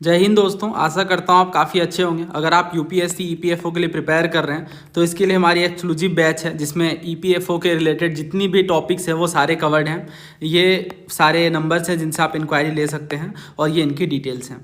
जय हिंद दोस्तों, आशा करता हूँ आप काफ़ी अच्छे होंगे। अगर आप यूपीएससी ईपीएफओ के लिए प्रिपेयर कर रहे हैं तो इसके लिए हमारी एक्सक्लूसिव बैच है जिसमें ईपीएफओ के रिलेटेड जितनी भी टॉपिक्स हैं वो सारे कवर्ड हैं। ये सारे नंबर्स हैं जिनसे आप इंक्वायरी ले सकते हैं और ये इनकी डिटेल्स हैं।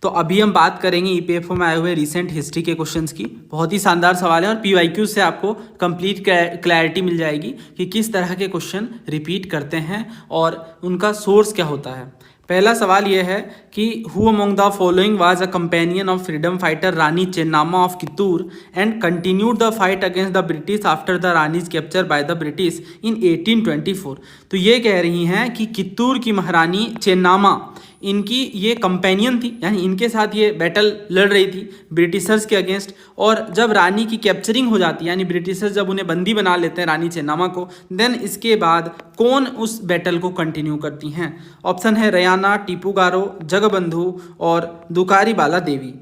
तो अभी हम बात करेंगे ईपीएफओ में आए हुए रिसेंट हिस्ट्री के क्वेश्चंस की। बहुत ही शानदार सवाल है और पीवाईक्यू से आपको कंप्लीट क्लैरिटी मिल जाएगी कि किस तरह के क्वेश्चन रिपीट करते हैं और उनका सोर्स क्या होता है। पहला सवाल यह है कि who among the following was a companion of freedom fighter Rani Chennamma of Kittur and continued the fight against the British after the Rani's capture by the British in 1824। तो ये कह रही हैं कि कित्तूर की महारानी चेन्नामा इनकी ये कंपेनियन थी, यानी इनके साथ ये बैटल लड़ रही थी ब्रिटिशर्स के अगेंस्ट। और जब रानी की कैप्चरिंग हो जाती है, यानी ब्रिटिशर्स जब उन्हें बंदी बना लेते हैं रानी चेन्नामा को, देन इसके बाद कौन उस बैटल को कंटिन्यू करती हैं। ऑप्शन है रयाना, टीपू गारो, जगबंधु और दुकारी बाला देवी।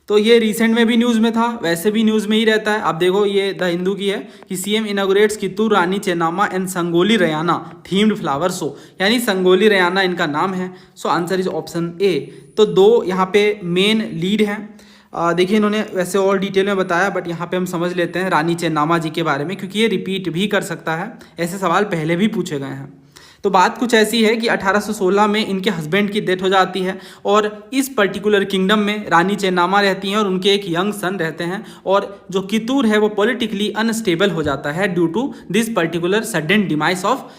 तो ये रिसेंट में भी न्यूज़ में था, वैसे भी न्यूज़ में ही रहता है। आप देखो ये द हिंदू की है कि CM inaugurates Kittur Rani Chennamma and Sangolli Rayanna themed flower show, यानी संगोली रयाना इनका नाम है। So answer is option A. तो दो यहाँ पे मेन लीड हैं। देखिए इन्होंने वैसे और डिटेल में बताया, बट यहाँ पे हम समझ लेते हैं रानी चेन्नामा जी के बारे में, क्योंकि ये रिपीट भी कर सकता है। ऐसे सवाल पहले भी पूछे गए हैं। तो बात कुछ ऐसी है कि 1816 में इनके हस्बैंड की डेथ हो जाती है और इस पर्टिकुलर किंगडम में रानी चेन्नामा रहती हैं और उनके एक यंग सन रहते हैं। और जो कित्तूर है वो पॉलिटिकली अनस्टेबल हो जाता है due to this particular sudden demise of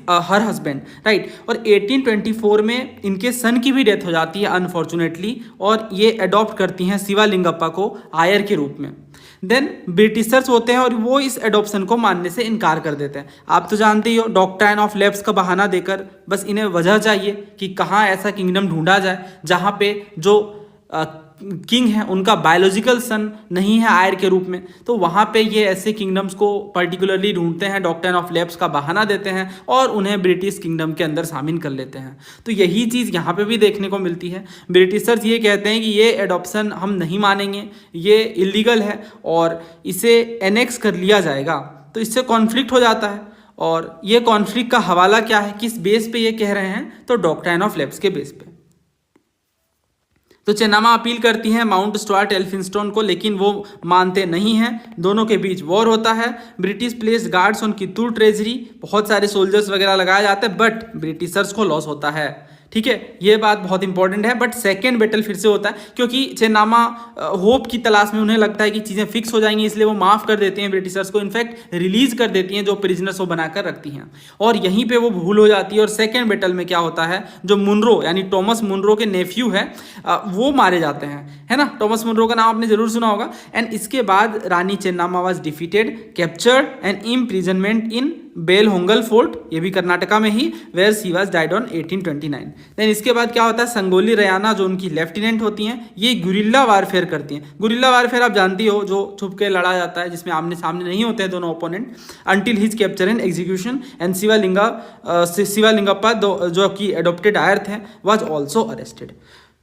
her husband, right. और 1824 में इनके सन की भी डेथ हो जाती है अनफॉर्चुनेटली, और ये अडॉप्ट करती हैं शिवालिंगप्पा को आयर के रूप में। देन ब्रिटिशर्स होते हैं और वो इस एडॉप्शन को मानने से इनकार कर देते हैं। आप तो जानते ही हो, डॉक्ट्राइन ऑफ लैप्स का बहाना देकर बस इन्हें वजह चाहिए कि कहाँ ऐसा किंगडम ढूंढा जाए जहाँ पे जो किंग है उनका बायोलॉजिकल सन नहीं है आयर के रूप में। तो वहाँ पे ये ऐसे किंगडम्स को पर्टिकुलरली ढूंढते हैं, डॉक्ट्राइन ऑफ लैप्स का बहाना देते हैं और उन्हें ब्रिटिश किंगडम के अंदर शामिल कर लेते हैं। तो यही चीज़ यहाँ पे भी देखने को मिलती है। ब्रिटिशर्स ये कहते हैं कि ये एडॉप्शन हम नहीं मानेंगे, ये इलीगल है और इसे एनेक्स कर लिया जाएगा। तो इससे कॉन्फ्लिक्ट हो जाता है। और ये कॉन्फ्लिक्ट का हवाला क्या है, किस बेस पे ये कह रहे हैं, तो डॉक्ट्राइन ऑफ लैप्स के बेस पे। तो चेन्नामा अपील करती हैं माउंट स्टुअर्ट एल्फिंस्टन को, लेकिन वो मानते नहीं हैं। दोनों के बीच वॉर होता है। British place guards on Kittur treasury, बहुत सारे सोल्जर्स वगैरह लगाए जाते हैं, बट ब्रिटिशर्स को लॉस होता है। ठीक है, ये बात बहुत इंपॉर्टेंट है। बट सेकेंड बैटल फिर से होता है, क्योंकि चेन्नामा होप की तलाश में, उन्हें लगता है कि चीज़ें फिक्स हो जाएंगी, इसलिए वो माफ़ कर देती हैं ब्रिटिशर्स को। इनफैक्ट रिलीज कर देती हैं जो प्रिजनर्स वो बनाकर रखती हैं। और यहीं पे वो भूल हो जाती है। और सेकेंड बैटल में क्या होता है, जो मुनरो यानी टॉमस मुनरो के नेफ्यू है वो मारे जाते हैं, है ना। टॉमस मुनरो का नाम आपने जरूर सुना होगा। एंड इसके बाद Rani Chennamma was defeated, captured and imprisonment in Bailhongal fort, ये भी कर्नाटका में ही, where she was died on 1829। Then इसके बाद क्या होता है, संगोली रयाना जो उनकी लेफ्टिनेंट होती हैं, ये गुरिल्ला वारफेयर करती हैं। गुरिल्ला वारफेयर आप जानती हो, जो छुप के लड़ा जाता है, जिसमें आमने सामने नहीं होते हैं दोनों opponent, until his capture and execution. And Shivalingappa जो कि एडॉप्टेड आयर थे वाज ऑल्सो अरेस्टेड।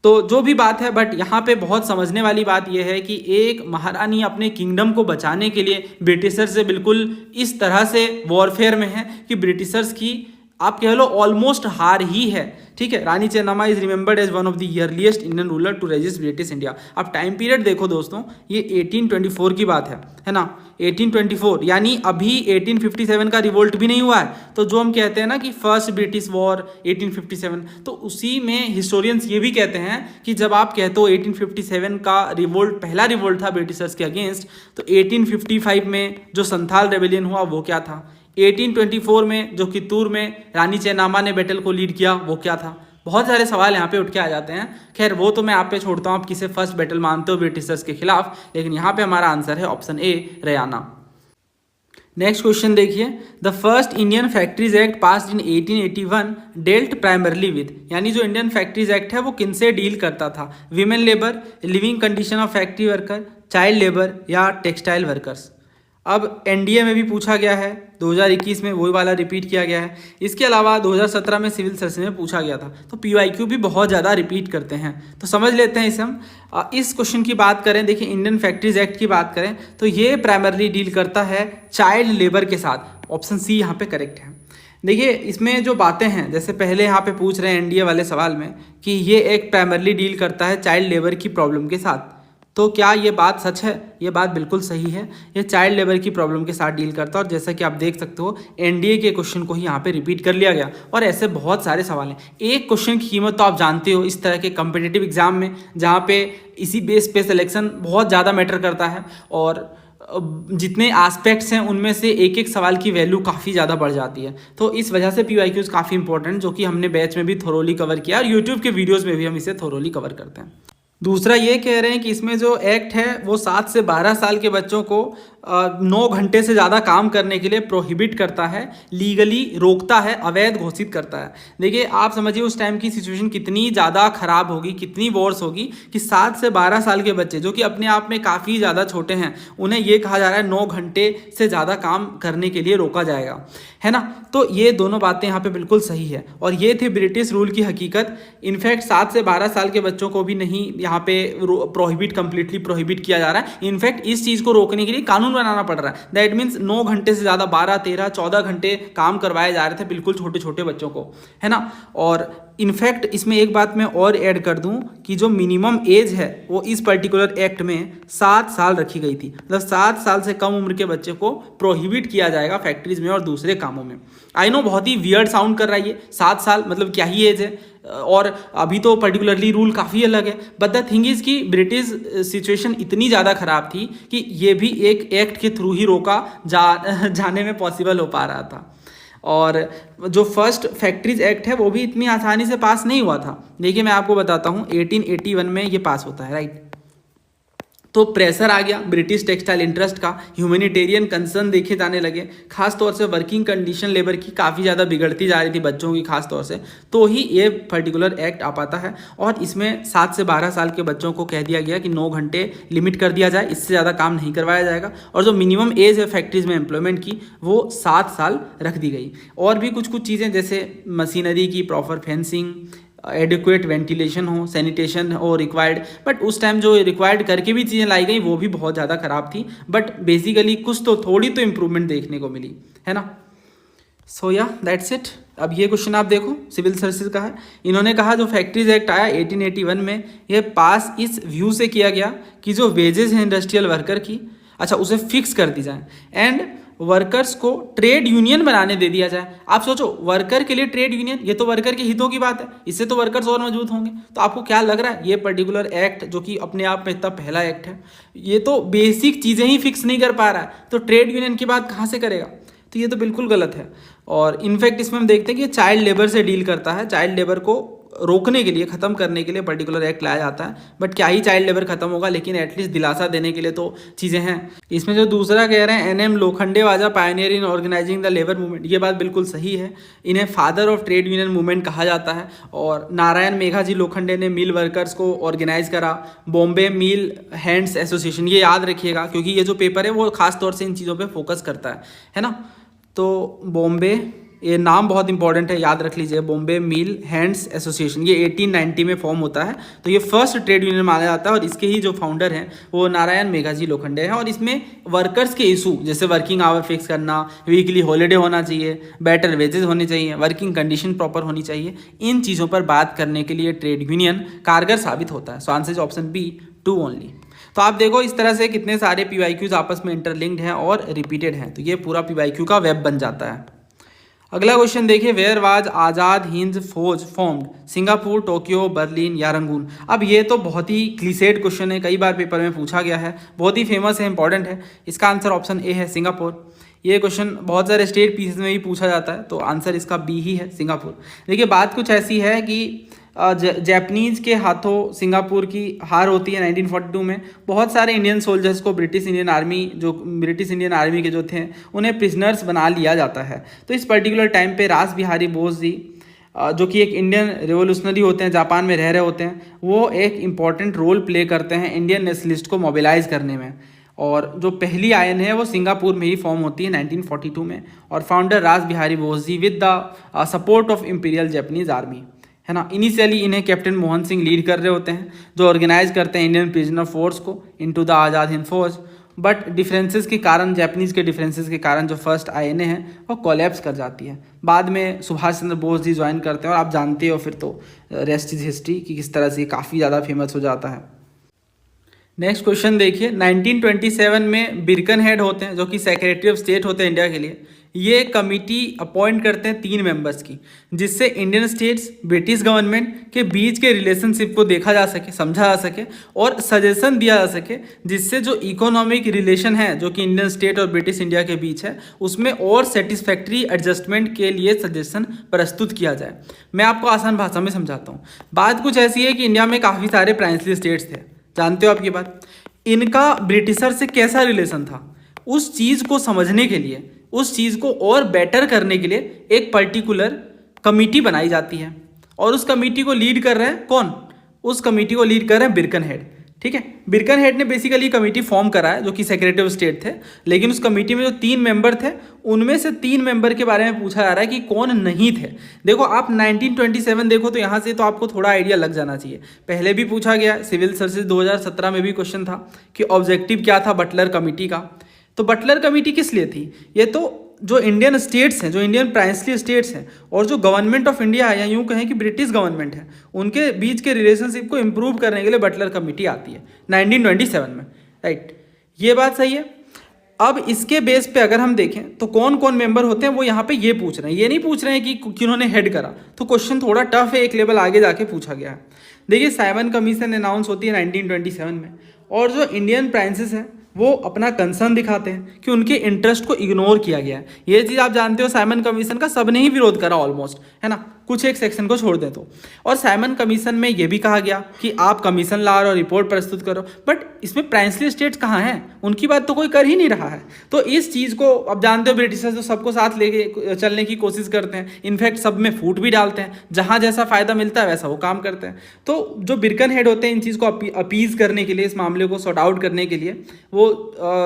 तो जो भी बात है, बट यहाँ पे बहुत समझने वाली बात यह है कि एक महारानी अपने किंगडम को बचाने के लिए ब्रिटिशर्स से बिल्कुल इस तरह से वॉरफेयर में है कि ब्रिटिशर्स की आप कह लो ऑलमोस्ट हार ही है। ठीक है, Rani Chennamma is remembered as one of the earliest Indian ruler to resist British India. अब टाइम पीरियड देखो दोस्तों, ये 1824 की बात है ना। 1824 यानी अभी 1857 का रिवोल्ट भी नहीं हुआ है। तो जो हम कहते हैं ना कि फर्स्ट ब्रिटिश वॉर 1857, तो उसी में हिस्टोरियंस ये भी कहते हैं कि जब आप कहते हो 1857 का रिवोल्ट पहला रिवोल्ट था ब्रिटिशर्स के अगेंस्ट, तो 1855 में जो संथाल रेबेलियन हुआ वो क्या था, 1824 में जो कित्तूर में रानी चेन्नामा ने बैटल को लीड किया वो क्या था। बहुत सारे सवाल यहाँ पे उठ के आ जाते हैं। खैर वो तो मैं आप पे छोड़ता हूँ, आप किसे फर्स्ट बैटल मानते हो ब्रिटिशर्स के खिलाफ, लेकिन यहाँ पे हमारा आंसर है ऑप्शन ए, रयाना। नेक्स्ट क्वेश्चन देखिए, the first Indian factories act passed in 1881 dealt primarily with, यानी जो इंडियन फैक्ट्रीज एक्ट है वो किनसे डील करता था, women labour, living condition of factory worker, child labour या टेक्सटाइल वर्कर्स। अब एनडीए में भी पूछा गया है, 2021 में वही वाला रिपीट किया गया है। इसके अलावा 2017 में सिविल सर्विस में पूछा गया था। तो पीवाईक्यू भी बहुत ज़्यादा रिपीट करते हैं, तो समझ लेते हैं इसे हम। इस क्वेश्चन की बात करें, देखिए इंडियन फैक्ट्रीज एक्ट की बात करें तो ये प्राइमरली डील करता है चाइल्ड लेबर के साथ। ऑप्शन सी यहाँ पे करेक्ट है। देखिए इसमें जो बातें हैं, जैसे पहले यहाँ पे पूछ रहे हैं एनडीए वाले सवाल में कि ये एक्ट प्राइमरली डील करता है चाइल्ड लेबर की प्रॉब्लम के साथ, तो क्या ये बात सच है? ये बात बिल्कुल सही है, ये चाइल्ड लेबर की प्रॉब्लम के साथ डील करता है। और जैसा कि आप देख सकते हो एनडीए के क्वेश्चन को ही यहाँ पे रिपीट कर लिया गया, और ऐसे बहुत सारे सवाल हैं। एक क्वेश्चन की कीमत तो आप जानते हो इस तरह के कम्पिटिटिव एग्जाम में, जहाँ पे इसी बेस पे सिलेक्शन बहुत ज़्यादा मैटर करता है, और जितने एस्पेक्ट्स हैं उनमें से एक एक सवाल की वैल्यू काफ़ी ज़्यादा बढ़ जाती है। तो इस वजह से पीवाईक्यूज़ काफ़ी इंपॉर्टेंट, जो कि हमने बैच में भी थोरोली कवर किया और यूट्यूब के वीडियोज़ में भी हम इसे थोरोली कवर करते हैं। दूसरा ये कह रहे हैं कि इसमें जो एक्ट है वो 7 से 12 साल के बच्चों को 9 घंटे से ज़्यादा काम करने के लिए प्रोहिबिट करता है, लीगली रोकता है, अवैध घोषित करता है। देखिए आप समझिए उस टाइम की सिचुएशन कितनी ज़्यादा ख़राब होगी, कितनी वर्स होगी कि 7 से 12 साल के बच्चे जो कि अपने आप में काफ़ी ज़्यादा छोटे हैं, उन्हें ये कहा जा रहा है 9 घंटे से ज़्यादा काम करने के लिए रोका जाएगा, है ना। तो ये दोनों बातें यहाँ पे बिल्कुल सही है, और ये थी ब्रिटिश रूल की हकीकत। इनफैक्ट 7 से 12 साल के बच्चों को भी नहीं यहाँ पे कंप्लीटली प्रोहिबिट किया जा रहा है। इनफैक्ट इस चीज़ को रोकने के लिए कानून बनाना पड़ रहा है। दैट मीन्स 9 घंटे से ज़्यादा 12, 13, 14 घंटे काम करवाए जा रहे थे बिल्कुल छोटे छोटे बच्चों को, है ना। और इनफैक्ट इसमें एक बात मैं और ऐड कर दूं कि जो मिनिमम एज है वो इस पर्टिकुलर एक्ट में 7 साल रखी गई थी। मतलब 7 साल से कम उम्र के बच्चे को प्रोहिबिट किया जाएगा फैक्ट्रीज में और दूसरे कामों में। आई नो बहुत ही वियर्ड साउंड कर रहा है ये, 7 साल मतलब क्या ही एज है, और अभी तो पर्टिकुलरली रूल काफ़ी अलग है। बट द थिंग इज़ कि ब्रिटिश सिचुएशन इतनी ज़्यादा ख़राब थी कि ये भी एक एक्ट के थ्रू ही रोका जाने में पॉसिबल हो पा रहा था। और जो फर्स्ट फैक्ट्रीज एक्ट है वो भी इतनी आसानी से पास नहीं हुआ था। देखिए मैं आपको बताता हूँ, 1881 में ये पास होता है, राइट। तो प्रेशर आ गया ब्रिटिश टेक्सटाइल इंटरेस्ट का, ह्यूमैनिटेरियन कंसर्न देखे जाने लगे, खास तौर से वर्किंग कंडीशन लेबर की काफ़ी ज़्यादा बिगड़ती जा रही थी बच्चों की खास तौर से, तो ही ये पर्टिकुलर एक्ट आ पाता है। और इसमें 7 से 12 साल के बच्चों को कह दिया गया कि 9 घंटे लिमिट कर दिया जाए, इससे ज़्यादा काम नहीं करवाया जाएगा। और जो मिनिमम एज है फैक्ट्रीज में एम्प्लॉयमेंट की वो 7 साल रख दी गई। और भी कुछ चीज़ें जैसे मशीनरी की प्रॉपर फेंसिंग, एडिक्वेट वेंटिलेशन हो, सैनिटेशन हो रिक्वायर्ड, बट उस टाइम जो रिक्वायर्ड करके भी चीज़ें लाई गई वो भी बहुत ज़्यादा ख़राब थी। बट बेसिकली कुछ तो थोड़ी तो इम्प्रूवमेंट देखने को मिली, है ना। सो या दैट्स इट। अब ये क्वेश्चन आप देखो, सिविल सर्विसेज का है। इन्होंने कहा जो फैक्ट्रीज एक्ट आया 1881 में, ये पास इस व्यू से किया गया कि जो वेजेस हैं इंडस्ट्रियल वर्कर की, अच्छा उसे फिक्स कर दी जाए, एंड वर्कर्स को ट्रेड यूनियन बनाने दे दिया जाए। आप सोचो वर्कर के लिए ट्रेड यूनियन, ये तो वर्कर के हितों की बात है, इससे तो वर्कर्स और मजबूत होंगे। तो आपको क्या लग रहा है ये पर्टिकुलर एक्ट जो कि अपने आप में इतना पहला एक्ट है, ये तो बेसिक चीज़ें ही फिक्स नहीं कर पा रहा है, तो ट्रेड यूनियन की बात कहाँ से करेगा? तो ये तो बिल्कुल गलत है। और इनफैक्ट इसमें हम देखते हैं कि चाइल्ड लेबर से डील करता है, चाइल्ड लेबर को रोकने के लिए, ख़त्म करने के लिए पर्टिकुलर एक्ट लाया जाता है। बट क्या ही चाइल्ड लेबर खत्म होगा, लेकिन एटलीस्ट दिलासा देने के लिए तो चीज़ें हैं। इसमें जो दूसरा कह रहे हैं NM Lokhande was a pioneer in organizing the labour movement, ये बात बिल्कुल सही है। इन्हें father of trade union movement कहा जाता है। और नारायण मेघाजी लोखंडे ने मिल वर्कर्स को ऑर्गेनाइज करा, बॉम्बे मिल हैंड्स एसोसिएशन, ये याद रखिएगा क्योंकि ये जो पेपर है वो खास तौर से इन चीज़ों पर फोकस करता है ना। तो बॉम्बे, ये नाम बहुत इंपॉर्टेंट है, याद रख लीजिए, बॉम्बे मिल हैंड्स एसोसिएशन, ये 1890 में फॉर्म होता है। तो ये फर्स्ट ट्रेड यूनियन माना जाता है, और इसके ही जो फाउंडर हैं वो नारायण मेघाजी लोखंडे हैं। और इसमें वर्कर्स के इशू जैसे वर्किंग आवर फिक्स करना, वीकली हॉलीडे होना चाहिए, बेटर वेजेस होने चाहिए, वर्किंग कंडीशन प्रॉपर होनी चाहिए, इन चीज़ों पर बात करने के लिए ट्रेड यूनियन कारगर साबित होता है। So answer is option B, 2 only. तो आप देखो इस तरह से कितने सारे पीवाईक्यूज आपस में इंटरलिंक्ड हैं और रिपीटेड हैं, तो ये पूरा पीवाईक्यू का वेब बन जाता है। अगला क्वेश्चन देखिए, वेयर वाज आज़ाद हिंद फौज फॉर्म्ड, सिंगापुर, टोक्यो, बर्लिन या रंगून। अब ये तो बहुत ही क्लीसेड क्वेश्चन है, कई बार पेपर में पूछा गया है, बहुत ही फेमस है, इंपॉर्टेंट है। इसका आंसर ऑप्शन ए है, सिंगापुर। ये क्वेश्चन बहुत सारे स्टेट पीसेस में भी पूछा जाता है, तो आंसर इसका बी ही है, सिंगापुर। देखिए बात कुछ ऐसी है कि जैपनीज के हाथों सिंगापुर की हार होती है 1942 में। बहुत सारे इंडियन सोल्जर्स को ब्रिटिश इंडियन आर्मी के जो थे उन्हें प्रिजनर्स बना लिया जाता है। तो इस पर्टिकुलर टाइम पे रास बिहारी बोस जी, जो कि एक इंडियन रेवोल्यूशनरी होते हैं, जापान में रह रहे होते हैं, वो एक इम्पॉर्टेंट रोल प्ले करते हैं इंडियन नेशनलिस्ट को मोबिलाइज करने में। और जो पहली आयन है वो सिंगापुर में ही फॉर्म होती है 1942 में, और founder Ras Behari Bose ji with the support of imperial Japanese army, है ना। इनिशियली इन्हें कैप्टन मोहन सिंह लीड कर रहे होते हैं, जो ऑर्गेनाइज करते हैं इंडियन प्रिजनर फोर्स को इनटू द आज़ाद हिंद फौज। बट डिफरेंसेस के कारण, जापानीज़ के डिफरेंसेस के कारण जो फर्स्ट आईएनए है वो कोलैप्स कर जाती है। बाद में सुभाष चंद्र बोस जी ज्वाइन करते हैं और आप जानते हो फिर तो रेस्ट इज हिस्ट्री कि किस तरह से काफ़ी ज़्यादा फेमस हो जाता है। नेक्स्ट क्वेश्चन देखिए, 1927 में बिरकनहेड होते हैं जो कि सेक्रेटरी ऑफ स्टेट होते हैं इंडिया के लिए। ये कमिटी अपॉइंट करते हैं 3 मेंबर्स की, जिससे इंडियन स्टेट्स ब्रिटिश गवर्नमेंट के बीच के रिलेशनशिप को देखा जा सके, समझा जा सके और सजेशन दिया जा सके, जिससे जो इकोनॉमिक रिलेशन है जो कि इंडियन स्टेट और ब्रिटिश इंडिया के बीच है उसमें और सेटिस्फैक्ट्री एडजस्टमेंट के लिए सजेशन प्रस्तुत किया जाए। मैं आपको आसान भाषा में समझाता हूँ। बात कुछ ऐसी है कि इंडिया में काफ़ी सारे प्राइंसली स्टेट्स थे, जानते हो आप ये बात। इनका ब्रिटिशर से कैसा रिलेशन था, उस चीज़ को समझने के लिए, उस चीज़ को और बेटर करने के लिए एक पर्टिकुलर कमिटी बनाई जाती है और उस कमिटी को लीड कर रहे हैं कौन? उस कमिटी को लीड कर रहे हैं बिरकनहेड। ठीक है, बिरकनहेड ने बेसिकली कमिटी फॉर्म करा है जो कि सेक्रेटरी ऑफ स्टेट थे, लेकिन उस कमिटी में जो 3 मेंबर थे उनमें से 3 मेंबर के बारे में पूछा जा रहा है कि कौन नहीं थे। देखो आप 1927 देखो तो यहाँ से तो आपको थोड़ा आइडिया लग जाना चाहिए। पहले भी पूछा गया, सिविल सर्विसेज 2017 में भी क्वेश्चन था कि ऑब्जेक्टिव क्या था बटलर कमिटी का। तो बटलर कमेटी किस लिए थी? ये तो जो इंडियन स्टेट्स हैं, जो इंडियन प्राइंसली स्टेट्स हैं और जो गवर्नमेंट ऑफ इंडिया है या यूँ कहें कि ब्रिटिश गवर्नमेंट है, उनके बीच के रिलेशनशिप को इम्प्रूव करने के लिए बटलर कमेटी आती है 1927 में, राइट। ये बात सही है। अब इसके बेस पे अगर हम देखें तो कौन कौन मेंबर होते हैं वो यहाँ पे ये पूछ रहे हैं, ये नहीं पूछ रहे हैं कि किन्होंने हेड करा। तो क्वेश्चन थोड़ा टफ है, एक लेवल आगे जाके पूछा गया है। देखिए साइमन कमीशन अनाउंस होती है 1927 में और जो इंडियन प्राइंसेस हैं वो अपना कंसर्न दिखाते हैं कि उनके इंटरेस्ट को इग्नोर किया गया है। ये चीज़ आप जानते हो, साइमन कमीशन का सबने ही विरोध करा ऑलमोस्ट, है ना, कुछ एक सेक्शन को छोड़ दें तो। और साइमन कमीशन में ये भी कहा गया कि आप कमीशन ला और रिपोर्ट प्रस्तुत करो, बट इसमें प्राइंसली स्टेट्स कहाँ हैं? उनकी बात तो कोई कर ही नहीं रहा है। तो इस चीज़ को अब जानते हो ब्रिटिशर्स तो सबको साथ लेके चलने की कोशिश करते हैं, इनफैक्ट सब में फूट भी डालते हैं, जहाँ जैसा फ़ायदा मिलता है वैसा वो काम करते हैं। तो जो बिरकनहेड होते हैं इन चीज़ को अपीज़ करने के लिए, इस मामले को सॉर्ट आउट करने के लिए वो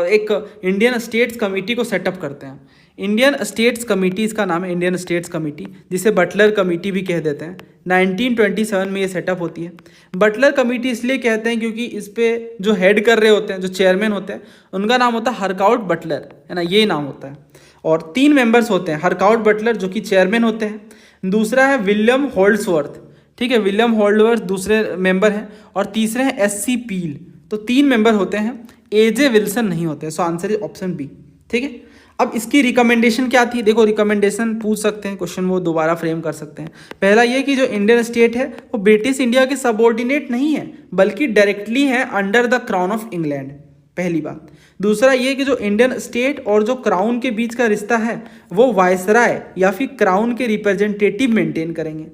एक इंडियन स्टेट्स कमेटी को सेटअप करते हैं। इंडियन स्टेट्स कमेटी इसका नाम है, इंडियन स्टेट्स कमेटी, जिसे बटलर कमेटी भी कह देते हैं। 1927 में ये सेटअप होती है। बटलर कमेटी इसलिए कहते हैं क्योंकि इस पे जो हेड कर रहे होते हैं, जो चेयरमैन होते हैं, उनका नाम होता है हरकाउट बटलर, है ना, ये नाम होता है। और 3 मेंबर्स होते हैं, हरकाउट बटलर जो कि चेयरमैन होते हैं, दूसरा है विलियम होल्ड्सवर्थ, ठीक है, विलियम होल्ड्सवर्थ दूसरे मेंबर हैं, और तीसरे हैं एससी पील। तो 3 मेंबर होते हैं, एजे विल्सन नहीं होते। So answer is option B, ठीक है। अब इसकी रिकमेंडेशन क्या थी? देखो रिकमेंडेशन पूछ सकते हैं, क्वेश्चन वो दोबारा फ्रेम कर सकते हैं। पहला ये कि जो इंडियन स्टेट है वो ब्रिटिश इंडिया के सबऑर्डिनेट नहीं है, बल्कि डायरेक्टली है under the crown of England, पहली बात। दूसरा ये कि जो इंडियन स्टेट और जो क्राउन के बीच का रिश्ता है वो वायसराय या फिर क्राउन के रिप्रेजेंटेटिव मेंटेन करेंगे।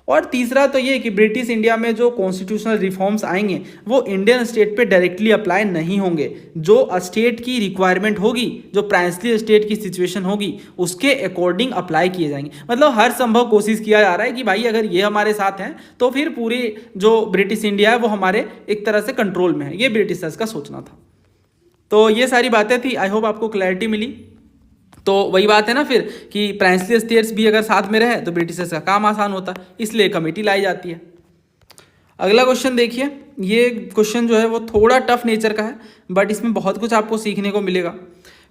और तीसरा तो ये कि ब्रिटिश इंडिया में जो कॉन्स्टिट्यूशनल रिफॉर्म्स आएंगे वो इंडियन स्टेट पे डायरेक्टली अप्लाई नहीं होंगे। जो स्टेट की रिक्वायरमेंट होगी, जो प्राइंसली स्टेट की सिचुएशन होगी, उसके अकॉर्डिंग अप्लाई किए जाएंगे। मतलब हर संभव कोशिश किया जा रहा है कि भाई अगर ये हमारे साथ हैं तो फिर पूरी जो ब्रिटिश इंडिया है वो हमारे एक तरह से कंट्रोल में है। ये ब्रिटिशर्स का सोचना था। तो ये सारी बातें थी, आई होप आपको क्लैरिटी मिली। तो वही बात है ना फिर कि प्राइंसली स्टेट्स भी अगर साथ में रहे तो ब्रिटिशर्स का काम आसान होता है, इसलिए कमेटी लाई जाती है। अगला क्वेश्चन देखिए, ये क्वेश्चन जो है वो थोड़ा टफ नेचर का है, बट इसमें बहुत कुछ आपको सीखने को मिलेगा।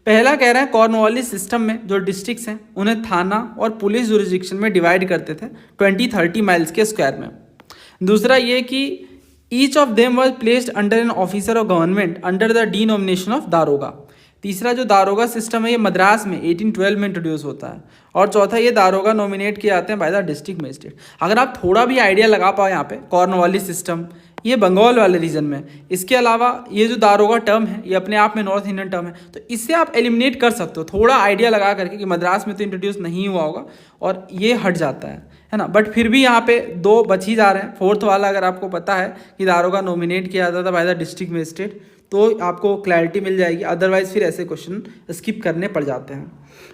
पहला कह रहा है कॉर्नवालिस सिस्टम में जो डिस्ट्रिक्ट्स हैं उन्हें थाना और पुलिस जुरिस्डिक्शन में डिवाइड करते थे 20-30 माइल्स के स्क्वायर में। दूसरा ये कि each of them was placed under an officer of government under the denomination of दारोगा। तीसरा जो दारोगा सिस्टम है ये मद्रास में 1812 में इंट्रोड्यूस होता है। और चौथा ये दारोगा नॉमिनेट किए जाते हैं बाय द डिस्ट्रिक्ट मजिस्ट्रेट। अगर आप थोड़ा भी आइडिया लगा पाओ यहाँ पे, कॉर्नवालिस सिस्टम ये बंगाल वाले रीजन में, इसके अलावा ये जो दारोगा टर्म है ये अपने आप में नॉर्थ इंडियन टर्म है, तो इससे आप एलिमिनेट कर सकते हो थोड़ा आइडिया लगा करके कि मद्रास में तो इंट्रोड्यूस नहीं हुआ होगा और ये हट जाता है ना। बट फिर भी यहाँ पे 2 बच ही जा रहे हैं। 4th वाला अगर आपको पता है कि दारोगा नॉमिनेट किया जाता था बाय द डिस्ट्रिक्ट मजिस्ट्रेट तो आपको क्लैरिटी मिल जाएगी, अदरवाइज फिर ऐसे क्वेश्चन स्किप करने पड़ जाते हैं।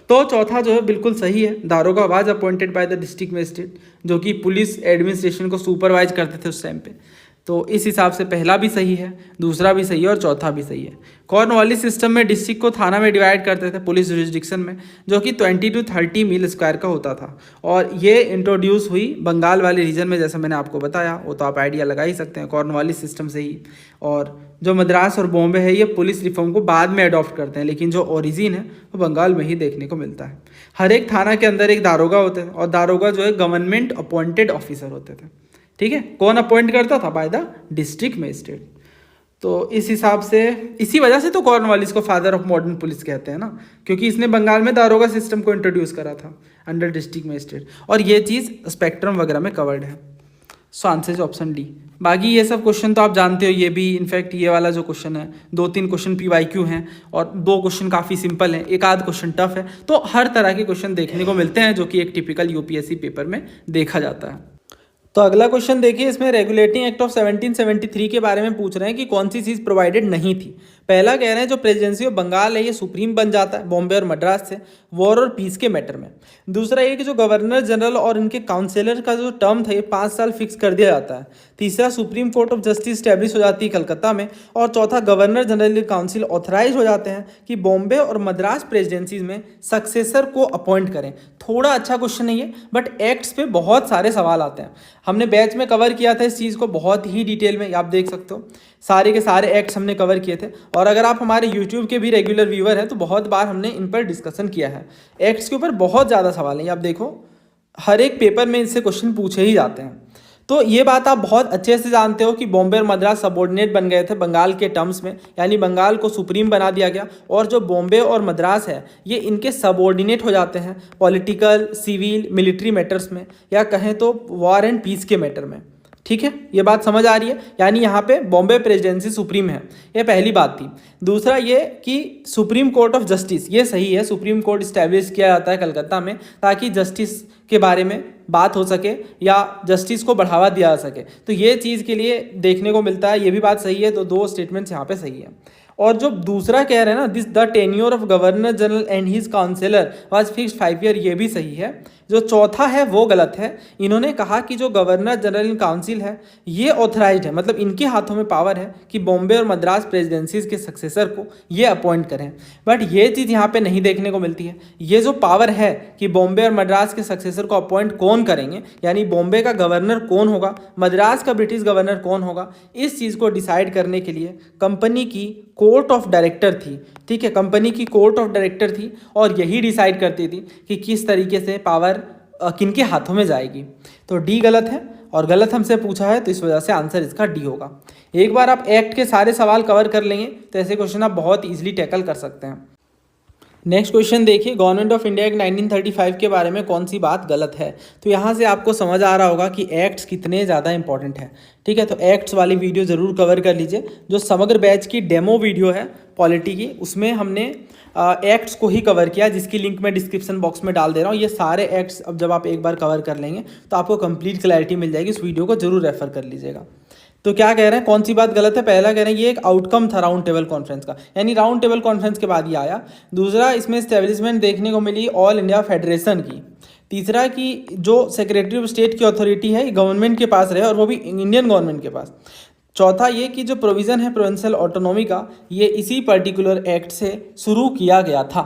तो चौथा जो है बिल्कुल सही है, दारोगा was appointed by the district magistrate जो कि पुलिस एडमिनिस्ट्रेशन को सुपरवाइज करते थे उस टाइम पे। तो इस हिसाब से पहला भी सही है, दूसरा भी सही है और चौथा भी सही है। कॉर्नवालिस सिस्टम में डिस्ट्रिक्ट को थाना में डिवाइड करते थे पुलिस जुरिस्डिक्शन में, जो कि 20 to 30 मील स्क्वायर का होता था। और ये इंट्रोड्यूस हुई बंगाल वाले रीजन में, जैसा मैंने आपको बताया, वो तो आप आइडिया लगा ही सकते हैं कॉर्नवालिस सिस्टम से ही। और जो मद्रास और बॉम्बे है ये पुलिस रिफॉर्म को बाद में अडॉप्ट करते हैं, लेकिन जो ओरिजिन है वो बंगाल में ही देखने को मिलता है। हर एक थाना के अंदर एक दारोगा होते थे, और दारोगा जो है गवर्नमेंट अपॉइंटेड ऑफिसर होते थे। ठीक है, कौन अपॉइंट करता था? By the district magistrate. तो इस हिसाब से, इसी वजह से तो कॉर्नवालिस को फादर ऑफ मॉडर्न पुलिस कहते हैं ना, क्योंकि इसने बंगाल में दारोगा सिस्टम को इंट्रोड्यूस करा था अंडर डिस्ट्रिक्ट मजिस्ट्रेट। और ये चीज़ स्पेक्ट्रम वगैरह में कवर्ड है। So answer is option D. बाकी ये सब क्वेश्चन तो आप जानते हो, ये भी इनफैक्ट ये वाला जो क्वेश्चन है 2-3 क्वेश्चन PYQ हैं और 2 क्वेश्चन काफ़ी सिंपल हैं, एक आध क्वेश्चन टफ है। तो हर तरह के क्वेश्चन देखने को मिलते हैं जो कि एक टिपिकल UPSC पेपर में देखा जाता है। तो अगला क्वेश्चन देखिए, इसमें रेगुलेटिंग एक्ट ऑफ 1773 के बारे में पूछ रहे हैं कि कौन सी चीज़ प्रोवाइडेड नहीं थी। पहला कह रहे हैं जो प्रेसिडेंसी ऑफ बंगाल है ये सुप्रीम बन जाता है बॉम्बे और मद्रास से वॉर और पीस के मैटर में। दूसरा ये कि जो गवर्नर जनरल और इनके काउंसिलर का जो टर्म था ये 5 साल फिक्स कर दिया जाता है। तीसरा supreme court of justice establish हो जाती है कलकत्ता में। और चौथा गवर्नर जनरल काउंसिल ऑथराइज हो जाते हैं कि बॉम्बे और मद्रास प्रेसिडेंसीज में सक्सेसर को अपॉइंट करें। थोड़ा अच्छा क्वेश्चन नहीं है, बट एक्ट्स पे बहुत सारे सवाल आते हैं। हमने बैच में कवर किया था इस चीज़ को बहुत ही डिटेल में, आप देख सकते हो सारे के सारे एक्ट्स हमने कवर किए थे। और अगर आप हमारे यूट्यूब के भी रेगुलर व्यूअर हैं तो बहुत बार हमने इन पर डिस्कशन किया है। एक्ट्स के ऊपर बहुत ज़्यादा सवाल हैं, आप देखो हर एक पेपर में इससे क्वेश्चन पूछे ही जाते हैं। तो ये बात आप बहुत अच्छे से जानते हो कि बॉम्बे और मद्रास सबऑर्डिनेट बन गए थे बंगाल के टर्म्स में, यानी बंगाल को सुप्रीम बना दिया गया। और जो बॉम्बे और मद्रास है ये इनके सबऑर्डिनेट हो जाते हैं पॉलिटिकल, सिविल, मिलिट्री मैटर्स में, या कहें तो वॉर एंड पीस के मैटर में। ठीक है, ये बात समझ आ रही है। यानी यहाँ पे बॉम्बे प्रेसिडेंसी सुप्रीम है, ये पहली बात थी। दूसरा ये कि सुप्रीम कोर्ट ऑफ जस्टिस, ये सही है, सुप्रीम कोर्ट इस्टेब्लिश किया जाता है कलकत्ता में ताकि जस्टिस के बारे में बात हो सके या जस्टिस को बढ़ावा दिया जा सके। तो ये चीज़ के लिए देखने को मिलता है, ये भी बात सही है। तो 2 स्टेटमेंट्स यहाँ पे सही है। और जो दूसरा कह रहे हैं ना, this the tenure of governor general and his councillor was fixed 5 year, ये भी सही है। जो चौथा है वो गलत है। इन्होंने कहा कि जो गवर्नर जनरल काउंसिल है ये ऑथराइज्ड है, मतलब इनके हाथों में पावर है कि बॉम्बे और मद्रास प्रेसिडेंसीज के सक्सेसर को ये अपॉइंट करें। बट ये चीज़ यहाँ पे नहीं देखने को मिलती है। ये जो पावर है कि बॉम्बे और मद्रास के सक्सेसर को अपॉइंट कौन करेंगे, यानी बॉम्बे का गवर्नर कौन होगा, मद्रास का ब्रिटिश गवर्नर कौन होगा, इस चीज़ को डिसाइड करने के लिए कंपनी की कोर्ट ऑफ डायरेक्टर थी। ठीक है, कंपनी की कोर्ट ऑफ डायरेक्टर थी और यही डिसाइड करती थी कि किस तरीके से पावर किनके हाथों में जाएगी। तो डी गलत है, और गलत हमसे पूछा है तो इस वजह से आंसर इसका डी होगा। एक बार आप एक्ट के सारे सवाल कवर कर लेंगे तो ऐसे क्वेश्चन आप बहुत इजीली टैकल कर सकते हैं। नेक्स्ट क्वेश्चन देखिए, गवर्नमेंट ऑफ इंडिया एक्ट 1935 के बारे में कौन सी बात गलत है। तो यहाँ से आपको समझ आ रहा होगा कि एक्ट्स कितने ज़्यादा इंपॉर्टेंट है। ठीक है, तो एक्ट्स वाली वीडियो ज़रूर कवर कर लीजिए। जो समग्र बैच की डेमो वीडियो है पॉलिटी की, उसमें हमने एक्ट्स को ही कवर किया, जिसकी लिंक मैं डिस्क्रिप्शन बॉक्स में डाल दे रहा हूँ। ये सारे एक्ट्स अब जब आप एक बार कवर कर लेंगे तो आपको कंप्लीट क्लैरिटी मिल जाएगी। इस वीडियो को जरूर रेफर कर लीजिएगा। तो क्या कह रहे हैं, कौन सी बात गलत है? पहला कह रहे हैं ये एक आउटकम था राउंड टेबल कॉन्फ्रेंस का, यानी राउंड टेबल कॉन्फ्रेंस के बाद ये आया। दूसरा, इसमें एस्टेब्लिशमेंट देखने को मिली ऑल इंडिया फेडरेशन की। तीसरा कि जो सेक्रेटरी ऑफ स्टेट की अथॉरिटी है गवर्नमेंट के पास रहे, और वो भी इंडियन गवर्नमेंट के पास। चौथा ये कि जो प्रोविज़न है प्रोविंशियल ऑटोनॉमी का, ये इसी पर्टिकुलर एक्ट से शुरू किया गया था।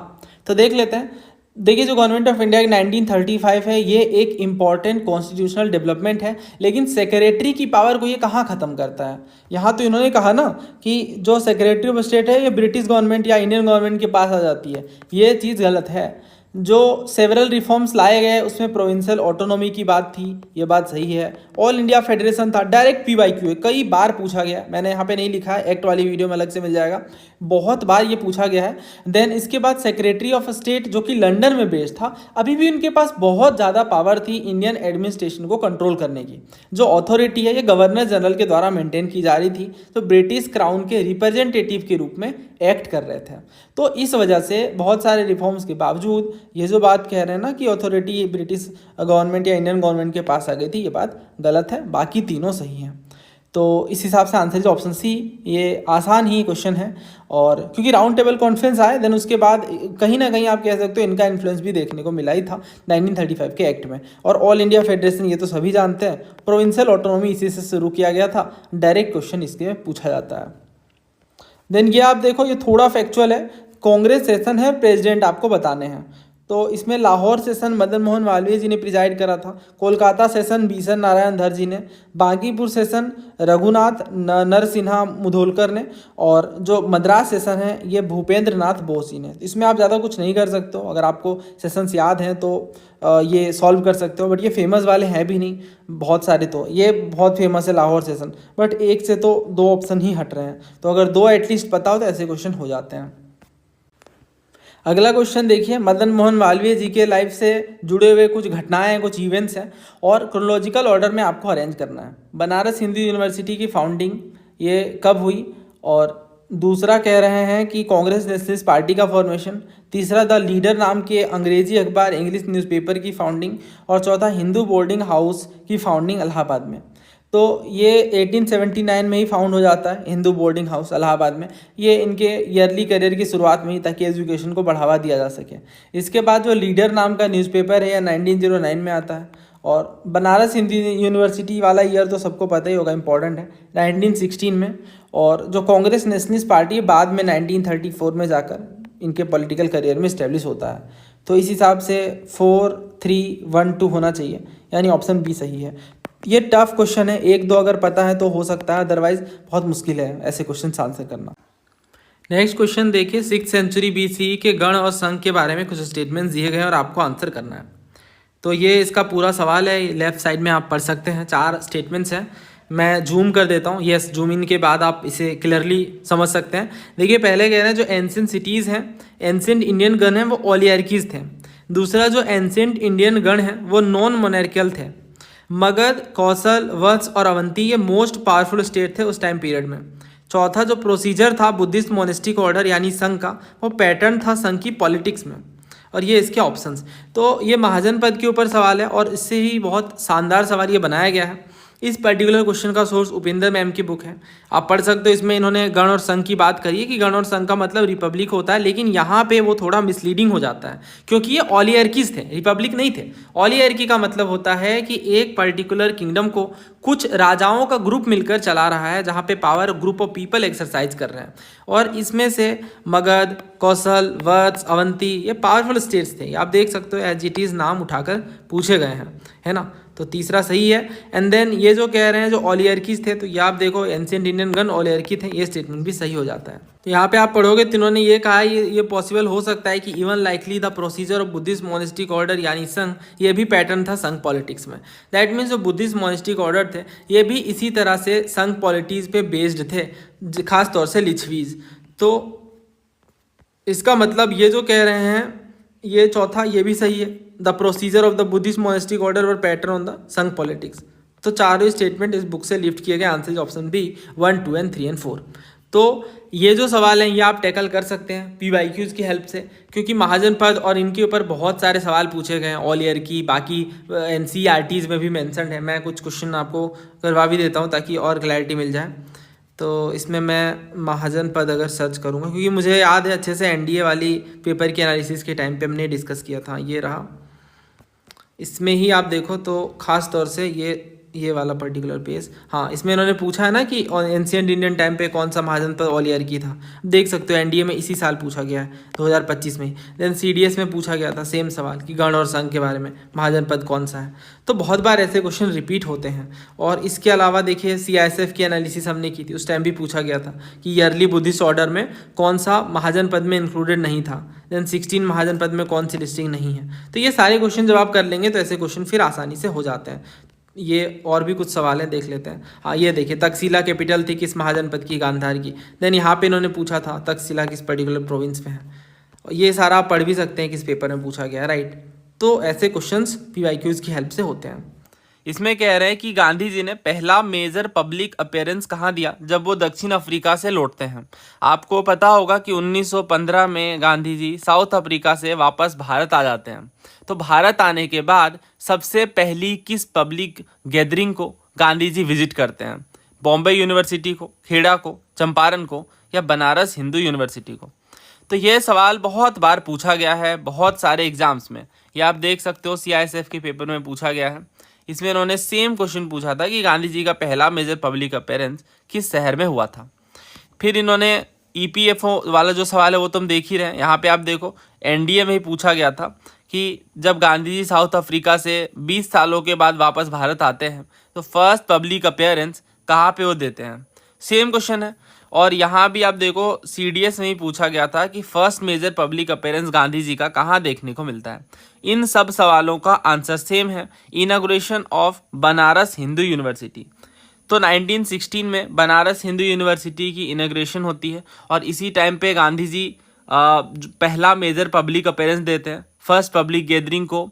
तो देख लेते हैं। देखिए, जो गवर्नमेंट ऑफ इंडिया 1935 है ये एक इम्पॉर्टेंट कॉन्स्टिट्यूशनल डेवलपमेंट है, लेकिन सेक्रेटरी की पावर को ये कहाँ ख़त्म करता है? यहाँ तो इन्होंने कहा ना कि जो सेक्रेटरी ऑफ स्टेट है ये ब्रिटिश गवर्नमेंट या इंडियन गवर्नमेंट के पास आ जाती है। ये चीज़ गलत है। जो सेवरल रिफॉर्म्स लाए गए उसमें प्रोविंशियल ऑटोनॉमी की बात थी, ये बात सही है। ऑल इंडिया फेडरेशन था, डायरेक्ट PYQ है, कई बार पूछा गया। मैंने यहाँ पे नहीं लिखा है, एक्ट वाली वीडियो में अलग से मिल जाएगा, बहुत बार ये पूछा गया है। देन इसके बाद सेक्रेटरी ऑफ स्टेट जो कि लंदन में बेस्ड था, अभी भी उनके पास बहुत ज़्यादा पावर थी इंडियन एडमिनिस्ट्रेशन को कंट्रोल करने की। जो अथॉरिटी है ये गवर्नर जनरल के द्वारा मेंटेन की जा रही थी, तो ब्रिटिश क्राउन के रिप्रेजेंटेटिव के रूप में एक्ट कर रहे थे। तो इस वजह से बहुत सारे रिफॉर्म्स के बावजूद ये जो बात कह रहे हैं ना कि अथॉरिटी ब्रिटिश गवर्नमेंट या इंडियन गवर्नमेंट के पास आ गई थी, ये बात गलत है। बाकी तीनों सही हैं। तो इस हिसाब से आंसर जो ऑप्शन सी, ये आसान ही क्वेश्चन है। और क्योंकि राउंड टेबल कॉन्फ्रेंस आए देन उसके बाद कहीं ना कहीं आप कह सकते हो इनका इन्फ्लुएंस भी देखने को मिला ही था 1935 के एक्ट में। और ऑल इंडिया फेडरेशन ये तो सभी जानते हैं, प्रोविंशियल ऑटोनॉमी इसी से शुरू किया गया था। डायरेक्ट क्वेश्चन इसके पूछा जाता है। देन ये आप देखो, ये थोड़ा फैक्चुअल है। कांग्रेस सेशन है, प्रेसिडेंट आपको बताने हैं। तो इसमें लाहौर सेशन मदन मोहन मालवीय जी ने प्रिजाइड करा था, कोलकाता सेशन बीसन नारायण धर जी ने, बांकीपुर सेशन रघुनाथ नरसिन्हा मुधोलकर ने, और जो मद्रास सेशन है ये भूपेंद्र नाथ बोस जी ने। इसमें आप ज़्यादा कुछ नहीं कर सकते हो, अगर आपको सेशंस याद हैं तो ये सॉल्व कर सकते हो, बट ये फेमस वाले हैं भी नहीं बहुत सारे। तो ये बहुत फेमस है लाहौर सेशन, बट एक से तो दो ऑप्शन ही हट रहे हैं, तो अगर दो एटलीस्ट पता हो तो ऐसे क्वेश्चन हो जाते हैं। अगला क्वेश्चन देखिए, मदन मोहन मालवीय जी के लाइफ से जुड़े हुए कुछ घटनाएं हैं, कुछ इवेंट्स हैं, और क्रोनोलॉजिकल ऑर्डर में आपको अरेंज करना है। बनारस हिंदू यूनिवर्सिटी की फाउंडिंग ये कब हुई, और दूसरा कह रहे हैं कि कांग्रेस नेशनलिस्ट पार्टी का फॉर्मेशन, तीसरा द लीडर नाम के अंग्रेजी अखबार इंग्लिश न्यूज़पेपर की फाउंडिंग, और चौथा हिंदू बोर्डिंग हाउस की फाउंडिंग इलाहाबाद में। तो ये 1879 में ही फाउंड हो जाता है हिंदू बोर्डिंग हाउस इलाहाबाद में। ये इनके ईयरली करियर की शुरुआत में ही, ताकि एजुकेशन को बढ़ावा दिया जा सके। इसके बाद जो लीडर नाम का न्यूज़पेपर है यह 1909 में आता है। और बनारस हिंदू यूनिवर्सिटी वाला ईयर तो सबको पता ही होगा, इंपॉर्टेंट है, 1916 में। और जो कांग्रेस नेशनलिस्ट पार्टी बाद में 1934 में जाकर इनके पॉलिटिकल करियर में इस्टेब्लिश होता है। तो इस हिसाब से 4, 3, 1, 2 होना चाहिए, यानी ऑप्शन बी सही है। ये टफ क्वेश्चन है, एक दो अगर पता है तो हो सकता है, अदरवाइज बहुत मुश्किल है ऐसे क्वेश्चन आंसर करना। नेक्स्ट क्वेश्चन देखिए, 6th सेंचुरी BCE के गण और संघ के बारे में कुछ स्टेटमेंट्स दिए गए हैं और आपको आंसर करना है। तो ये इसका पूरा सवाल है, लेफ्ट साइड में आप पढ़ सकते हैं, 4 स्टेटमेंट्स हैं। मैं जूम कर देता हूँ, यस जूम इन के बाद आप इसे क्लियरली समझ सकते हैं। देखिए पहले कह रहे हैं जो एंशिएंट सिटीज़ हैं, एंशिएंट इंडियन गण हैं वो ओलिगार्कीज थे। दूसरा जो एंशिएंट इंडियन गण हैं वो नॉन मोनार्कियल थे। मगध, कौशल, वत्स और अवंती ये मोस्ट पावरफुल स्टेट थे उस टाइम पीरियड में। चौथा जो प्रोसीजर था बुद्धिस्ट मोनेस्टिक ऑर्डर यानी संघ का, वो पैटर्न था संघ की पॉलिटिक्स में। और ये इसके ऑप्शंस। तो ये महाजन पद के ऊपर सवाल है और इससे ही बहुत शानदार सवाल ये बनाया गया है। इस पर्टिकुलर क्वेश्चन का सोर्स उपेंद्र मैम की बुक है, आप पढ़ सकते हो। इसमें इन्होंने गण और संघ की बात करी है कि गण और संघ का मतलब रिपब्लिक होता है, लेकिन यहाँ पे वो थोड़ा मिसलीडिंग हो जाता है क्योंकि ये ओलिगार्कीज थे, रिपब्लिक नहीं थे। ओलिगार्की का मतलब होता है कि एक पर्टिकुलर किंगडम को कुछ राजाओं का ग्रुप मिलकर चला रहा है, जहाँ पे power group of people exercise कर रहे हैं। और इसमें से मगध, कौशल, वत्स, अवंती ये पावरफुल स्टेट्स थे। आप देख सकते हो एज इट इज़ नाम उठाकर पूछे गए हैं, है ना। तो तीसरा सही है। एंड देन ये जो कह रहे हैं जो ओलिगार्कीज थे, तो ये आप देखो एंशिएंट इंडियन गण ओलिगार्की थे, ये स्टेटमेंट भी सही हो जाता है। तो यहाँ पे आप पढ़ोगे तो इन्होंने ये कहा ये पॉसिबल हो सकता है कि even likely the procedure of Buddhist monastic order यानी संघ, ये भी पैटर्न था संघ पॉलिटिक्स में। दैट मीन्स जो बुद्धिस्ट मोनेस्टिक ऑर्डर थे ये भी इसी तरह से संघ पॉलिटिक्स पे बेस्ड थे, खास तौर से लिच्छवीज। तो इसका मतलब ये जो कह रहे हैं ये चौथा ये भी सही है, the procedure of the Buddhist monastic order और pattern on the Sangha politics. तो चारों स्टेटमेंट इस बुक से लिफ्ट किए गए, answer option B 1, 2 and 3 and 4। तो ये जो सवाल हैं ये आप टैकल कर सकते हैं PYQs की हेल्प से, क्योंकि महाजन पद और इनके ऊपर बहुत सारे सवाल पूछे गए हैं ओलिगार्की, बाकी NCERTs में भी मेंशन्ड है। मैं कुछ क्वेश्चन आपको करवा भी देता हूँ ताकि और क्लैरिटी मिल जाए। तो इसमें मैं महाजन पद अगर सर्च करूँगा, क्योंकि मुझे याद है अच्छे से NDA वाली पेपर के एनालिसिस के टाइम पे हमने डिस्कस किया था, ये रहा। इसमें ही आप देखो तो ख़ास तौर से ये वाला पर्टिकुलर पेज, हाँ इसमें इन्होंने पूछा है ना कि एंशिएंट इंडियन टाइम पे कौन सा महाजन पद ओलिगार्की था। देख सकते हो NDA में इसी साल पूछा गया है 2025 में। देन CDS में पूछा गया था सेम सवाल कि गण और संघ के बारे में महाजन पद कौन सा है। तो बहुत बार ऐसे क्वेश्चन रिपीट होते हैं। और इसके अलावा देखिए CISF की एनालिसिस हमने की थी, उस टाइम भी पूछा गया था कि ईयरली बुद्धिस्ट ऑर्डर में कौन सा महाजन पद में इंक्लूडेड नहीं था। देन 16 महाजन पद में कौन सी लिस्टिंग नहीं है। तो ये सारे क्वेश्चन जब आप कर लेंगे तो ऐसे क्वेश्चन फिर आसानी से हो जाते हैं। ये और भी कुछ सवाल हैं, देख लेते हैं। हाँ ये देखिए, तक्षशिला कैपिटल थी किस महाजन पद की, गांधार की। देन यहाँ पे इन्होंने पूछा था तक्षशिला किस पर्टिकुलर प्रोविंस में है। ये सारा आप पढ़ भी सकते हैं किस पेपर में पूछा गया, राइट। तो ऐसे क्वेश्चंस PYQs की हेल्प से होते हैं। इसमें कह रहे हैं कि गांधी जी ने पहला मेजर पब्लिक अपीयरेंस कहाँ दिया, जब वो दक्षिण अफ्रीका से लौटते हैं। आपको पता होगा कि 1915 में गांधी जी साउथ अफ्रीका से वापस भारत आ जाते हैं। तो भारत आने के बाद सबसे पहली किस पब्लिक गैदरिंग को गांधी जी विजिट करते हैं? बॉम्बे यूनिवर्सिटी को, खेड़ा को, चंपारण को या बनारस हिंदू यूनिवर्सिटी को? तो ये सवाल बहुत बार पूछा गया है बहुत सारे एग्जाम्स में। ये आप देख सकते हो CISF के पेपर में पूछा गया है। इसमें इन्होंने सेम क्वेश्चन पूछा था कि गांधी जी का पहला मेजर पब्लिक अपीयरेंस किस शहर में हुआ था। फिर इन्होंने EPFO वाला जो सवाल है वो तुम देख ही रहे हैं। यहाँ पे आप देखो NDA में ही पूछा गया था कि जब गांधी जी साउथ अफ्रीका से 20 सालों के बाद वापस भारत आते हैं तो फर्स्ट पब्लिक अपीयरेंस कहाँ पे वो देते हैं। सेम क्वेश्चन है। और यहाँ भी आप देखो CDS में ही पूछा गया था कि first major public appearance Gandhi ji का कहाँ देखने को मिलता है। इन सब सवालों का आंसर सेम है, inauguration of Banaras Hindu university. तो 1916 में बनारस हिंदू यूनिवर्सिटी की इनॉग्रेशन होती है और इसी टाइम पे गांधी जी पहला मेजर पब्लिक अपीयरेंस देते हैं, फर्स्ट पब्लिक गैदरिंग को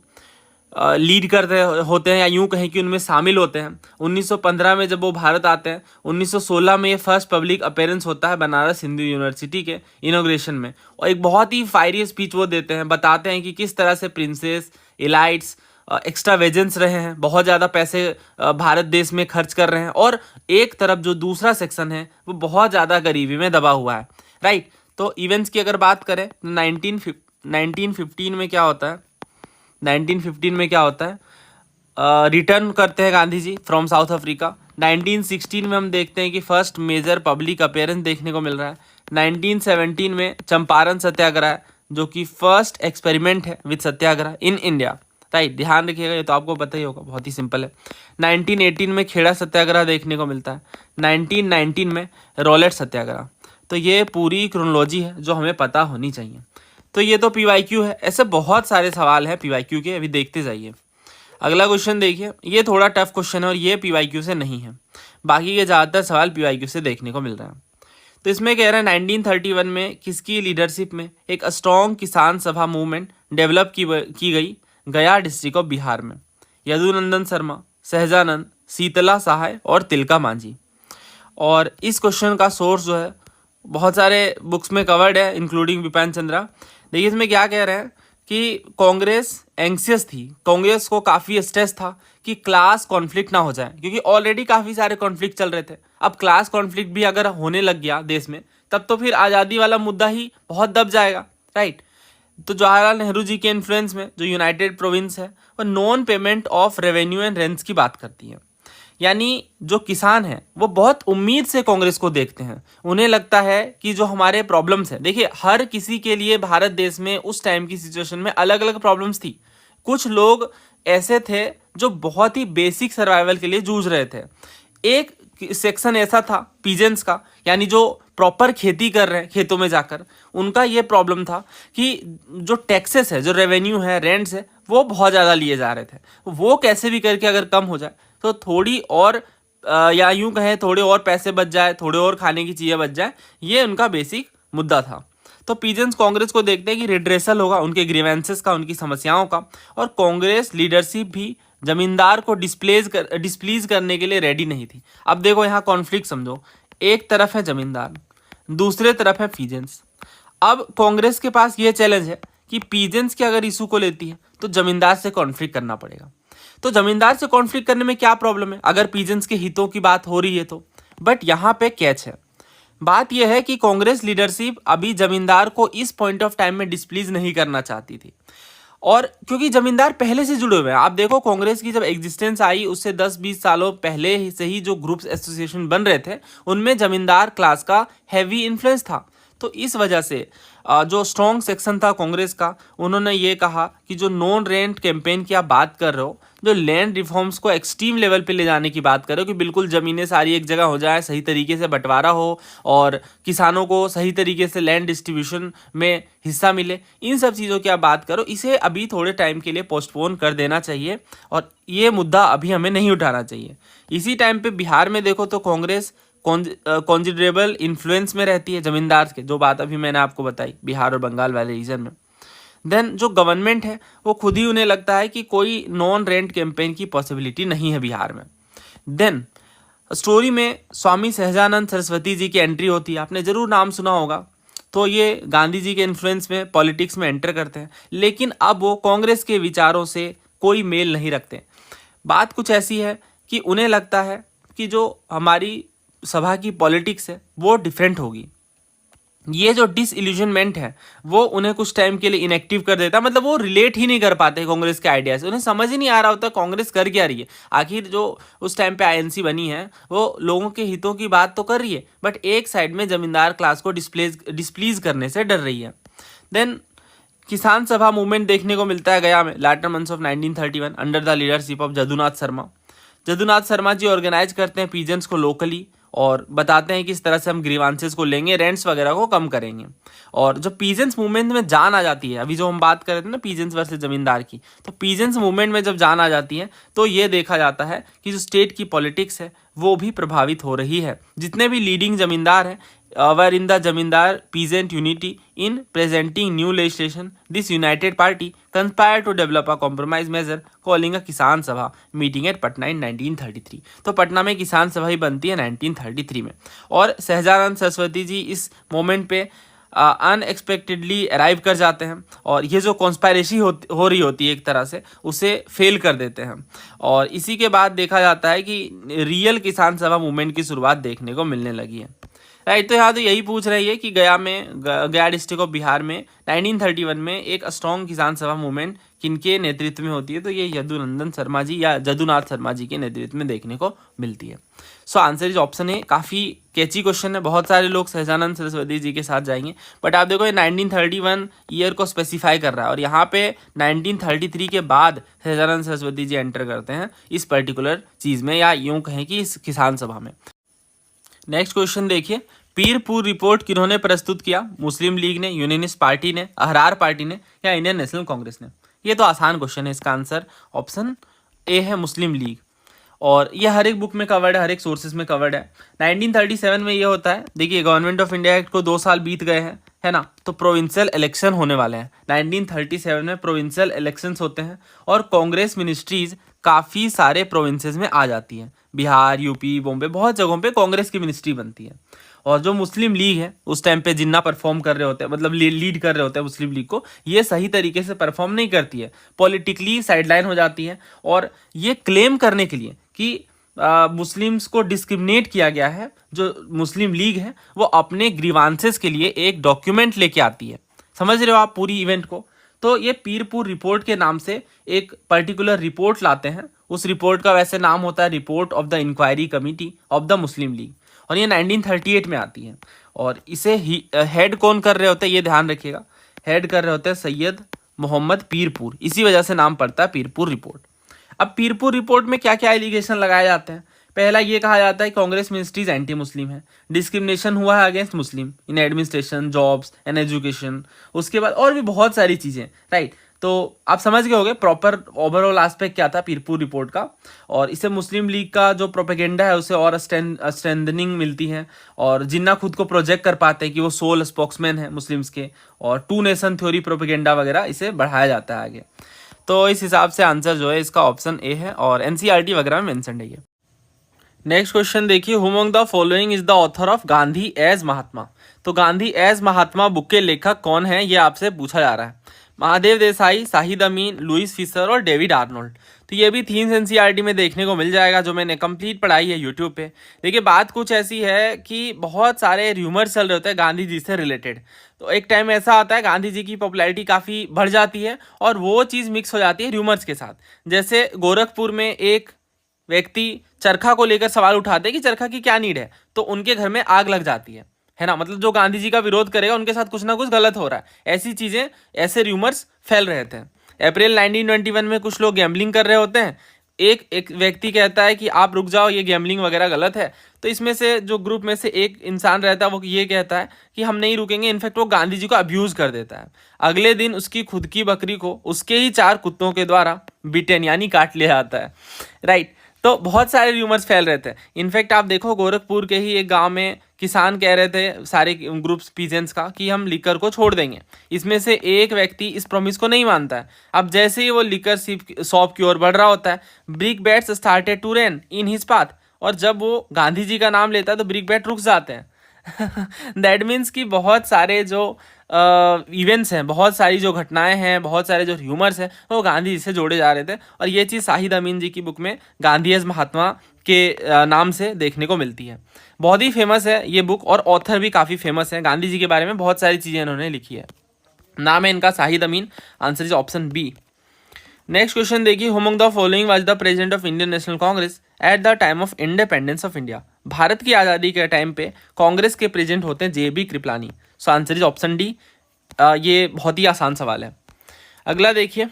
लीड करते होते हैं या यूं कहें कि उनमें शामिल होते हैं। 1915 में जब वो भारत आते हैं, 1916 में ये फर्स्ट पब्लिक अपीयरेंस होता है बनारस हिंदू यूनिवर्सिटी के इनॉग्रेशन में। और एक बहुत ही फायरी स्पीच वो देते हैं, बताते हैं कि किस तरह से प्रिंसेस, एलाइट्स एक्स्ट्रा वेजेंस रहे हैं, बहुत ज़्यादा पैसे भारत देश में खर्च कर रहे हैं और एक तरफ जो दूसरा सेक्शन है वो बहुत ज़्यादा गरीबी में दबा हुआ है, राइट। तो इवेंट्स की अगर बात करें तो 1915 में क्या होता है, 1915 में क्या होता है, रिटर्न करते हैं गांधी जी फ्रॉम साउथ अफ्रीका। 1916 में हम देखते हैं कि फर्स्ट मेजर पब्लिक अपीयरेंस देखने को मिल रहा है। 1917 में चंपारण सत्याग्रह जो कि फर्स्ट एक्सपेरिमेंट है with Satyagraha in India, right. ध्यान रखिएगा, ये तो आपको पता ही होगा, बहुत ही सिंपल है। 1918 में खेड़ा सत्याग्रह देखने को मिलता है। 1919 में रॉलेट सत्याग्रह। तो ये पूरी क्रोनोलॉजी है जो हमें पता होनी चाहिए। तो ये तो PYQ है। ऐसे बहुत सारे सवाल हैं PYQ के, अभी देखते जाइए। अगला क्वेश्चन देखिए, ये थोड़ा टफ क्वेश्चन है और ये PYQ से नहीं है, बाकी के ज़्यादातर सवाल PYQ से देखने को मिल रहा है। तो इसमें कह रहा है 1931 में किसकी लीडरशिप में एक स्ट्रॉन्ग किसान सभा मूवमेंट डेवलप की गई गया डिस्ट्रिक्ट ऑफ बिहार में? यदुनंदन शर्मा, सहजानंद, शीतला सहाय और तिलका मांझी। और इस क्वेश्चन का सोर्स जो है बहुत सारे बुक्स में कवर्ड है इंक्लूडिंग विपिन चंद्रा। देखिए इसमें क्या कह रहे हैं कि कांग्रेस एंग्सियस थी, कांग्रेस को काफ़ी स्ट्रेस था कि क्लास कॉन्फ्लिक्ट ना हो जाए, क्योंकि ऑलरेडी काफ़ी सारे कॉन्फ्लिक्ट चल रहे थे। अब क्लास कॉन्फ्लिक्ट भी अगर होने लग गया देश में तब तो फिर आज़ादी वाला मुद्दा ही बहुत दब जाएगा, राइट। तो जवाहरलाल नेहरू जी के इन्फ्लुएंस में जो यूनाइटेड प्रोविंस है वो non payment of revenue and rents की बात करती है। यानी जो किसान हैं वो बहुत उम्मीद से कांग्रेस को देखते हैं। उन्हें लगता है कि जो हमारे प्रॉब्लम्स हैं, देखिए हर किसी के लिए भारत देश में उस टाइम की सिचुएशन में अलग अलग प्रॉब्लम्स थी। कुछ लोग ऐसे थे जो बहुत ही बेसिक सर्वाइवल के लिए जूझ रहे थे। एक सेक्शन ऐसा था पीजेंट्स का, यानी जो प्रॉपर खेती कर रहे हैं खेतों में जाकर, उनका ये प्रॉब्लम था कि जो टैक्सेस है, जो रेवेन्यू है, रेंट्स है, वो बहुत ज़्यादा लिए जा रहे थे। वो कैसे भी करके अगर कम हो जाए तो थोड़ी और या यूं कहें थोड़े और पैसे बच जाए, थोड़े और खाने की चीज़ें बच जाए, ये उनका बेसिक मुद्दा था। तो पीजेंट्स कांग्रेस को देखते हैं कि रिड्रेसल होगा उनके ग्रीवेंसेस का, उनकी समस्याओं का, और कांग्रेस लीडरशिप भी जमींदार को डिस्प्लीज करने के लिए रेडी नहीं थी। अब देखो यहाँ कॉन्फ्लिक्ट समझो, एक तरफ है जमींदार, दूसरे तरफ है पीजेंट्स। अब कांग्रेस के पास ये चैलेंज है कि पीजेंट्स के अगर इशू को लेती है तो जमींदार से कॉन्फ्लिक्ट करना पड़ेगा। तो जमींदार से कॉन्फ्लिक्ट करने में क्या प्रॉब्लम है अगर पीजेंट्स के हितों की बात हो रही है तो। बट यहाँ पे कैच है, बात यह है कि कांग्रेस लीडरशिप अभी जमींदार को इस पॉइंट ऑफ टाइम में डिस्प्लीज नहीं करना चाहती थी, और क्योंकि जमींदार पहले से जुड़े हुए हैं। आप देखो कांग्रेस की जब एग्जिस्टेंस आई उससे 10-20 सालों पहले से ही जो ग्रुप्स एसोसिएशन बन रहे थे उनमें जमींदार क्लास का हैवी इन्फ्लुएंस था। तो इस वजह से जो स्ट्रॉन्ग सेक्शन था कांग्रेस का, उन्होंने ये कहा कि जो नॉन रेंट कैंपेन की आप बात कर रहे हो, जो लैंड रिफॉर्म्स को एक्सट्रीम लेवल पे ले जाने की बात कर रहे हो कि बिल्कुल ज़मीनें सारी एक जगह हो जाए, सही तरीके से बंटवारा हो और किसानों को सही तरीके से लैंड डिस्ट्रीब्यूशन में हिस्सा मिले, इन सब चीज़ों की आप बात करो, इसे अभी थोड़े टाइम के लिए पोस्टपोन कर देना चाहिए और ये मुद्दा अभी हमें नहीं उठाना चाहिए। इसी टाइम पर बिहार में देखो तो कांग्रेस कॉन्सिडरेबल इन्फ्लुएंस में रहती है जमींदार के, जो बात अभी मैंने आपको बताई बिहार और बंगाल वाले रीजन में। देन जो गवर्नमेंट है वो खुद ही उन्हें लगता है कि कोई नॉन रेंट कैंपेन की पॉसिबिलिटी नहीं है बिहार में। देन स्टोरी में स्वामी सहजानंद सरस्वती जी की एंट्री होती है, आपने ज़रूर नाम सुना होगा। तो ये गांधी जी के इन्फ्लुएंस में पॉलिटिक्स में एंटर करते हैं, लेकिन अब वो कांग्रेस के विचारों से कोई मेल नहीं रखते। बात कुछ ऐसी है कि उन्हें लगता है कि जो हमारी सभा की पॉलिटिक्स है वो डिफरेंट होगी। ये जो डिसइल्यूजनमेंट है वो उन्हें कुछ टाइम के लिए इनएक्टिव कर देता है, मतलब वो रिलेट ही नहीं कर पाते कांग्रेस के आइडियाज, उन्हें समझ ही नहीं आ रहा होता कांग्रेस कर क्या रही है। आखिर जो उस टाइम पे आईएनसी बनी है वो लोगों के हितों की बात तो कर रही है, बट एक साइड में जमींदार क्लास को डिस्प्लीज करने से डर रही है। देन किसान सभा मूवमेंट देखने को मिलता है गया में later months of 1931 under the leadership of Jadunath Sharma. Jadunath Sharma ji organise करते हैं पीजेंट्स को लोकली और बताते हैं कि इस तरह से हम ग्रीवांसेस को लेंगे, रेंट्स वगैरह को कम करेंगे। और जो पीजेंट्स मूवमेंट में जान आ जाती है, अभी जो हम बात कर रहे थे ना पीजेंट्स वर्सेस जमींदार की, तो पीजेंट्स मूवमेंट में जब जान आ जाती है तो ये देखा जाता है कि जो स्टेट की पॉलिटिक्स है वो भी प्रभावित हो रही है। जितने भी लीडिंग जमींदार हैं were in the Zamindar peasant unity in presenting new legislation. This united party conspired to develop a compromise measure calling a किसान सभा meeting at पटना in 1933। तो पटना में किसान सभा ही बनती है 1933 में, और सहजानंद सरस्वती जी इस मोमेंट पे अनएक्सपेक्टेडली अराइव कर जाते हैं और ये जो कॉन्स्पायरेसी हो रही होती है एक तरह से उसे फेल कर देते हैं। और इसी के बाद देखा जाता है कि रियल किसान सभा मूवमेंट की शुरुआत देखने को मिलने लगी है। राइट, तो यहाँ तो यही पूछ रही है कि गया डिस्ट्रिक्ट ऑफ बिहार में 1931 में एक स्ट्रॉन्ग किसान सभा मूवमेंट किनके नेतृत्व में होती है, तो ये यदुनंदन शर्मा जी या जदुनाथ शर्मा जी के नेतृत्व में देखने को मिलती है। सो आंसर इज ऑप्शन ए। काफ़ी कैची क्वेश्चन है, बहुत सारे लोग सहजानंद सरस्वती जी के साथ जाएंगे, बट आप देखो ये 1931 ईयर को स्पेसिफाई कर रहा है और यहाँ पे 1933 के बाद सहजानंद सरस्वती जी एंटर करते हैं इस पर्टिकुलर चीज़ में, या यूँ कहें कि इस किसान सभा में। नेक्स्ट क्वेश्चन देखिए, पीरपुर रिपोर्ट किन्होंने प्रस्तुत किया? मुस्लिम लीग ने, यूनियनिस्ट पार्टी ने, अहरार पार्टी ने, या इंडियन नेशनल कांग्रेस ने? ये तो आसान क्वेश्चन है, इसका आंसर ऑप्शन ए है मुस्लिम लीग। और ये हर एक बुक में कवर्ड है, हर एक सोर्सेज में कवर्ड है। 1937 में ये होता है, देखिए गवर्नमेंट ऑफ इंडिया एक्ट को 2 साल बीत गए हैं, है ना, तो प्रोविंशियल इलेक्शन होने वाले हैं। 1937 में प्रोविंशियल इलेक्शंस होते हैं और कांग्रेस मिनिस्ट्रीज काफ़ी सारे प्रोविंसेस में आ जाती है। बिहार, यूपी, बॉम्बे, बहुत जगहों पे कांग्रेस की मिनिस्ट्री बनती है। और जो मुस्लिम लीग है उस टाइम पे जिन्ना परफॉर्म कर रहे होते हैं, मतलब लीड कर रहे होते हैं मुस्लिम लीग को, ये सही तरीके से परफॉर्म नहीं करती है, पॉलिटिकली साइडलाइन हो जाती है। और ये क्लेम करने के लिए कि मुस्लिम्स को डिस्क्रिमिनेट किया गया है, जो मुस्लिम लीग है वो अपने ग्रीवांसेस के लिए एक डॉक्यूमेंट लेके आती है। समझ रहे हो आप पूरी इवेंट को? तो ये पीरपुर रिपोर्ट के नाम से एक पर्टिकुलर रिपोर्ट लाते हैं। उस रिपोर्ट का वैसे नाम होता है report of the inquiry committee of the Muslim League, और ये 1938 में आती है। और इसे हेड कौन कर रहे होते हैं ये ध्यान रखिएगा, हेड कर रहे होते हैं सैयद मोहम्मद पीरपुर, इसी वजह से नाम पड़ता है पीरपुर रिपोर्ट। अब पीरपुर रिपोर्ट में क्या क्या एलिगेशन लगाए जाते हैं? पहला ये कहा जाता है कांग्रेस मिनिस्ट्रीज एंटी मुस्लिम है, डिस्क्रिमिनेशन हुआ है against Muslim in administration, jobs and education. उसके बाद और भी बहुत सारी चीज़ें, राइट। तो आप समझ गए होंगे प्रॉपर ओवरऑल एस्पेक्ट क्या था पीरपुर रिपोर्ट का। और इससे मुस्लिम लीग का जो प्रोपेगेंडा है उसे और स्ट्रेंथनिंग मिलती है, और जिन्ना खुद को प्रोजेक्ट कर पाते हैं कि वो सोल स्पोक्समैन है मुस्लिम्स के, और 2 नेशन थ्योरी प्रोपेगेंडा वगैरह इसे बढ़ाया जाता है आगे। तो इस हिसाब से आंसर जो है इसका ऑप्शन ए है, और एनसीईआरटी वगैरह में मेंशन है ये। नेक्स्ट क्वेश्चन देखिए, who among the following is the author of Gandhi as Mahatma? तो गांधी एज महात्मा बुक के लेखक कौन है ये आपसे पूछा जा रहा है। महादेव देसाई, शाहिद अमीन, लुइस फिशर और डेविड आर्नोल्ड। तो ये भी थीम्स एनसीईआरटी में देखने को मिल जाएगा, जो मैंने कंप्लीट पढ़ाई है यूट्यूब पे। देखिए बात कुछ ऐसी है कि बहुत सारे र्यूमर्स चल रहे होते हैं गांधी जी से रिलेटेड। तो एक टाइम ऐसा आता है गांधी जी की पॉपुलैरिटी काफ़ी बढ़ जाती है और वो चीज़ मिक्स हो जाती है र्यूमर्स के साथ। जैसे गोरखपुर में एक व्यक्ति चरखा को लेकर सवाल उठाते हैं कि चरखा की क्या नीड है, तो उनके घर में आग लग जाती है ना, मतलब जो गांधी जी का विरोध करेगा उनके साथ कुछ ना कुछ गलत हो रहा है। ऐसी चीज़ें, ऐसे र्यूमर्स फैल रहे थे। अप्रैल 1921 में कुछ लोग गैम्बलिंग कर रहे होते हैं, एक व्यक्ति कहता है कि आप रुक जाओ, ये गैम्बलिंग वगैरह गलत है। तो इसमें से जो ग्रुप में से एक इंसान रहता है वो ये कहता है कि हम नहीं रुकेंगे, इनफैक्ट वो गांधी जी को अब्यूज़ कर देता है। अगले दिन उसकी खुद की बकरी को उसके ही 4 कुत्तों के द्वारा बिटेन यानी काट लिया जाता है, राइट। तो बहुत सारे र्यूमर्स फैल रहे थे। इनफैक्ट आप देखो गोरखपुर के ही एक गांव में किसान कह रहे थे सारे ग्रुप्स पीजेंट्स का कि हम लिकर को छोड़ देंगे। इसमें से एक व्यक्ति इस प्रॉमिस को नहीं मानता है। अब जैसे ही वो लिकर शॉप की ओर बढ़ रहा होता है, brickbats started to rain in his path, और जब वो गांधी जी का नाम लेता है तो ब्रिक बैट रुक जाते हैं, दैट मीन्स कि बहुत सारे जो इवेंट्स हैं, बहुत सारी जो घटनाएं हैं, बहुत सारे जो ह्यूमर्स हैं, वो गांधी जी से जोड़े जा रहे थे। और ये चीज़ शाहिद अमीन जी की बुक में गांधी एज महात्मा के नाम से देखने को मिलती है। बहुत ही फेमस है ये बुक और ऑथर भी काफ़ी फेमस है। गांधी जी के बारे में बहुत सारी चीज़ें इन्होंने लिखी है। नाम है इनका Shahid Amin. Answer is option B. Next question देखिए, who among the following was the president of Indian National Congress at the time of independence of India. Bharat की आज़ादी के टाइम पे कांग्रेस के प्रेसिडेंट होते हैं JB Kripalani. So answer is option D. ये बहुत ही आसान सवाल है। अगला देखिए,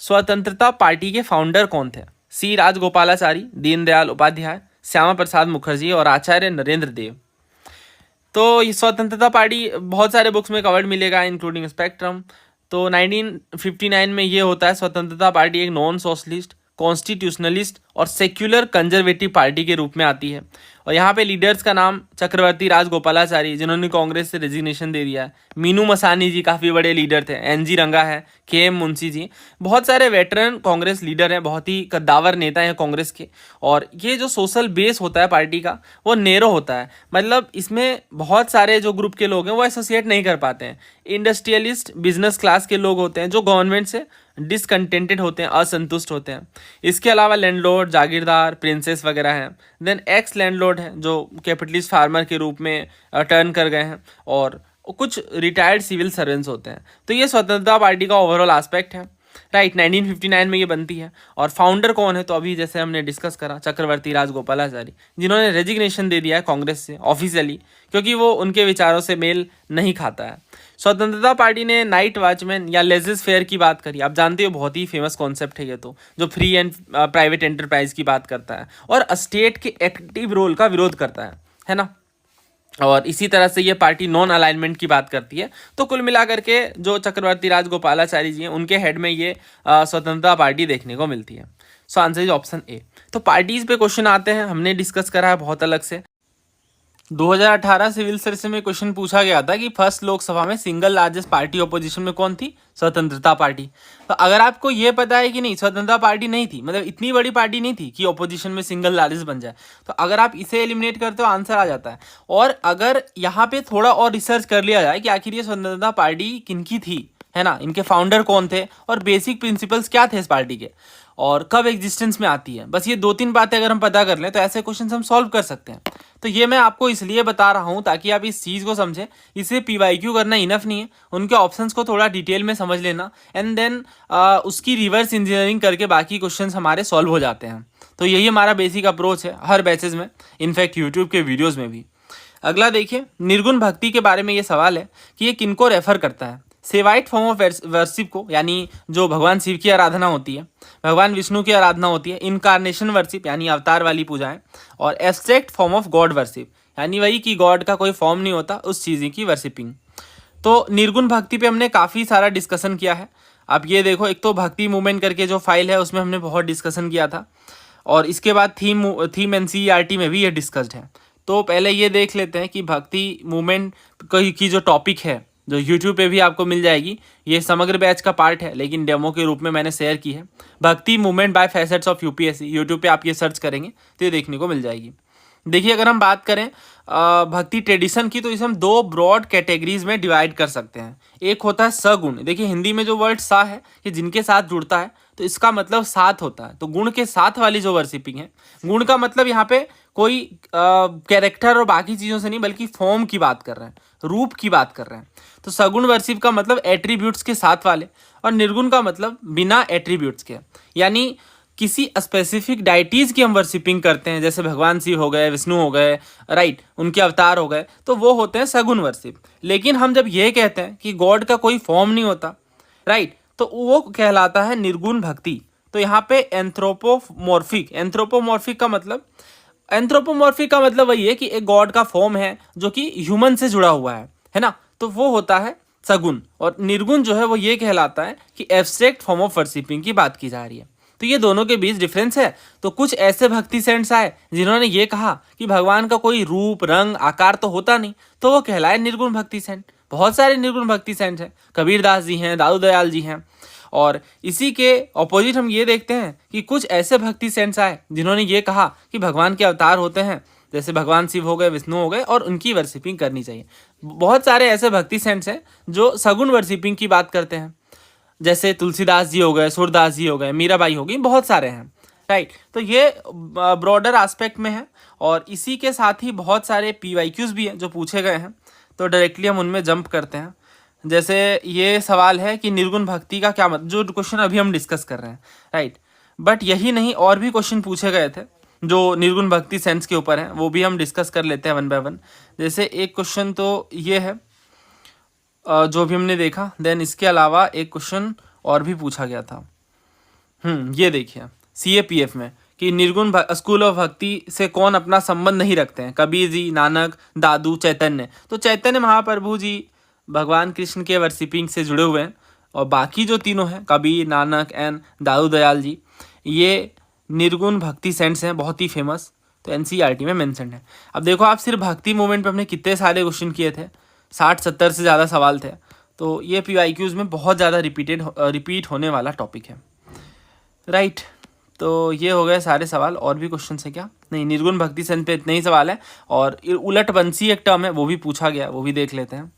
स्वतंत्रता पार्टी के फाउंडर कौन थे? C राजगोपालाचारी, दीनदयाल उपाध्याय, श्यामा प्रसाद मुखर्जी और आचार्य नरेंद्र देव। तो ये स्वतंत्रता पार्टी बहुत सारे बुक्स में कवर्ड मिलेगा, इंक्लूडिंग स्पेक्ट्रम। तो 1959 में ये होता है। स्वतंत्रता पार्टी एक नॉन सोशलिस्ट, कॉन्स्टिट्यूशनलिस्ट और सेक्युलर कंजर्वेटिव पार्टी के रूप में आती है। और यहाँ पे लीडर्स का नाम चक्रवर्ती राजगोपालाचारी, जिन्होंने कांग्रेस से रेजिग्नेशन दे दिया है। मीनू मसानी जी काफ़ी बड़े लीडर थे। NG रंगा है, KM मुंशी जी, बहुत सारे वेटरन कांग्रेस लीडर हैं, बहुत ही कद्दावर नेता हैं कांग्रेस के। और ये जो सोशल बेस होता है पार्टी का, वो नैरो होता है। मतलब इसमें बहुत सारे जो ग्रुप के लोग हैं वो एसोसिएट नहीं कर पाते हैं। इंडस्ट्रियलिस्ट, बिजनेस क्लास के लोग होते हैं जो गवर्नमेंट से डिसकंटेंटेड होते हैं, असंतुष्ट होते हैं। इसके अलावा लैंडलॉर्ड, जागीरदार, प्रिंसेस वगैरह हैं। देन एक्स लैंडलॉर्ड हैं जो कैपिटलिस्ट फार्मर के रूप में टर्न कर गए हैं। और कुछ रिटायर्ड सिविल सर्वेंट्स होते हैं। तो ये स्वतंत्रता पार्टी का ओवरऑल एस्पेक्ट है। राइट, 1959 में ये बनती है। और फाउंडर कौन है? तो अभी जैसे हमने डिस्कस करा, चक्रवर्ती राजगोपालाचारी, जिन्होंने रेजिग्नेशन दे दिया है कांग्रेस से ऑफिशियली, क्योंकि वो उनके विचारों से मेल नहीं खाता है। स्वतंत्रता पार्टी ने नाइट वॉचमैन या लेजेस फेयर की बात करी। आप जानते हो बहुत ही फेमस कॉन्सेप्ट है ये, तो जो फ्री एंड प्राइवेट एंटरप्राइज की बात करता है और स्टेट के एक्टिव रोल का विरोध करता है ना। और इसी तरह से ये पार्टी नॉन अलाइनमेंट की बात करती है। तो कुल मिलाकर के जो चक्रवर्ती राजगोपालाचारी जी हैं, उनके हेड में ये स्वतंत्रता पार्टी देखने को मिलती है। So answer is option A. तो पार्टीज पे क्वेश्चन आते हैं, हमने डिस्कस करा है बहुत अलग से। 2018 सिविल सर्विस में क्वेश्चन पूछा गया था कि फर्स्ट लोकसभा में सिंगल लार्जेस्ट पार्टी ऑपोजिशन में कौन थी? स्वतंत्रता पार्टी। तो अगर आपको ये पता है कि नहीं, स्वतंत्रता पार्टी नहीं थी, मतलब इतनी बड़ी पार्टी नहीं थी कि ऑपोजिशन में सिंगल लार्जेस्ट बन जाए, तो अगर आप इसे एलिमिनेट करते हो आंसर आ जाता है। और अगर यहाँ पे थोड़ा और रिसर्च कर लिया जाए कि आखिर ये स्वतंत्रता पार्टी किनकी थी, है ना, इनके फाउंडर कौन थे और बेसिक प्रिंसिपल्स क्या थे इस पार्टी के, और कब एग्जिस्टेंस में आती है, बस ये 2-3 बातें अगर हम पता कर लें तो ऐसे क्वेश्चन हम सॉल्व कर सकते हैं। तो ये मैं आपको इसलिए बता रहा हूँ ताकि आप इस चीज़ को समझें। इसे PYQ करना इनफ नहीं है, उनके ऑप्शंस को थोड़ा डिटेल में समझ लेना एंड देन उसकी रिवर्स इंजीनियरिंग करके बाकी क्वेश्चंस हमारे सॉल्व हो जाते हैं। तो यही हमारा बेसिक अप्रोच है हर बैचेज में, इनफैक्ट यूट्यूब के वीडियोज़ में भी। अगला देखिए, निर्गुण भक्ति के बारे में ये सवाल है कि ये किनको रेफर करता है? सेवाइट फॉर्म ऑफ वर्शिप को, यानी जो भगवान शिव की आराधना होती है, भगवान विष्णु की आराधना होती है, इनकारनेशन वर्शिप यानी अवतार वाली पूजाएं, और abstract form of God worship यानी वही कि गॉड का कोई फॉर्म नहीं होता, उस चीज़ की वर्शिपिंग। तो निर्गुण भक्ति पे हमने काफ़ी सारा डिस्कशन किया है। आप ये देखो, एक तो भक्ति मूवमेंट करके जो फाइल है उसमें हमने बहुत डिस्कशन किया था, और इसके बाद थीम NCERT में भी ये डिस्कस्ड है। तो पहले ये देख लेते हैं कि भक्ति मूवमेंट की जो टॉपिक है, जो यूट्यूब पे भी आपको मिल जाएगी, ये समग्र बैच का पार्ट है लेकिन डेमो के रूप में मैंने शेयर की है। भक्ति movement by facets of UPSC, YouTube पे आप ये सर्च करेंगे तो ये देखने को मिल जाएगी। देखिए, अगर हम बात करें भक्ति ट्रेडिशन की, तो इसे हम 2 ब्रॉड कैटेगरीज में डिवाइड कर सकते हैं। एक होता है सगुण। देखिए, हिंदी में जो वर्ड सा है कि जिनके साथ जुड़ता है, तो इसका मतलब साथ होता है। तो गुण के साथ वाली जो वर्शिपिंग है, गुण का मतलब यहाँ पे कोई कैरेक्टर और बाकी चीज़ों से नहीं, बल्कि फॉर्म की बात कर रहे हैं, रूप की बात कर रहे हैं। तो सगुण वर्शिप का मतलब एट्रीब्यूट्स के साथ वाले, और निर्गुण का मतलब बिना एट्रीब्यूट्स के, यानी किसी स्पेसिफिक डाइटीज़ की हम वर्शिपिंग करते हैं, जैसे भगवान शिव हो गए, विष्णु हो गए, राइट, उनके अवतार हो गए, तो वो होते हैं सगुण वर्शिप। लेकिन हम जब ये कहते हैं कि गॉड का कोई फॉर्म नहीं होता, राइट, तो वो कहलाता है निर्गुण भक्ति। तो यहाँ पे एंथ्रोपोमॉर्फिक का मतलब वही है कि एक गॉड का फॉर्म है जो कि ह्यूमन से जुड़ा हुआ है ना, तो वो होता है सगुण। और निर्गुण जो है वो ये कहलाता है कि एब्स्ट्रैक्ट फॉर्म ऑफ वर्शिपिंग की बात की जा रही है। तो ये दोनों के बीच डिफरेंस है। तो कुछ ऐसे भक्ति सेंट्स आए जिन्होंने ये कहा कि भगवान का कोई रूप, रंग, आकार तो होता नहीं, तो वो कहलाए निर्गुण भक्ति सेंट। बहुत सारे निर्गुण भक्ति सेंट हैं, कबीरदास जी हैं, दादू दयाल जी हैं। और इसी के ऑपोजिट हम ये देखते हैं कि कुछ ऐसे भक्ति सेंट्स आए जिन्होंने ये कहा कि भगवान के अवतार होते हैं, जैसे भगवान शिव हो गए, विष्णु हो गए, और उनकी वर्शिपिंग करनी चाहिए। बहुत सारे ऐसे भक्ति सेंट्स हैं जो सगुण वर्शिपिंग की बात करते हैं, जैसे तुलसीदास जी हो गए, सूरदास जी हो गए, मीराबाई हो गई, बहुत सारे हैं, राइट। तो ये ब्रॉडर एस्पेक्ट में है, और इसी के साथ ही बहुत सारे PYQs भी हैं जो पूछे गए हैं, तो डायरेक्टली हम उनमें जंप करते हैं। जैसे ये सवाल है कि निर्गुण भक्ति का क्या मतलब, जो क्वेश्चन अभी हम डिस्कस कर रहे हैं, राइट। बट यही नहीं, और भी क्वेश्चन पूछे गए थे जो निर्गुण भक्ति सेंस के ऊपर हैं, वो भी हम डिस्कस कर लेते हैं वन बाय वन। जैसे एक क्वेश्चन तो ये है जो भी हमने देखा, देन इसके अलावा एक क्वेश्चन और भी पूछा गया था। ये देखिए CAPF में कि निर्गुण स्कूल ऑफ भक्ति से कौन अपना संबंध नहीं रखते हैं, कबीर जी, नानक, दादू, चैतन्य। तो चैतन्य महाप्रभु जी भगवान कृष्ण के वर्शिपिंग से जुड़े हुए हैं, और बाकी जो तीनों हैं, कबीर, नानक एंड दादू दयाल जी, ये निर्गुण भक्ति सेंट्स हैं, बहुत ही फेमस, तो NCERT में मेंशन है। अब देखो आप, सिर्फ भक्ति मूवमेंट पे हमने कितने सारे क्वेश्चन किए थे, 60-70 से ज़्यादा सवाल थे, तो ये PYQs में बहुत ज़्यादा रिपीट होने वाला टॉपिक है, राइट। तो ये हो गए सारे सवाल, और भी क्वेश्चन है क्या? नहीं, निर्गुण भक्ति सेंस पे इतने ही सवाल है, और उलट बंसी एक टर्म है, वो भी पूछा गया, वो भी देख लेते हैं।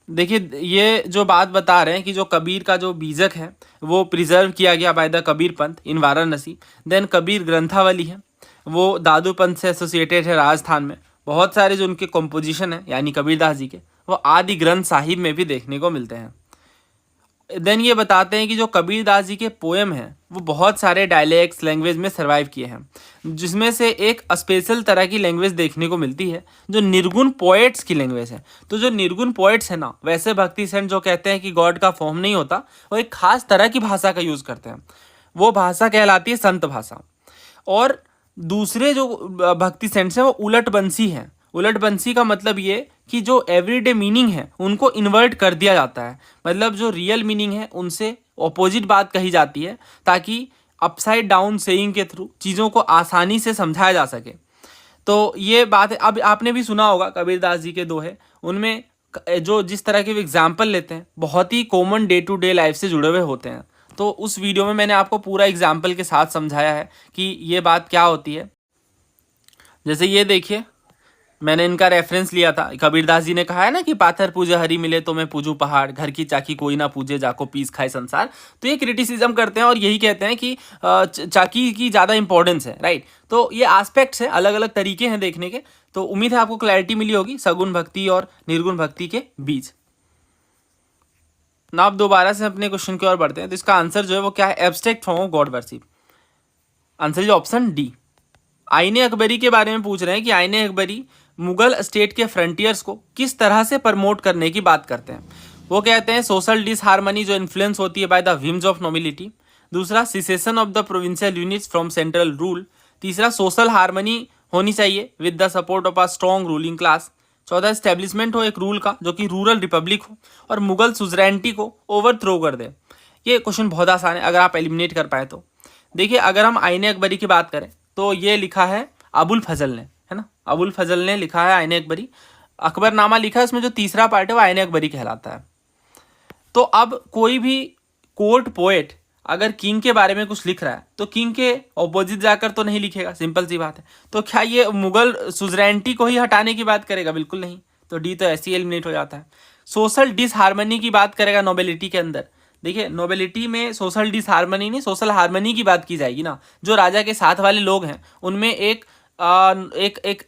देखिए ये जो बात बता रहे हैं कि जो कबीर का जो बीजक है वो प्रिजर्व किया गया by the Kabir Panth in Varanasi. Then Kabir ग्रंथावली है, वो दादू पंथ से एसोसिएटेड है राजस्थान में। बहुत सारे जो उनके कॉम्पोजिशन है यानी कबीरदास जी के, वो आदि ग्रंथ साहिब में भी देखने को मिलते हैं। देन ये बताते हैं कि जो कबीरदास जी के पोएम हैं वो बहुत सारे डायलेक्ट्स लैंग्वेज में सर्वाइव किए हैं, जिसमें से एक स्पेशल तरह की लैंग्वेज देखने को मिलती है जो निर्गुण पोएट्स की लैंग्वेज है। तो जो निर्गुण पोएट्स है ना, वैसे भक्ति सेंट जो कहते हैं कि गॉड का फॉर्म नहीं होता, वो एक खास तरह की भाषा का यूज़ करते हैं, वो भाषा कहलाती है संत भाषा। और दूसरे जो भक्ति सेंट्स हैं वो उलट बंसी हैं। उलट बंसी का मतलब ये कि जो एवरीडे मीनिंग है उनको इन्वर्ट कर दिया जाता है, मतलब जो रियल मीनिंग है उनसे ऑपोजिट बात कही जाती है, ताकि अपसाइड डाउन सेइंग के थ्रू चीज़ों को आसानी से समझाया जा सके। तो ये बात है। अब आपने भी सुना होगा कबीरदास जी के दोहे, उनमें जो जिस तरह के एग्जाम्पल लेते हैं बहुत ही common day to day life से जुड़े हुए होते हैं। तो उस वीडियो में मैंने आपको पूरा एग्जाम्पल के साथ समझाया है कि ये बात क्या होती है। जैसे ये देखिए, मैंने इनका रेफरेंस लिया था। कबीरदास जी ने कहा है ना कि पाथर पूजे हरी मिले तो मैं पूजू पहाड़, घर की चाकी कोई ना पूजे जाको पीस खाए संसार। तो ये क्रिटिसिज्म करते हैं और यही कहते हैं कि चाकी की ज़्यादा इंपॉर्टेंस है, राइट। तो ये एस्पेक्ट्स है, अलग अलग तरीके हैं देखने के। तो उम्मीद है आपको क्लैरिटी मिली होगी सगुण भक्ति और निर्गुण भक्ति के बीच। ना आप दोबारा से अपने क्वेश्चन की ओर बढ़ते हैं। तो इसका आंसर जो है वो क्या है, abstract form of God worship. Answer जो ऑप्शन डी। आईने अकबरी के बारे में पूछ रहे हैं कि आईने अकबरी मुगल स्टेट के फ्रंटियर्स को किस तरह से प्रमोट करने की बात करते हैं। वो कहते हैं सोशल डिसहार्मनी जो इन्फ्लुएंस होती है बाय द व्हिम्स ऑफ नोबिलिटी। दूसरा, cessation of the provincial units from central rule. तीसरा, सोशल हार्मनी होनी चाहिए with the support of a strong ruling class. चौथा, स्टैब्लिशमेंट हो एक रूल का जो कि रूरल रिपब्लिक हो और मुगल सुजरैनिटी को ओवरथ्रो कर दे। ये क्वेश्चन बहुत आसान है अगर आप एलिमिनेट कर पाए तो। देखिए, अगर हम आईने अकबरी की बात करें तो ये लिखा है अबुल फजल ने, है ना, अबुल फजल ने लिखा है आईने अकबरी। अकबरनामा लिखा है, उसमें जो तीसरा पार्ट है वो आईने अकबरी कहलाता है। तो अब कोई भी कोर्ट पोएट अगर किंग के बारे में कुछ लिख रहा है तो किंग के ऑपोजिट जाकर तो नहीं लिखेगा, सिंपल सी बात है। तो क्या ये मुगल सुजरैनिटी को ही हटाने की बात करेगा? बिल्कुल नहीं। तो डी तो ऐसे ही एलिमिनेट हो जाता है। सोशल डिसहार्मनी की बात करेगा नोबेलिटी के अंदर। देखिए, नोबेलिटी में सोशल डिसहार्मनी नहीं, सोशल हार्मनी की बात की जाएगी ना। जो राजा के साथ वाले लोग हैं उनमें एक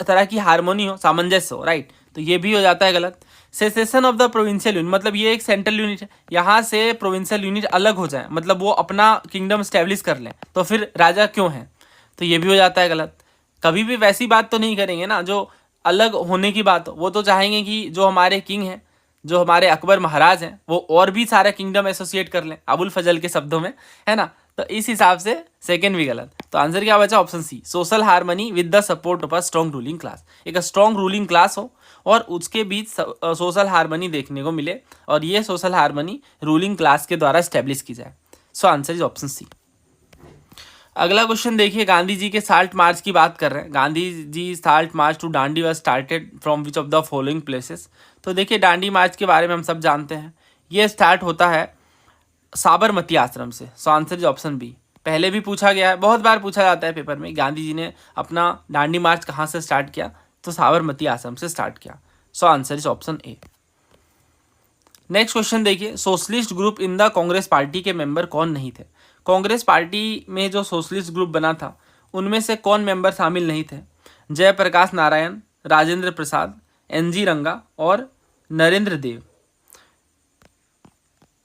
तरह की हार्मोनी हो, सामंजस्य हो, राइट। तो ये भी हो जाता है गलत। Cessation of the provincial unit, मतलब ये एक सेंट्रल यूनिट है, यहाँ से प्रोविंशियल यूनिट अलग हो जाए, मतलब वो अपना किंगडम स्टैब्लिश कर लें, तो फिर राजा क्यों है? तो ये भी हो जाता है गलत। कभी भी वैसी बात तो नहीं करेंगे ना जो अलग होने की बात हो। वो तो चाहेंगे कि जो हमारे किंग हैं, जो हमारे अकबर महाराज हैं, वो और भी सारा किंगडम एसोसिएट कर लें, अबुल फजल के शब्दों में, है ना। तो इस हिसाब से सेकंड भी गलत। तो आंसर क्या बचा? Option C, social harmony with the support of a strong ruling class. एक स्ट्रॉन्ग रूलिंग क्लास हो और उसके बीच सोशल हार्मनी देखने को मिले, और ये सोशल हार्मनी रूलिंग क्लास के द्वारा स्टैब्लिश की जाए। So answer is option C. अगला क्वेश्चन देखिए, गांधी जी के साल्ट मार्च की बात कर रहे हैं। Gandhi ji salt march to Dandi was started from which of the following places. तो देखिए, डांडी मार्च के बारे में हम सब जानते हैं। ये स्टार्ट होता है साबरमती आश्रम से। So answer is option B. पहले भी पूछा गया है, बहुत बार पूछा जाता है पेपर में, गांधी जी ने अपना दांडी मार्च कहाँ से स्टार्ट किया, तो साबरमती आश्रम से स्टार्ट किया। So answer is option A. Next question देखिए, socialist group in the Congress party के मेंबर कौन नहीं थे? कांग्रेस पार्टी में जो सोशलिस्ट ग्रुप बना था उनमें से कौन मेंबर शामिल नहीं थे? जयप्रकाश नारायण, राजेंद्र प्रसाद, एनजी रंगा और नरेंद्र देव।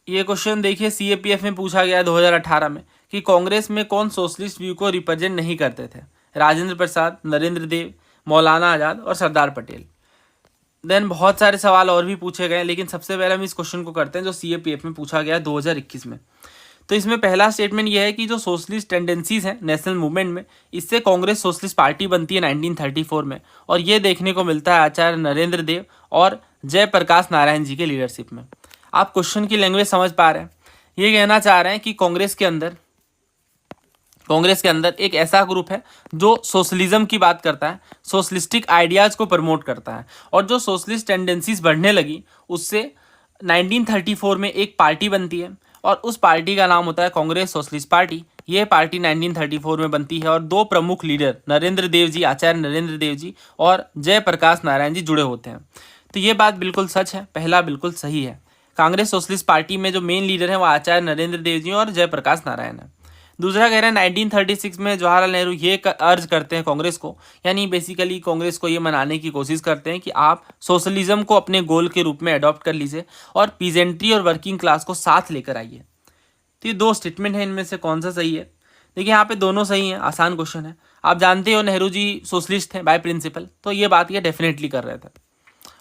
ये क्वेश्चन देखिए सीएपीएफ में पूछा गया 2018 में कि कांग्रेस में कौन सोशलिस्ट व्यू को रिप्रेजेंट नहीं करते थे? राजेंद्र प्रसाद, नरेंद्र देव, मौलाना आज़ाद और सरदार पटेल। देन बहुत सारे सवाल और भी पूछे गए, लेकिन सबसे पहले हम इस क्वेश्चन को करते हैं जो सीएपीएफ में पूछा गया 2021 में। तो इसमें पहला स्टेटमेंट यह है कि जो सोशलिस्ट टेंडेंसीज हैं नेशनल मूवमेंट में, इससे कांग्रेस सोशलिस्ट पार्टी बनती है 1934 में, और ये देखने को मिलता है आचार्य नरेंद्र देव और जयप्रकाश नारायण जी के लीडरशिप में। आप क्वेश्चन की लैंग्वेज समझ पा रहे हैं? ये कहना चाह रहे हैं कि कांग्रेस के अंदर एक ऐसा ग्रुप है जो सोशलिज्म की बात करता है, सोशलिस्टिक आइडियाज़ को प्रमोट करता है, और जो सोशलिस्ट टेंडेंसीज बढ़ने लगी उससे 1934 में एक पार्टी बनती है, और उस पार्टी का नाम होता है कांग्रेस सोशलिस्ट पार्टी। ये पार्टी 1934 में बनती है, और दो प्रमुख लीडर नरेंद्र देव जी, आचार्य नरेंद्र देव जी और जयप्रकाश नारायण जी जुड़े होते हैं। तो ये बात बिल्कुल सच है, पहला बिल्कुल सही है। कांग्रेस सोशलिस्ट पार्टी में जो मेन लीडर है वो आचार्य नरेंद्र देव जी और जयप्रकाश नारायण है। दूसरा कह रहे हैं 1936 में जवाहरलाल नेहरू ये अर्ज करते हैं कांग्रेस को, यानी बेसिकली कांग्रेस को ये मनाने की कोशिश करते हैं कि आप सोशलिज्म को अपने गोल के रूप में अडॉप्ट कर लीजिए और पीजेंट्री और वर्किंग क्लास को साथ लेकर आइए। तो ये दो स्टेटमेंट है, इनमें से कौन सा सही है? देखिए यहाँ पे दोनों सही हैं, आसान क्वेश्चन है। आप जानते हो नेहरू जी सोशलिस्ट थे बाय प्रिंसिपल, तो ये बात ये डेफिनेटली कर रहे थे,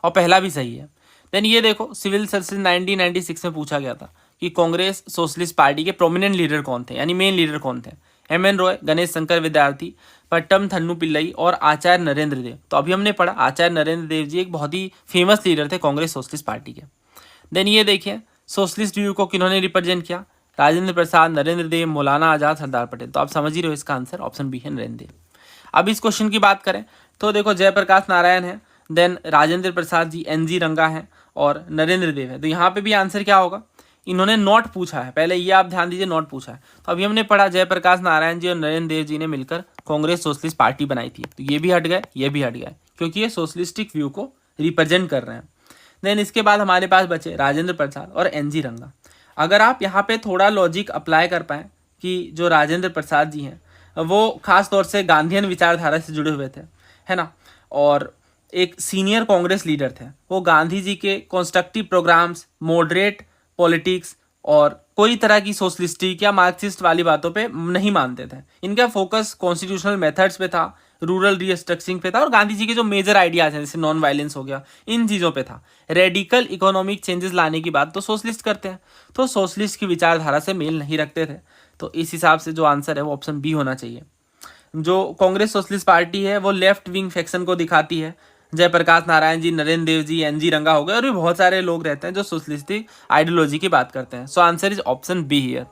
और पहला भी सही है। देन ये देखो सिविल सर्विसेज 1996 में पूछा गया था कि कांग्रेस सोशलिस्ट पार्टी के प्रोमिनेंट लीडर कौन थे, यानी मेन लीडर कौन थे? एमएन रॉय, गणेश शंकर विद्यार्थी, पट्टम थन्नू पिल्लई और आचार्य नरेंद्र देव। तो अभी हमने पढ़ा आचार्य नरेंद्र देव जी एक बहुत ही फेमस लीडर थे कांग्रेस सोशलिस्ट पार्टी के। देन ये देखिए सोशलिस्ट व्यू को किन्होंने रिप्रेजेंट किया? राजेंद्र प्रसाद, नरेंद्र देव, मौलाना आज़ाद, सरदार पटेल। तो आप समझ ही रहे हो इसका आंसर ऑप्शन बी है नरेंद्र देव। अब इस क्वेश्चन की बात करें तो देखो जयप्रकाश नारायण है, देन राजेंद्र प्रसाद जी, एनजी रंगा है और नरेंद्र देव है। तो यहाँ पे भी आंसर क्या होगा? इन्होंने नॉट पूछा है, पहले ये आप ध्यान दीजिए, नॉट पूछा है। तो अभी हमने पढ़ा जयप्रकाश नारायण जी और नरेंद्र देव जी ने मिलकर कांग्रेस सोशलिस्ट पार्टी बनाई थी। तो ये भी हट गए, ये भी हट गए, क्योंकि ये सोशलिस्टिक व्यू को रिप्रेजेंट कर रहे हैं। देन इसके बाद हमारे पास बचे राजेंद्र प्रसाद और एनजी रंगा। अगर आप यहाँ पे थोड़ा लॉजिक अप्लाई कर पाएँ कि जो राजेंद्र प्रसाद जी हैं वो खास तौर से गांधीयन विचारधारा से जुड़े हुए थे, है ना, और एक सीनियर कांग्रेस लीडर थे। वो गांधी जी के कंस्ट्रक्टिव प्रोग्राम्स, मॉडरेट पॉलिटिक्स और कोई तरह की सोशलिस्टिक या मार्क्सिस्ट वाली बातों पे नहीं मानते थे। इनका फोकस कॉन्स्टिट्यूशनल मेथड्स पे था, रूरल रीस्ट्रक्चरिंग पे था, और गांधी जी के जो मेजर आइडियाज हैं जैसे नॉन वायलेंस हो गया, इन चीज़ों पे था। रेडिकल इकोनॉमिक चेंजेस लाने की बात तो सोशलिस्ट करते हैं, तो सोशलिस्ट की विचारधारा से मेल नहीं रखते थे। तो इस हिसाब से जो आंसर है वो ऑप्शन बी होना चाहिए। जो कांग्रेस सोशलिस्ट पार्टी है वो लेफ्ट विंग फैक्शन को दिखाती है। जयप्रकाश नारायण जी, नरेंद्र देव जी, एनजी रंगा हो गए, और भी बहुत सारे लोग रहते हैं जो सोशलिस्टिक आइडियोलॉजी की बात करते हैं। So answer is option B here.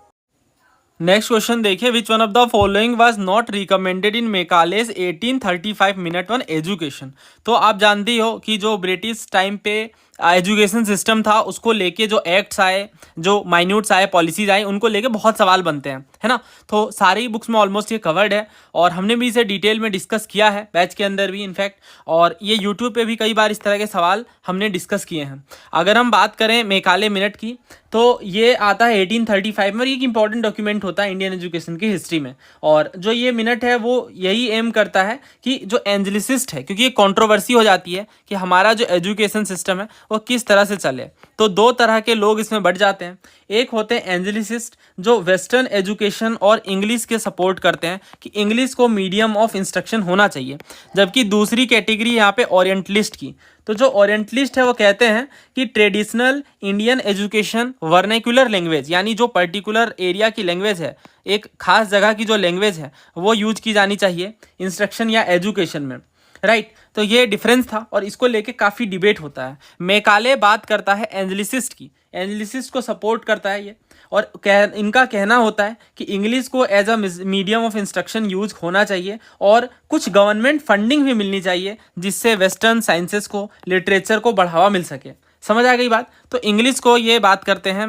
Next question देखिए, which one of the following was not recommended in Macaulay's 1835 minute on education. तो आप जानते हो कि जो ब्रिटिश टाइम पे एजुकेशन सिस्टम था उसको लेके जो एक्ट्स आए, जो माइन्यूट्स आए, पॉलिसीज आई, उनको लेके बहुत सवाल बनते हैं, है ना। तो सारी बुक्स में ऑलमोस्ट ये कवर्ड है, और हमने भी इसे डिटेल में डिस्कस किया है बैच के अंदर भी इनफैक्ट, और ये यूट्यूब पे भी कई बार इस तरह के सवाल हमने डिस्कस किए हैं। अगर हम बात करें मेकाले मिनट की तो ये आता है 1835 में, और ये एक इंपॉर्टेंट डॉक्यूमेंट होता है इंडियन एजुकेशन की हिस्ट्री में। और जो ये मिनट है वो यही एम करता है कि जो एंजलिसिस्ट है, क्योंकि ये कंट्रोवर्सी हो जाती है कि हमारा जो एजुकेशन सिस्टम है वो किस तरह से चले, तो दो तरह के लोग इसमें बढ़ जाते हैं। एक होते हैं एंजलिसिस्ट जो वेस्टर्न एजुकेशन और इंग्लिश के सपोर्ट करते हैं कि इंग्लिश को मीडियम ऑफ इंस्ट्रक्शन होना चाहिए, जबकि दूसरी कैटेगरी यहाँ पे ओरिएंटलिस्ट की। तो जो ओरिएंटलिस्ट है वो कहते हैं कि traditional Indian education vernacular language, यानी जो पर्टिकुलर एरिया की लैंग्वेज है, एक खास जगह की जो लैंग्वेज है वो यूज की जानी चाहिए इंस्ट्रक्शन या एजुकेशन में, राइट। तो ये डिफरेंस था और इसको लेके काफ़ी डिबेट होता है। मेकाले बात करता है एंजलिसिस्ट की, एंजलिसिस्ट को सपोर्ट करता है ये, और इनका कहना होता है कि इंग्लिश को as a medium of instruction use होना चाहिए, और कुछ गवर्नमेंट फंडिंग भी मिलनी चाहिए जिससे वेस्टर्न साइंसेस को, लिटरेचर को बढ़ावा मिल सके। समझ आ गई बात। तो इंग्लिश को ये बात करते हैं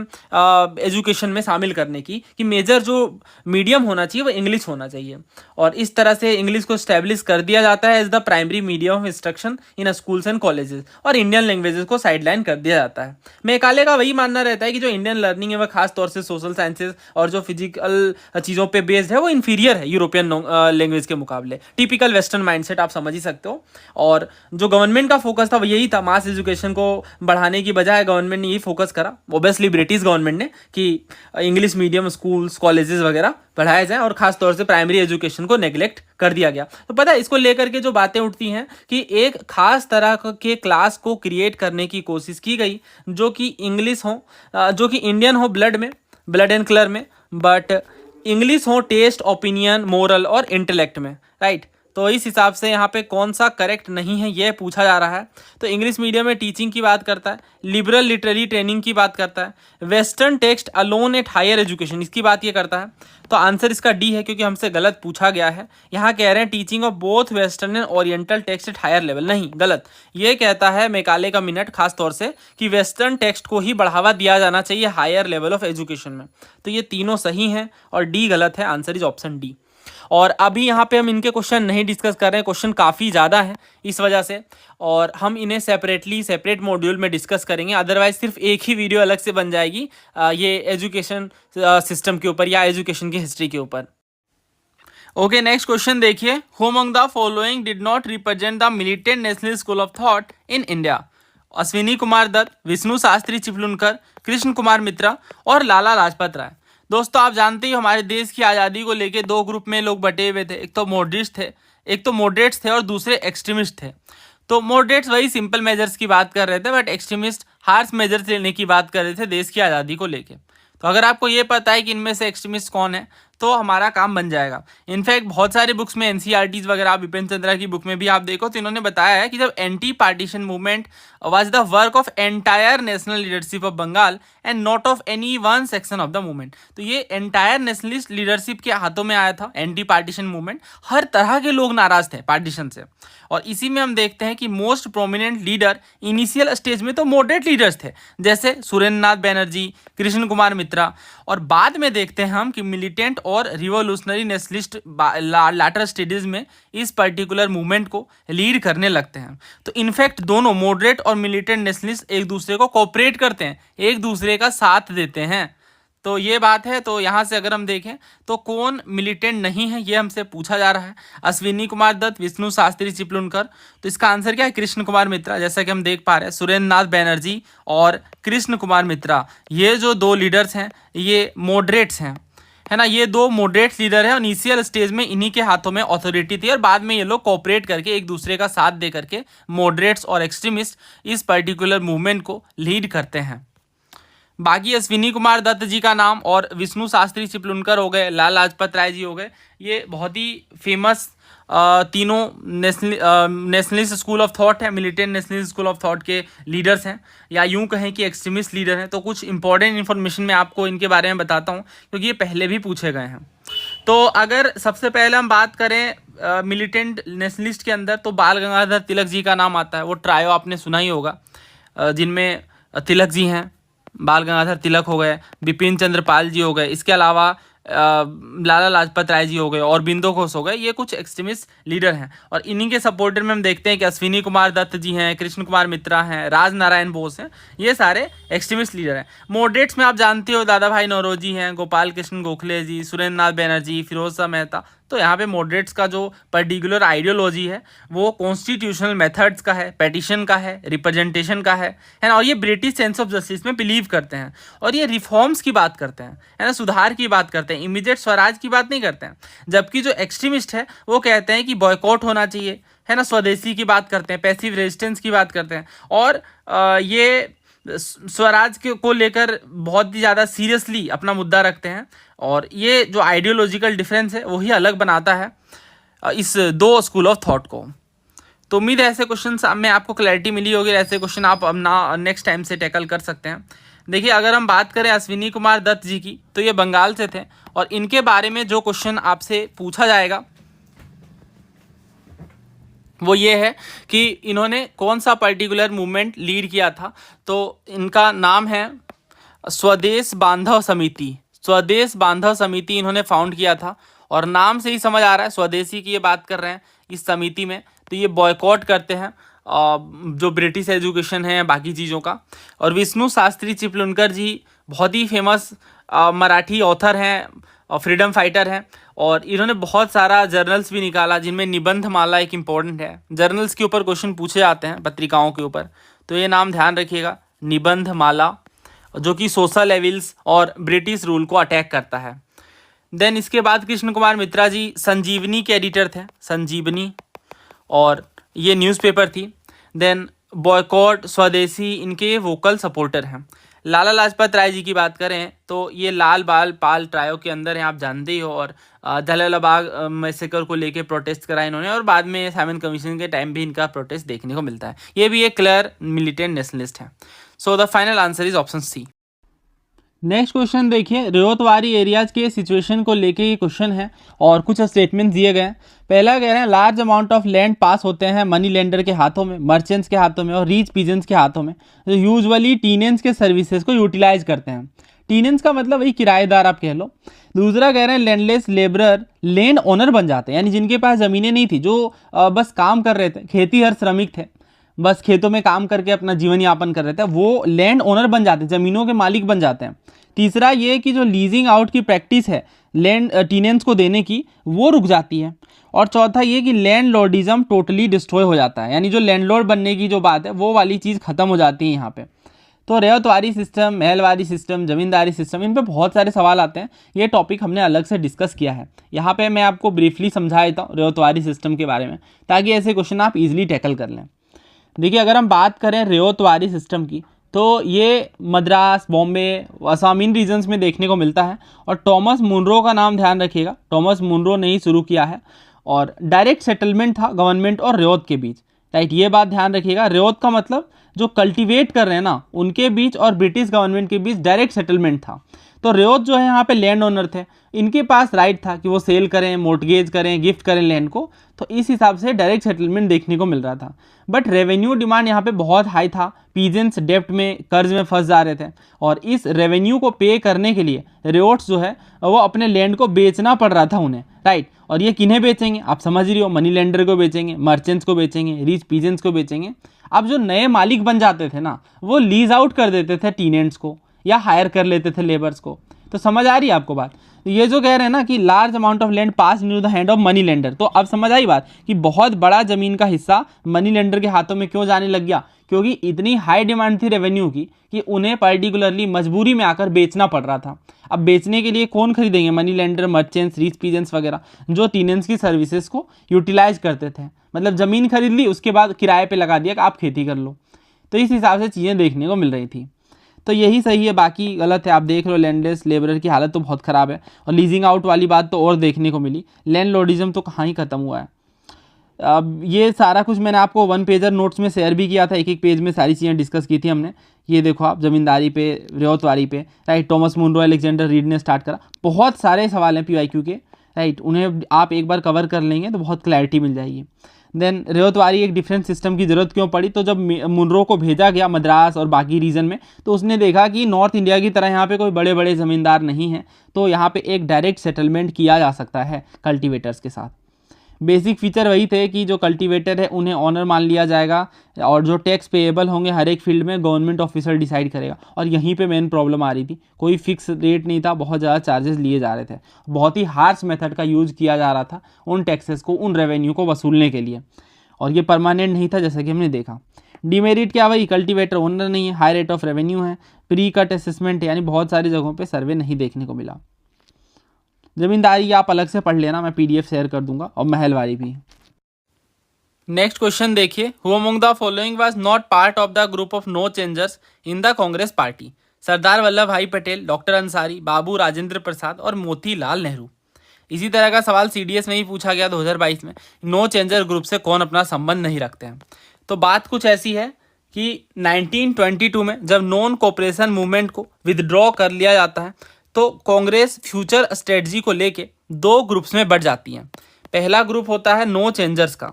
एजुकेशन में शामिल करने की कि मेजर जो मीडियम होना चाहिए वो इंग्लिश होना चाहिए, और इस तरह से इंग्लिश को स्टैब्लिश कर दिया जाता है as the primary medium of instruction in schools and colleges, और इंडियन लैंग्वेजेस को साइडलाइन कर दिया जाता है। मेकाले का वही मानना रहता है कि जो इंडियन लर्निंग है वह खास तौर से सोशल साइंसेज और जो फिजिकल चीज़ों पे बेस्ड है वो इन्फीरियर है यूरोपियन लैंग्वेज के मुकाबले। टिपिकल वेस्टर्न माइंडसेट आप समझ ही सकते हो। और जो गवर्नमेंट का फोकस था वो यही था, मास एजुकेशन को बढ़ाने की बजाय गवर्नमेंट ने यही फोकस करा, ओबियसली ब्रिटिश गवर्नमेंट ने, कि इंग्लिश मीडियम स्कूल्स कॉलेजेस वगैरह बढ़ाए जाएं और खास तौर से प्राइमरी एजुकेशन को नेग्लेक्ट कर दिया गया। तो पता है इसको लेकर के जो बातें उठती हैं कि एक खास तरह के क्लास को क्रिएट करने की कोशिश की गई जो कि इंग्लिश हो, जो कि इंडियन हो ब्लड में, ब्लड एंड कलर में, बट इंग्लिश हो टेस्ट, ओपिनियन, मोरल और इंटेलेक्ट में, राइट। तो इस हिसाब से यहाँ पे कौन सा करेक्ट नहीं है ये पूछा जा रहा है। तो इंग्लिश मीडियम में टीचिंग की बात करता है, लिबरल लिटरेरी ट्रेनिंग की बात करता है, western text alone at higher education इसकी बात ये करता है। तो आंसर इसका डी है क्योंकि हमसे गलत पूछा गया है। यहाँ कह रहे हैं teaching of both western and oriental text at higher level, नहीं गलत। ये कहता है मेकाले का मिनट खास तौर से कि वेस्टर्न टेक्स्ट को ही बढ़ावा दिया जाना चाहिए हायर लेवल ऑफ एजुकेशन में। तो ये तीनों सही हैं और डी गलत है, आंसर इज ऑप्शन डी। और अभी यहाँ पे हम इनके क्वेश्चन नहीं डिस्कस कर रहे हैं, क्वेश्चन काफ़ी ज़्यादा हैं इस वजह से, और हम इन्हें सेपरेट मॉड्यूल में डिस्कस करेंगे। अदरवाइज सिर्फ एक ही वीडियो अलग से बन जाएगी ये एजुकेशन सिस्टम के ऊपर या एजुकेशन की हिस्ट्री के ऊपर। ओके, नेक्स्ट क्वेश्चन देखिए, who among the following did not represent the militant national school of thought in India? Ashwini Kumar Dutt, Vishnu Shastri Chiplunkar, Krishna Kumar Mitra और लाला लाजपत राय। दोस्तों आप जानते ही हमारे देश की आज़ादी को लेके दो ग्रुप में लोग बटे हुए थे, एक तो मॉडरेट्स थे और दूसरे एक्सट्रीमिस्ट थे। तो मॉडरेट्स वही सिंपल मेजर्स की बात कर रहे थे, बट एक्सट्रीमिस्ट हार्श मेजर्स लेने की बात कर रहे थे देश की आज़ादी को लेके। तो अगर आपको ये पता है कि इनमें से एक्सट्रीमिस्ट कौन है तो हमारा काम बन जाएगा। इनफैक्ट बहुत सारे बुक्स में एनसीईआरटीज वगैरह, विपिन चंद्रा की बुक में भी आप देखो तो इन्होंने बताया है कि जब anti partition movement was the work of entire national leadership of Bengal and not of any one section of the movement. तो ये एंटायर नेशनलिस्ट लीडरशिप के हाथों में आया था एंटी पार्टीशन मूवमेंट। हर तरह के लोग नाराज थे पार्टीशन से, और इसी में हम देखते हैं कि most prominent leader initial stage में तो मॉडरेट लीडर्स थे, जैसे सुरेंद्र नाथ बैनर्जी, कृष्ण कुमार मित्रा, और बाद में देखते हैं हम कि मिलिटेंट और रिवोल्यूशनरी नेशनलिस्ट लैटर स्टेजेस में इस पर्टिकुलर मूवमेंट को लीड करने लगते हैं। तो इनफैक्ट दोनों मॉडरेट और मिलिटेंट नेशनलिस्ट एक दूसरे को कोऑपरेट करते हैं, एक दूसरे का साथ देते हैं। तो ये बात है। तो यहाँ से अगर हम देखें तो कौन मिलिटेंट नहीं है ये हमसे पूछा जा रहा है, अश्विनी कुमार दत्त, विष्णु शास्त्री चिपलुनकर। तो इसका आंसर क्या है? कृष्ण कुमार मित्रा। जैसा कि हम देख पा रहे हैं सुरेंद्र नाथ बैनर्जी और कृष्ण कुमार मित्रा, ये जो दो लीडर्स हैं ये मॉडरेट्स हैं, है ना। ये दो मॉडरेट लीडर हैं और इनिशियल स्टेज में इन्हीं के हाथों में अथॉरिटी थी, और बाद में ये लोग कोऑपरेट करके एक दूसरे का साथ दे करके मॉडरेट्स और एक्सट्रीमिस्ट इस पर्टिकुलर मूवमेंट को लीड करते हैं। बाकी अश्विनी कुमार दत्त जी का नाम और विष्णु शास्त्री चिपलुनकर हो गए, लाला लाजपत राय जी हो गए, ये बहुत ही फेमस तीनों नेशनलिस्ट स्कूल ऑफ थॉट है, militant nationalist school of thought के लीडर्स हैं, या यूं कहें कि एक्सट्रीमिस्ट लीडर हैं। तो कुछ इंपॉर्टेंट इन्फॉर्मेशन मैं आपको इनके बारे में बताता हूं क्योंकि ये पहले भी पूछे गए हैं। तो अगर सबसे पहले हम बात करें मिलिटेंट नेशनलिस्ट के अंदर तो बाल गंगाधर तिलक जी का नाम आता है। वो ट्रायो आपने सुना ही होगा, जिनमें तिलक जी हैं, बाल गंगाधर तिलक हो गए, बिपिन चंद्र पाल जी हो गए, इसके अलावा लाला लाजपत राय जी हो गए और बिंदु घोष हो गए। ये कुछ एक्सट्रीमिस्ट लीडर हैं और इन्हीं के सपोर्टर में हम देखते हैं कि अश्विनी कुमार दत्त जी हैं, कृष्ण कुमार मित्रा हैं, राज नारायण बोस हैं, ये सारे एक्सट्रीमिस्ट लीडर हैं। मॉडरेट्स में आप जानते हो दादा भाई नौरोजी हैं, गोपाल कृष्ण गोखले जी, सुरेंद्र नाथ बैनर्जी, फिरोज शाह मेहता। तो यहाँ पे मॉडरेट्स का जो पर्टिकुलर आइडियोलॉजी है वो कॉन्स्टिट्यूशनल मेथड्स का है, पेटिशन का है, रिप्रेजेंटेशन का है ना। और ये ब्रिटिश सेंस ऑफ जस्टिस में बिलीव करते हैं और ये रिफॉर्म्स की बात करते हैं, है ना, सुधार की बात करते हैं, इमीडिएट स्वराज की बात नहीं करते हैं। जबकि जो एक्सट्रीमिस्ट है वो कहते हैं कि बॉयकॉट होना चाहिए, है ना, स्वदेशी की बात करते हैं, पैसिव रेजिस्टेंस की बात करते हैं, और ये स्वराज को लेकर बहुत ही ज़्यादा सीरियसली अपना मुद्दा रखते हैं। और ये जो आइडियोलॉजिकल डिफरेंस है वही अलग बनाता है इस दो स्कूल ऑफ थॉट को। तो उम्मीद है ऐसे क्वेश्चन में आपको क्लैरिटी मिली होगी, ऐसे क्वेश्चन आप अपना नेक्स्ट टाइम से टैकल कर सकते हैं। देखिए अगर हम बात करें अश्विनी कुमार दत्त जी की तो ये बंगाल से थे और इनके बारे में जो क्वेश्चन आपसे पूछा जाएगा वो ये है कि इन्होंने कौन सा पर्टिकुलर मूवमेंट लीड किया था। तो इनका नाम है स्वदेश बांधव समिति। स्वदेश बांधव समिति इन्होंने फाउंड किया था, और नाम से ही समझ आ रहा है स्वदेशी की ये बात कर रहे हैं इस समिति में। तो ये बॉयकॉट करते हैं जो ब्रिटिश एजुकेशन है, बाकी चीज़ों का। और विष्णु शास्त्री चिपलुनकर जी बहुत ही फेमस मराठी ऑथर हैं और फ्रीडम फाइटर हैं, और इन्होंने बहुत सारा जर्नल्स भी निकाला, जिनमें निबंध माला एक इम्पॉर्टेंट है। जर्नल्स के ऊपर क्वेश्चन पूछे जाते हैं, पत्रिकाओं के ऊपर, तो ये नाम ध्यान रखिएगा, निबंध माला, जो कि सोशल एविल्स और ब्रिटिश रूल को अटैक करता है। देन इसके बाद कृष्ण कुमार मित्रा जी संजीवनी के एडिटर थे, संजीवनी, और ये न्यूज़पेपर थी। देन बॉयकॉट, स्वदेशी, इनके वोकल सपोर्टर हैं। लाला लाजपत राय जी की बात करें तो ये लाल बाल पाल ट्रायो के अंदर हैं, आप जानते ही हो, और जलियांवाला बाग मैसेकर को लेके प्रोटेस्ट करा इन्होंने, और बाद में साइमन कमीशन के टाइम भी इनका प्रोटेस्ट देखने को मिलता है। ये भी एक क्लियर मिलिटेंट नेशनलिस्ट है। So the final answer is option C. Next question देखिए, रियोतवारी एरियाज के सिचुएशन को लेके ये क्वेश्चन है और कुछ स्टेटमेंट दिए गए हैं। पहला कह रहे हैं लार्ज अमाउंट ऑफ लैंड पास होते हैं मनी लेंडर के हाथों में, मर्चेंट्स के हाथों में और रीच पीजेंट्स के हाथों में, जो यूजुअली टीनेंट्स के सर्विसेज को यूटिलाइज करते हैं। टीनेंट्स का मतलब वही किराएदार आप कह लो। दूसरा कह रहे हैं लैंडलेस लेबरर लैंड ओनर बन जाते हैं, यानी जिनके पास ज़मीनें नहीं थी, जो बस काम कर रहे थे, खेती हर श्रमिक थे, बस खेतों में काम करके अपना जीवन यापन कर रहे थे, वो लैंड ओनर बन जाते हैं, ज़मीनों के मालिक बन जाते हैं। तीसरा ये कि जो लीजिंग आउट की प्रैक्टिस है लैंड टीनेंट्स को देने की, वो रुक जाती है। और चौथा ये कि लैंड लॉर्डिज्म टोटली डिस्ट्रॉय हो जाता है, यानी जो लैंडलॉर्ड बनने की जो बात है वो वाली चीज़ खत्म हो जाती है यहाँ पे। तो रेवतवारी सिस्टम, महलवारी सिस्टम, जमींदारी सिस्टम, इन पे बहुत सारे सवाल आते हैं। ये टॉपिक हमने अलग से डिस्कस किया है। यहाँ पे मैं आपको ब्रीफली समझा देता हूँ रेवतवारी सिस्टम के बारे में, ताकि ऐसे क्वेश्चन आप इजीली टैकल कर लें। देखिए, अगर हम बात करें रेवतवारी सिस्टम की, तो ये मद्रास, बॉम्बे, असम, इन रीजन्स में देखने को मिलता है। और टॉमस मुनरो का नाम ध्यान रखिएगा, टॉमस मुनरो ने ही शुरू किया है। और डायरेक्ट सेटलमेंट था गवर्नमेंट और रेवत के बीच, राइट, ये बात ध्यान रखिएगा। रेवत का मतलब जो कल्टीवेट कर रहे हैं ना, उनके बीच और ब्रिटिश गवर्नमेंट के बीच डायरेक्ट सेटलमेंट था। तो रेवत जो है यहाँ पे लैंड ओनर थे, इनके पास राइट था कि वो सेल करें, मोर्टगेज करें, गिफ्ट करें लैंड को, तो इस हिसाब से डायरेक्ट सेटलमेंट देखने को मिल रहा था। बट रेवेन्यू डिमांड यहाँ पे बहुत हाई था, पीजेंट्स डेप्ट में, कर्ज में फंस जा रहे थे, और इस रेवेन्यू को पे करने के लिए रेवट्स जो है वो अपने लैंड को बेचना पड़ रहा था उन्हें, राइट। और ये किन्हें बेचेंगे, आप समझ रही हो, मनी लेंडर को बेचेंगे, मर्चेंट्स को बेचेंगे, रिच पीजेंट्स को बेचेंगे। अब जो नए मालिक बन जाते थे ना, वो लीज आउट कर देते थे टीनेंट्स को, या हायर कर लेते थे लेबर्स को। तो समझ आ रही है आपको बात। ये जो कह रहे हैं ना कि large amount of land pass into the hand of money lender, तो अब समझ आई बात कि बहुत बड़ा जमीन का हिस्सा मनी लेंडर के हाथों में क्यों जाने लग गया, क्योंकि इतनी हाई डिमांड थी रेवेन्यू की कि उन्हें पर्टिकुलरली मजबूरी में आकर बेचना पड़ रहा था। अब बेचने के लिए कौन खरीदेंगे, money lender, merchants, reach peasants वगैरह, जो टीनेंट्स की सर्विसेज को यूटिलाइज करते थे। मतलब ज़मीन खरीद ली, उसके बाद किराए पे लगा दिया कि आप खेती कर लो। तो इस हिसाब से चीज़ें देखने को मिल रही थी। तो यही सही है, बाकी गलत है। आप देख लो लैंडलेस लेबरर की हालत तो बहुत ख़राब है, और लीजिंग आउट वाली बात तो और देखने को मिली। लैंड लॉर्डिज्म तो कहाँ ही ख़त्म हुआ है। अब ये सारा कुछ मैंने आपको 1 पेजर नोट्स में शेयर भी किया था, एक एक पेज में सारी चीज़ें डिस्कस की थी हमने। ये देखो आप, ज़मींदारी पे, रेवतवारी पे, right, Thomas Munro, Alexander Read ने स्टार्ट करा। बहुत सारे सवाल हैं PYQ के, राइट, उन्हें आप एक बार कवर कर लेंगे तो बहुत क्लैरिटी मिल जाएगी। देन रेवतवारी एक डिफरेंट सिस्टम की ज़रूरत क्यों पड़ी, तो जब मुनरो को भेजा गया मद्रास और बाकी रीजन में, तो उसने देखा कि नॉर्थ इंडिया की तरह यहाँ पे कोई बड़े बड़े ज़मींदार नहीं हैं, तो यहाँ पे एक डायरेक्ट सेटलमेंट किया जा सकता है कल्टीवेटर्स के साथ। बेसिक फीचर वही थे कि जो कल्टीवेटर है उन्हें ऑनर मान लिया जाएगा, और जो टैक्स पेएबल होंगे हर एक फील्ड में गवर्नमेंट ऑफिसर डिसाइड करेगा। और यहीं पे मेन प्रॉब्लम आ रही थी, कोई फिक्स रेट नहीं था, बहुत ज़्यादा चार्जेस लिए जा रहे थे, बहुत ही हार्श मेथड का यूज़ किया जा रहा था उन टैक्सेस को, उन रेवेन्यू को वसूलने के लिए, और ये परमानेंट नहीं था जैसा कि हमने देखा। डिमेरिट क्या, वही कल्टीवेटर ओनर नहीं है, हाई रेट ऑफ रेवेन्यू है, प्री कट असेसमेंट है, यानी बहुत सारी जगहों पे सर्वे नहीं देखने को मिला। जमींदारी आप अलग से पढ़ लेना, मैं PDF शेयर कर दूंगा, और महलवारी भी। नेक्स्ट क्वेश्चन देखिए, who among the following was not part of the group of no changers in the Congress party. Sardar Vallabh Bhai Patel, doctor Ansari, Babu Rajendra Prasad और मोतीलाल नेहरू। इसी तरह का सवाल CDS में ही पूछा गया 2022 में, नो चेंजर ग्रुप से कौन अपना संबंध नहीं रखते हैं। तो बात कुछ ऐसी है कि 1922 में जब नॉन कोऑपरेशन मूवमेंट को विदड्रॉ कर लिया जाता है, तो कांग्रेस फ्यूचर स्ट्रेटजी को लेके 2 ग्रुप्स में बढ़ जाती हैं। पहला ग्रुप होता है नो चेंजर्स का,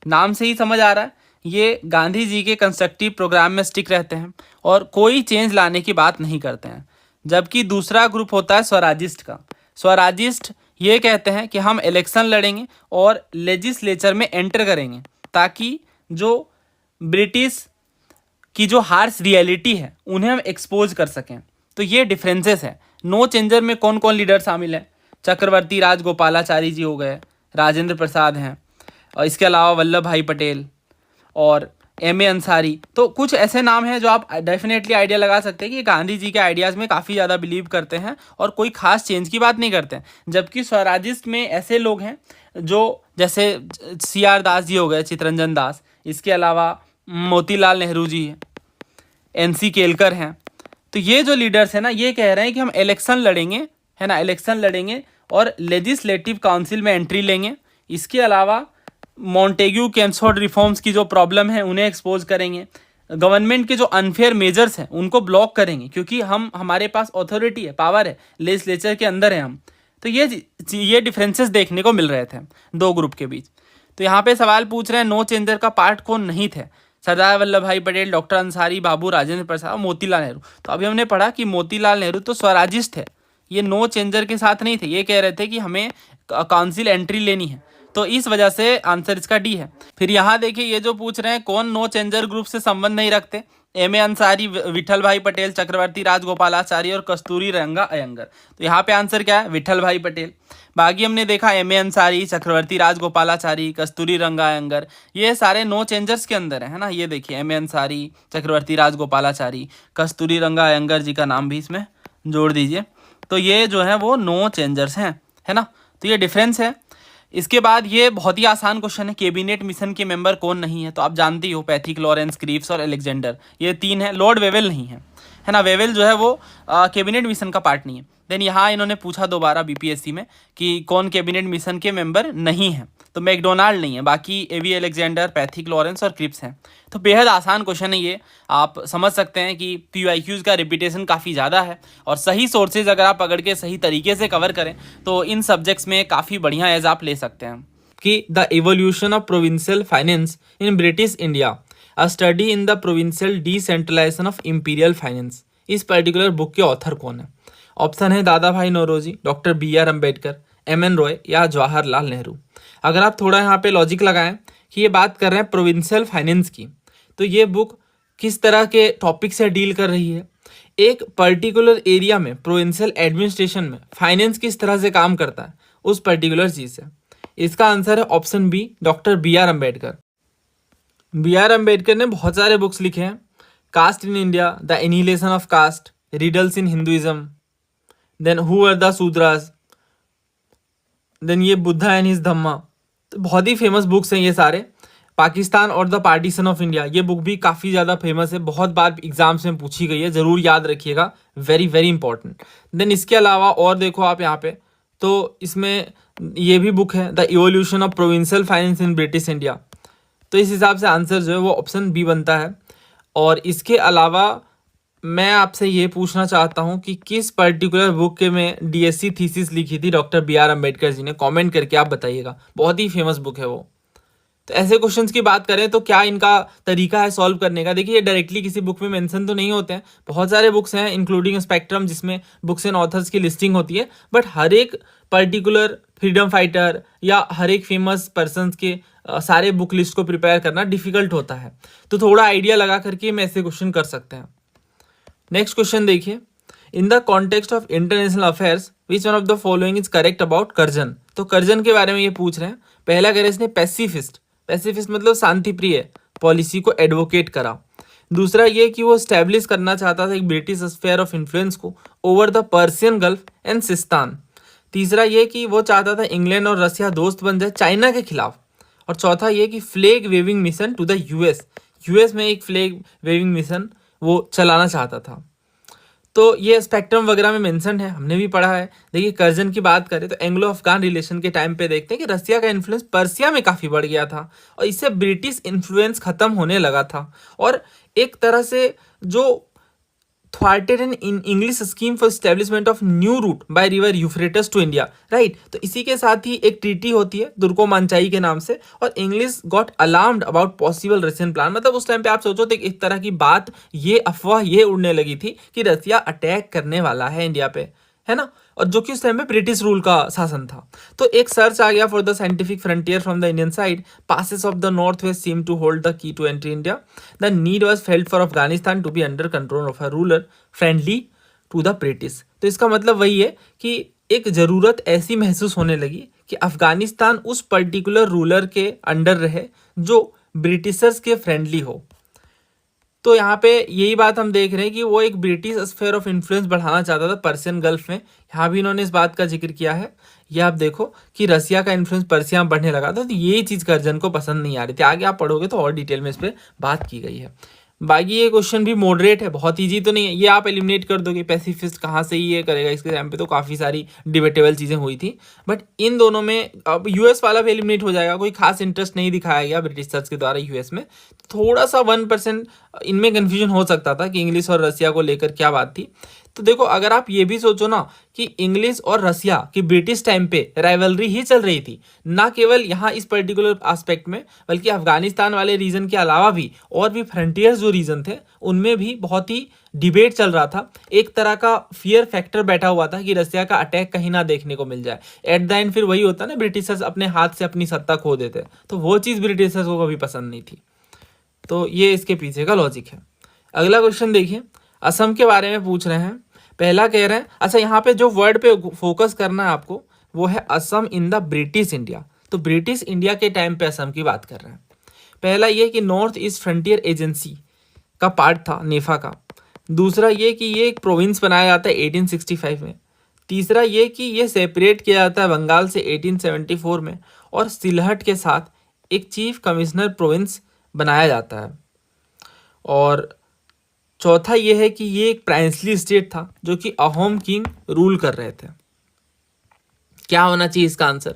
नाम से ही समझ आ रहा है ये गांधी जी के कंस्ट्रक्टिव प्रोग्राम में स्टिक रहते हैं और कोई चेंज लाने की बात नहीं करते हैं। जबकि दूसरा ग्रुप होता है स्वराजिस्ट का। स्वराजिस्ट ये कहते हैं कि हम इलेक्शन लड़ेंगे और लेजिस्लेचर में एंटर करेंगे ताकि जो ब्रिटिश की जो हार्श रियलिटी है उन्हें हम एक्सपोज कर सकें। तो ये डिफरेंसेस है। नो चेंजर में कौन कौन लीडर शामिल है? चक्रवर्ती राजगोपालाचारी जी हो गए, राजेंद्र प्रसाद हैं, और इसके अलावा वल्लभ भाई पटेल और एम ए अंसारी। तो कुछ ऐसे नाम हैं जो आप डेफिनेटली आइडिया लगा सकते हैं कि गांधी जी के आइडियाज़ में काफ़ी ज़्यादा बिलीव करते हैं और कोई खास चेंज की बात नहीं करते हैं। जबकि स्वराजिस्ट में ऐसे लोग हैं जो जैसे सी आर दास जी हो गए, चितरंजन दास, इसके अलावा मोतीलाल नेहरू जी हैं, एन सी केलकर हैं। तो ये जो लीडर्स हैं ना, ये कह रहे हैं कि हम इलेक्शन लड़ेंगे, है ना, इलेक्शन लड़ेंगे और लेजिस्लेटिव काउंसिल में एंट्री लेंगे। इसके अलावा मॉन्टेग्यू केम्सफोर्ड रिफॉर्म्स की जो प्रॉब्लम है उन्हें एक्सपोज करेंगे। गवर्नमेंट के जो अनफेयर मेजर्स हैं उनको ब्लॉक करेंगे, क्योंकि हमारे पास अथॉरिटी है, पावर है, लेजिस्लेचर के अंदर है हम। तो ये डिफरेंसेस देखने को मिल रहे थे दो ग्रुप के बीच। तो यहाँ पे सवाल पूछ रहे हैं नो चेंजर का पार्ट कौन नहीं थे? सरदार वल्लभ भाई पटेल, डॉक्टर अंसारी, बाबू राजेंद्र प्रसाद और मोतीलाल नेहरू। तो अभी हमने पढ़ा कि मोतीलाल नेहरू तो स्वराजिस्ट है, ये नो चेंजर के साथ नहीं थे। ये कह रहे थे कि हमें काउंसिल एंट्री लेनी है, तो इस वजह से आंसर इसका डी है। फिर यहाँ देखिए ये जो पूछ रहे हैं कौन नो चेंजर ग्रुप से संबंध नहीं रखते? एम ए अंसारी, विठल भाई पटेल, चक्रवर्ती राजगोपालाचारी और कस्तूरी रंगा अयंगर। तो यहाँ पे आंसर क्या है? विठल भाई पटेल। बाकी हमने देखा एम ए अंसारी, चक्रवर्ती राजगोपालाचारी, कस्तूरी रंगा अयंगर, ये सारे नो चेंजर्स के अंदर है ना। ये देखिए एम ए अंसारी, चक्रवर्ती राजगोपालाचारी, कस्तूरी रंगा अयंगर जी का नाम भी इसमें जोड़ दीजिए। तो ये जो है वो नो चेंजर्स हैं, है ना। तो ये डिफरेंस है। इसके बाद ये बहुत ही आसान क्वेश्चन है, कैबिनेट मिशन के मेंबर कौन नहीं है? तो आप जानते ही हो, पैथिक, लॉरेंस, क्रीव्स और अलेक्जेंडर, ये तीन है। लॉर्ड वेवेल नहीं है ना। वेवेल जो है वो कैबिनेट मिशन का पार्ट नहीं है। देन यहाँ इन्होंने पूछा दोबारा बीपीएससी में कि कौन कैबिनेट मिशन के मेंबर नहीं है? तो मैकडोनाल्ड नहीं है, बाकी एवी अलेक्जेंडर, पैथिक, लॉरेंस और क्रिप्स हैं। तो बेहद आसान क्वेश्चन है ये। आप समझ सकते हैं कि पीवाईक्यूज़ का रिपीटेशन काफ़ी ज़्यादा है और सही सोर्सेज अगर आप पकड़ के सही तरीके से कवर करें तो इन सब्जेक्ट्स में काफ़ी बढ़िया एज आप ले सकते हैं। कि the evolution of provincial finance in British India, a study in the provincial decentralisation of imperial finance, इस पर्टिकुलर बुक के ऑथर कौन है? ऑप्शन है Dadabhai Naoroji, doctor B R Ambedkar, M N Roy या जवाहरलाल नेहरू। अगर आप थोड़ा यहाँ पे लॉजिक लगाएं कि ये बात कर रहे हैं प्रोविंशियल फाइनेंस की, तो ये बुक किस तरह के टॉपिक से डील कर रही है? एक पर्टिकुलर एरिया में प्रोविंशियल एडमिनिस्ट्रेशन में फाइनेंस किस तरह से काम करता है, उस पर्टिकुलर चीज़ से। इसका आंसर है option B, doctor B R Ambedkar. B R Ambedkar ने बहुत सारे बुक्स लिखे हैं। Caste in India, the annihilation of caste, riddles in Hinduism, then who are the Shudras, then ये बुद्धा एंड हिज धम्मा। तो बहुत ही फेमस बुक्स हैं ये सारे। पाकिस्तान और द पार्टीशन ऑफ इंडिया, ये बुक भी काफ़ी ज़्यादा फेमस है, बहुत बार एग्जाम्स में पूछी गई है, ज़रूर याद रखिएगा, वेरी वेरी इंपॉर्टेंट। देन इसके अलावा और देखो आप यहाँ पे, तो इसमें ये भी बुक है the evolution of provincial finance in British India. तो इस हिसाब से आंसर जो है वो ऑप्शन बी बनता है। और इसके अलावा मैं आपसे ये पूछना चाहता हूँ कि किस पर्टिकुलर बुक के में डीएससी थीसिस लिखी थी doctor B R Ambedkar ji ने? कमेंट करके आप बताइएगा, बहुत ही फेमस बुक है वो। तो ऐसे क्वेश्चंस की बात करें तो क्या इनका तरीका है सॉल्व करने का? देखिए ये डायरेक्टली किसी बुक में मेंशन तो नहीं होते हैं, बहुत सारे बुक्स हैं इंक्लूडिंग स्पेक्ट्रम जिसमें बुक्स एंड ऑथर्स की लिस्टिंग होती है, बट हर एक पर्टिकुलर फ्रीडम फाइटर या हर एक फेमस पर्सनस के सारे बुक लिस्ट को प्रिपेयर करना डिफिकल्ट होता है। तो थोड़ा आइडिया लगा करके हम ऐसे क्वेश्चन कर सकते हैं। नेक्स्ट क्वेश्चन देखिए, in the context of international affairs which one of the following is correct about Curzon? तो कर्जन के बारे में ये पूछ रहे हैं। पहला कह रहे इसने पैसिफिस्ट, पैसिफिस्ट मतलब शांति प्रिय पॉलिसी को एडवोकेट करा। दूसरा ये कि वो स्टैब्लिश करना चाहता था एक ब्रिटिश स्फीयर ऑफ इन्फ्लुएंस को over the Persian gulf and Sistan. तीसरा ये कि वो चाहता था इंग्लैंड और रसिया दोस्त बन जाए चाइना के खिलाफ। और चौथा ये कि flag waving mission to the US में एक फ्लैग वेविंग मिशन वो चलाना चाहता था। तो ये स्पेक्ट्रम वगैरह में मेंशन है, हमने भी पढ़ा है। देखिए कर्जन की बात करें तो एंग्लो अफगान रिलेशन के टाइम पे देखते हैं कि रसिया का इन्फ्लुएंस पर्सिया में काफ़ी बढ़ गया था और इससे ब्रिटिश इन्फ्लुएंस खत्म होने लगा था। और एक तरह से जो thwarted an English scheme for establishment of new route by river Euphrates to India, right. तो इसी के साथ ही एक ट्रीटी होती है तुर्को-मांचाई के नाम से, और English got alarmed about possible Russian plan. मतलब उस टाइम पे आप सोचो तो एक तरह की बात, ये अफवाह ये उड़ने लगी थी कि रसिया अटैक करने वाला है इंडिया पे, है ना। और जो कि उस टाइम पे ब्रिटिश रूल का शासन था। तो एक सर्च आ गया for the scientific frontier from the Indian side, passes of the north west seem to hold the key to entry India, the need was felt for Afghanistan to be under control of a ruler friendly to the British. तो इसका मतलब वही है कि एक ज़रूरत ऐसी महसूस होने लगी कि अफगानिस्तान उस पर्टिकुलर रूलर के अंडर रहे जो ब्रिटिशर्स के फ्रेंडली हो। तो यहाँ पे यही बात हम देख रहे हैं कि वो एक ब्रिटिश स्फीयर ऑफ इन्फ्लुएंस बढ़ाना चाहता था पर्शियन गल्फ में। यहाँ भी इन्होंने इस बात का जिक्र किया है। ये आप देखो कि रसिया का इन्फ्लुएंस पर्सिया में बढ़ने लगा था, तो यही चीज़ कर्जन को पसंद नहीं आ रही थी। आगे आप पढ़ोगे तो और डिटेल में इस पर बात की गई है। बाकी ये क्वेश्चन भी मॉडरेट है, बहुत ईजी तो नहीं है, ये आप एलिमिनेट कर दोगे। पैसिफिस्ट कहाँ से ये करेगा, इसके टाइम पे तो काफ़ी सारी डिबेटेबल चीज़ें हुई थी, बट इन दोनों में अब यूएस वाला भी एलिमिनेट हो जाएगा। कोई खास इंटरेस्ट नहीं दिखाया गया ब्रिटिश सर्च के द्वारा यूएस में। थोड़ा सा 1% इनमें कन्फ्यूजन हो सकता था कि इंग्लिश और रसिया को लेकर क्या बात थी। तो देखो, अगर आप ये भी सोचो ना कि इंग्लिश और रसिया की ब्रिटिश टाइम पे राइवलरी ही चल रही थी, ना केवल यहाँ इस पर्टिकुलर एस्पेक्ट में, बल्कि अफगानिस्तान वाले रीजन के अलावा भी और भी फ्रंटियर्स जो रीजन थे उनमें भी बहुत ही डिबेट चल रहा था। एक तरह का फियर फैक्टर बैठा हुआ था कि रसिया का अटैक कहीं ना देखने को मिल जाए। एट द एंड फिर वही होता ना, ब्रिटिशर्स अपने हाथ से अपनी सत्ता खो देते, तो वो चीज़ ब्रिटिशर्स को कभी पसंद नहीं थी। तो ये इसके पीछे का लॉजिक है। अगला क्वेश्चन देखिए, असम के बारे में पूछ रहे हैं। पहला कह रहे हैं, अच्छा यहाँ पे जो वर्ड पे फोकस करना है आपको वो है Assam in the British India. तो ब्रिटिश इंडिया के टाइम पे असम की बात कर रहे हैं। पहला ये कि नॉर्थ ईस्ट फ्रंटियर एजेंसी का पार्ट था नेफा का। दूसरा ये कि ये एक प्रोविंस बनाया जाता है 1865 में। तीसरा ये कि ये सेपरेट किया जाता है बंगाल से 1874 में, और सिलहट के साथ एक चीफ कमिश्नर प्रोविंस बनाया जाता है। और चौथा ये है कि ये एक प्राइंसली स्टेट था जो कि अहोम किंग रूल कर रहे थे। क्या होना चाहिए इसका आंसर?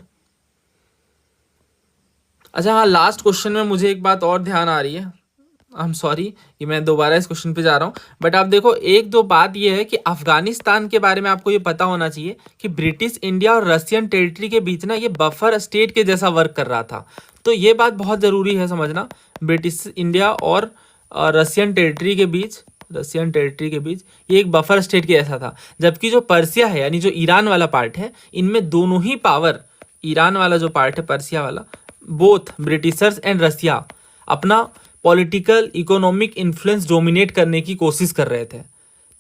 अच्छा हाँ, लास्ट क्वेश्चन में मुझे एक बात और ध्यान आ रही है। आई एम सॉरी कि मैं दोबारा इस क्वेश्चन पे जा रहा हूँ, बट आप देखो एक दो बात ये है कि अफगानिस्तान के बारे में आपको ये पता होना चाहिए कि ब्रिटिश इंडिया और रशियन टेरिटरी के बीच ना ये बफर स्टेट के जैसा वर्क कर रहा था। तो ये बात बहुत ज़रूरी है समझना, ब्रिटिश इंडिया और रशियन टेरिटरी के बीच ये एक बफर स्टेट के जैसा था। जबकि जो पर्सिया है यानी जो ईरान वाला पार्ट है, इनमें दोनों ही पावर, ईरान वाला जो पार्ट है पर्सिया वाला, बोथ ब्रिटिशर्स एंड रसिया अपना पॉलिटिकल इकोनॉमिक इन्फ्लुएंस डोमिनेट करने की कोशिश कर रहे थे।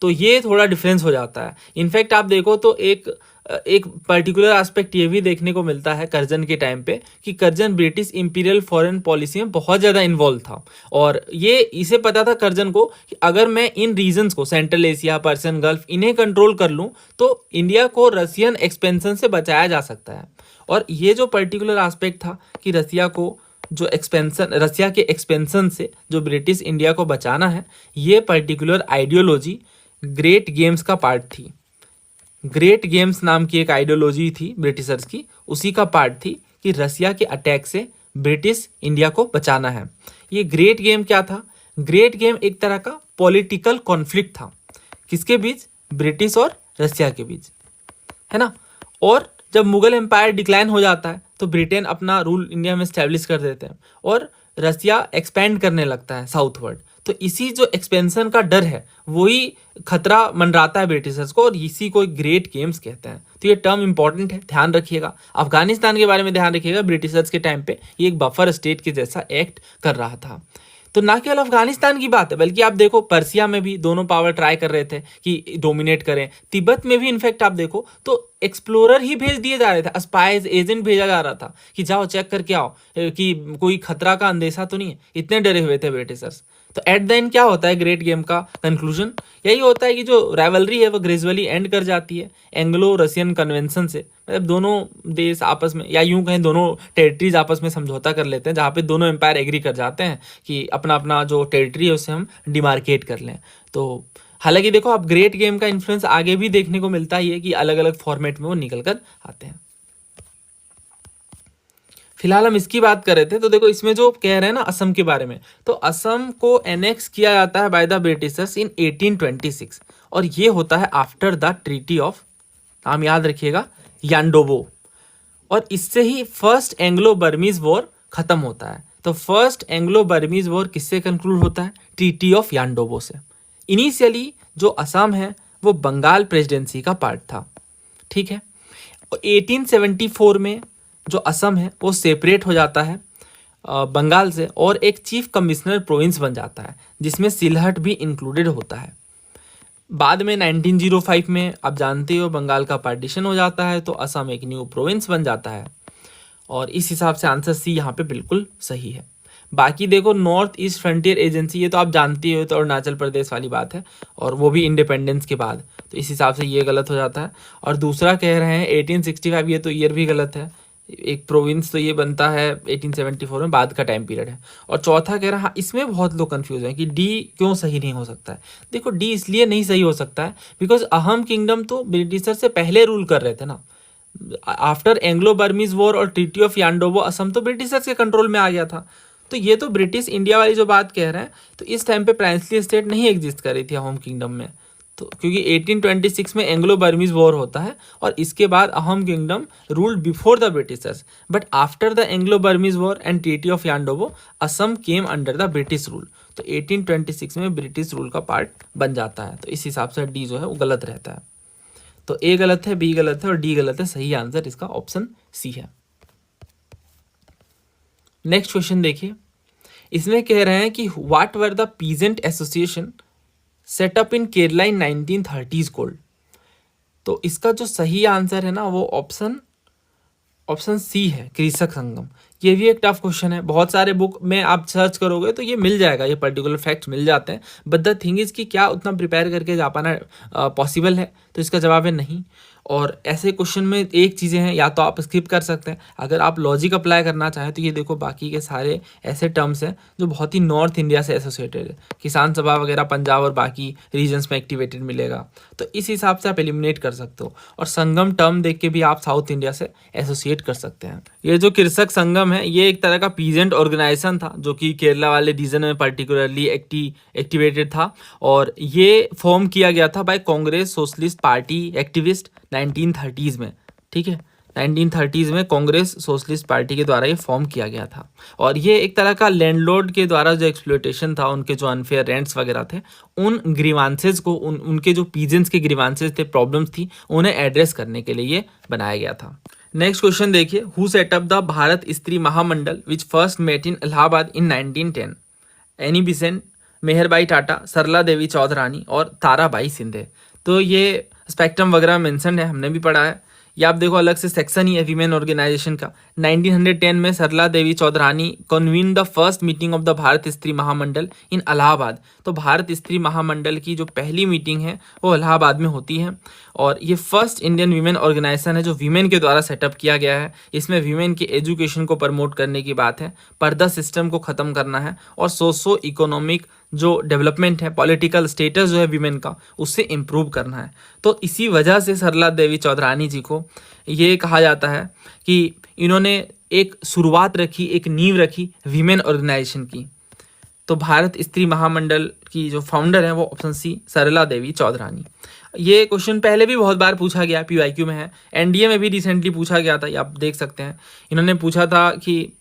तो ये थोड़ा डिफरेंस हो जाता है। इनफैक्ट आप देखो तो एक पर्टिकुलर एस्पेक्ट ये भी देखने को मिलता है कर्जन के टाइम पे कि Curzon British imperial foreign policy में बहुत ज़्यादा इन्वॉल्व था। और ये इसे पता था कर्जन को कि अगर मैं इन रीजन्स को, सेंट्रल एशिया, पर्शियन गल्फ, इन्हें कंट्रोल कर लूँ तो इंडिया को रशियन एक्सपेंशन से बचाया जा सकता है। और ये जो पर्टिकुलर एस्पेक्ट था कि रसिया के एक्सपेंशन से जो ब्रिटिश इंडिया को बचाना है, ये पर्टिकुलर आइडियोलॉजी ग्रेट गेम्स का पार्ट थी। ग्रेट गेम्स नाम की एक आइडियोलॉजी थी ब्रिटिशर्स की, उसी का पार्ट थी कि रसिया के अटैक से ब्रिटिश इंडिया को बचाना है। ये ग्रेट गेम क्या था? ग्रेट गेम एक तरह का पॉलिटिकल कॉन्फ्लिक्ट था। किसके बीच? ब्रिटिश और रसिया के बीच, है ना। और जब मुगल एम्पायर डिक्लाइन हो जाता है तो ब्रिटेन अपना रूल इंडिया में स्टैब्लिश कर देते हैं और रसिया एक्सपेंड करने लगता है साउथवर्ड। तो इसी जो एक्सपेंशन का डर है वही खतरा मंडराता है ब्रिटिशर्स को, और इसी को ग्रेट गेम्स कहते हैं। तो ये टर्म इंपॉर्टेंट है, ध्यान रखिएगा। अफगानिस्तान के बारे में ध्यान रखिएगा, ब्रिटिशर्स के टाइम पे ये एक बफर स्टेट के जैसा एक्ट कर रहा था। तो ना केवल अफगानिस्तान की बात है, बल्कि आप देखो पर्सिया में भी दोनों पावर ट्राई कर रहे थे कि डोमिनेट करें। तिब्बत में भी इनफैक्ट आप देखो तो एक्सप्लोरर ही भेज दिए जा रहे थे, स्पाइज एजेंट भेजा जा रहा था कि जाओ चेक करके आओ कि कोई खतरा का अंदेशा तो नहीं है। इतने डरे हुए थे ब्रिटिशर्स। तो एट द एंड क्या होता है ग्रेट गेम का कंक्लूजन? यही होता है कि जो राइवलरी है वो ग्रेजुअली एंड कर जाती है एंग्लो रशियन कन्वेंशन से। मतलब दोनों देश आपस में, या यूं कहें दोनों टेरिटरीज आपस में समझौता कर लेते हैं, जहाँ पे दोनों एम्पायर एग्री कर जाते हैं कि अपना अपना जो टेरिटरी है उसे हम डिमार्केट कर लें। तो हालांकि देखो अब ग्रेट गेम का इन्फ्लुएंस आगे भी देखने को मिलता ही है कि अलग अलग फॉर्मेट में वो निकल कर आते हैं। फिलहाल हम इसकी बात कर रहे थे। तो देखो इसमें जो कह रहे हैं ना असम के बारे में, तो असम को एनेक्स किया जाता है बाय द ब्रिटिशर्स इन 1826 और ये होता है आफ्टर द ट्रीटी ऑफ, नाम याद रखिएगा, यांडोबो। और इससे ही फर्स्ट एंग्लो बर्मीज वॉर खत्म होता है। तो फर्स्ट एंग्लो बर्मीज वॉर किससे कंक्लूड होता है? ट्रीटी ऑफ यांडोबो से। इनिशियली जो असम है वो बंगाल प्रेसिडेंसी का पार्ट था, ठीक है। 1874 में जो असम है वो सेपरेट हो जाता है बंगाल से और एक चीफ कमिश्नर प्रोविंस बन जाता है जिसमें सिलहट भी इंक्लूडेड होता है। बाद में 1905 में आप जानते हो बंगाल का पार्टीशन हो जाता है तो असम एक न्यू प्रोविंस बन जाता है और इस हिसाब से आंसर सी यहाँ पे बिल्कुल सही है। बाकी देखो नॉर्थ ईस्ट फ्रंटियर एजेंसी, ये तो आप जानती हो, तो अरुणाचल प्रदेश वाली बात है और वो भी इंडिपेंडेंस के बाद, तो इस हिसाब से ये गलत हो जाता है। और दूसरा कह रहे हैं 1865, ये तो ईयर भी गलत है, एक प्रोविंस तो ये बनता है 1874 में, बाद का टाइम पीरियड है। और चौथा कह रहा है, हाँ इसमें बहुत लोग कंफ्यूज हैं कि डी क्यों सही नहीं हो सकता है। देखो डी इसलिए नहीं सही हो सकता है बिकॉज अहम किंगडम तो ब्रिटिशर से पहले रूल कर रहे थे ना। आफ्टर एंग्लो बर्मीज वॉर और ट्रीटी ऑफ यांडोबो असम तो ब्रिटिशर्स के कंट्रोल में आ गया था। तो ये तो ब्रिटिश इंडिया वाली जो बात कह रहे हैं, तो इस टाइम पे प्राइंसली स्टेट नहीं एग्जिस्ट कर रही थी अहम किंगडम में, तो क्योंकि 1826 में एंग्लो बर्मीज वॉर होता है और इसके बाद Ahom kingdom ruled before the Britishers, but after the Anglo Burmese war and treaty of Yandabo Assam came under the British rule. तो 1826 में ब्रिटिश रूल का पार्ट बन जाता है, तो इस हिसाब से डी जो है वो गलत रहता है। तो ए गलत है, बी गलत है और डी गलत है। सही आंसर इसका ऑप्शन सी है। नेक्स्ट क्वेश्चन देखिए, इसमें कह रहे हैं कि what were the peasant association setup in Kerala in 1930s cold. तो इसका जो सही आंसर है ना वो ऑप्शन सी है, कृषक संगम। ये भी एक टफ क्वेश्चन है, बहुत सारे बुक में आप सर्च करोगे तो ये मिल जाएगा, ये पर्टिकुलर फैक्ट्स मिल जाते हैं, बट द थिंग इज़ कि क्या उतना प्रिपेयर करके जा पाना पॉसिबल है? तो इसका जवाब है नहीं। और ऐसे क्वेश्चन में एक चीज़ें हैं, या तो आप स्किप कर सकते हैं, अगर आप लॉजिक अप्लाई करना चाहें तो ये देखो बाकी के सारे ऐसे टर्म्स हैं जो बहुत ही नॉर्थ इंडिया से एसोसिएटेड है, किसान सभा वगैरह पंजाब और बाकी रीजन्स में एक्टिवेटेड मिलेगा, तो इस हिसाब से आप एलिमिनेट कर सकते हो। और संगम टर्म देख के भी आप साउथ इंडिया से एसोसिएट कर सकते हैं। ये जो कृषक संगम है ये एक तरह का पीजेंट ऑर्गेनाइजेशन था जो कि केरला वाले रीजन में पर्टिकुलरली एक्टिवेटेड था और ये फॉर्म किया गया था by Congress Socialist Party activist 1930s में, ठीक है। 1930s में कांग्रेस सोशलिस्ट पार्टी के द्वारा ये फॉर्म किया गया था और ये एक तरह का लैंडलॉर्ड के द्वारा जो एक्सप्लॉयटेशन था, उनके जो अनफेयर रेंट्स वगैरह थे, उन ग्रीवांसेस को, उनके जो पीजेंट्स के ग्रीवांसेस थे, प्रॉब्लम्स थी, उन्हें एड्रेस करने के लिए ये बनाया गया था। नेक्स्ट क्वेश्चन देखिए, who set up the Bharat Stri Mahamandal which first met in Allahabad in 1910? Annie Besant, Meherbai Tata, Sarala Devi Chaudhurani और ताराबाई सिंधे। तो ये स्पेक्ट्रम वगैरह मेंशन है, हमने भी पढ़ा है। ये आप देखो अलग से सेक्शन ही है वीमेन ऑर्गेनाइजेशन का। 1910 में Sarala Devi Chaudhurani convene the first meeting of the Bharat Stri Mahamandal इन इलाहाबाद। तो भारत स्त्री महामंडल की जो पहली मीटिंग है वो इलाहाबाद में होती है और ये फर्स्ट इंडियन वीमेन ऑर्गेनाइजेशन है जो वीमेन के द्वारा सेटअप किया गया है। इसमें वीमेन की एजुकेशन को प्रमोट करने की बात है, पर्दा सिस्टम को ख़त्म करना है और सोशो इकोनॉमिक जो डेवलपमेंट है, पॉलिटिकल स्टेटस जो है वीमेन का, उससे इम्प्रूव करना है। तो इसी वजह से सरला देवी चौधरानी जी को ये कहा जाता है कि इन्होंने एक शुरुआत रखी, एक नींव रखी वीमेन ऑर्गेनाइजेशन की। तो भारत स्त्री महामंडल की जो फाउंडर है वो ऑप्शन सी, सरला देवी चौधरानी। ये क्वेश्चन पहले भी बहुत बार पूछा गया, PYQ में है, NDA में भी रिसेंटली पूछा गया था, ये आप देख सकते हैं। इन्होंने पूछा था कि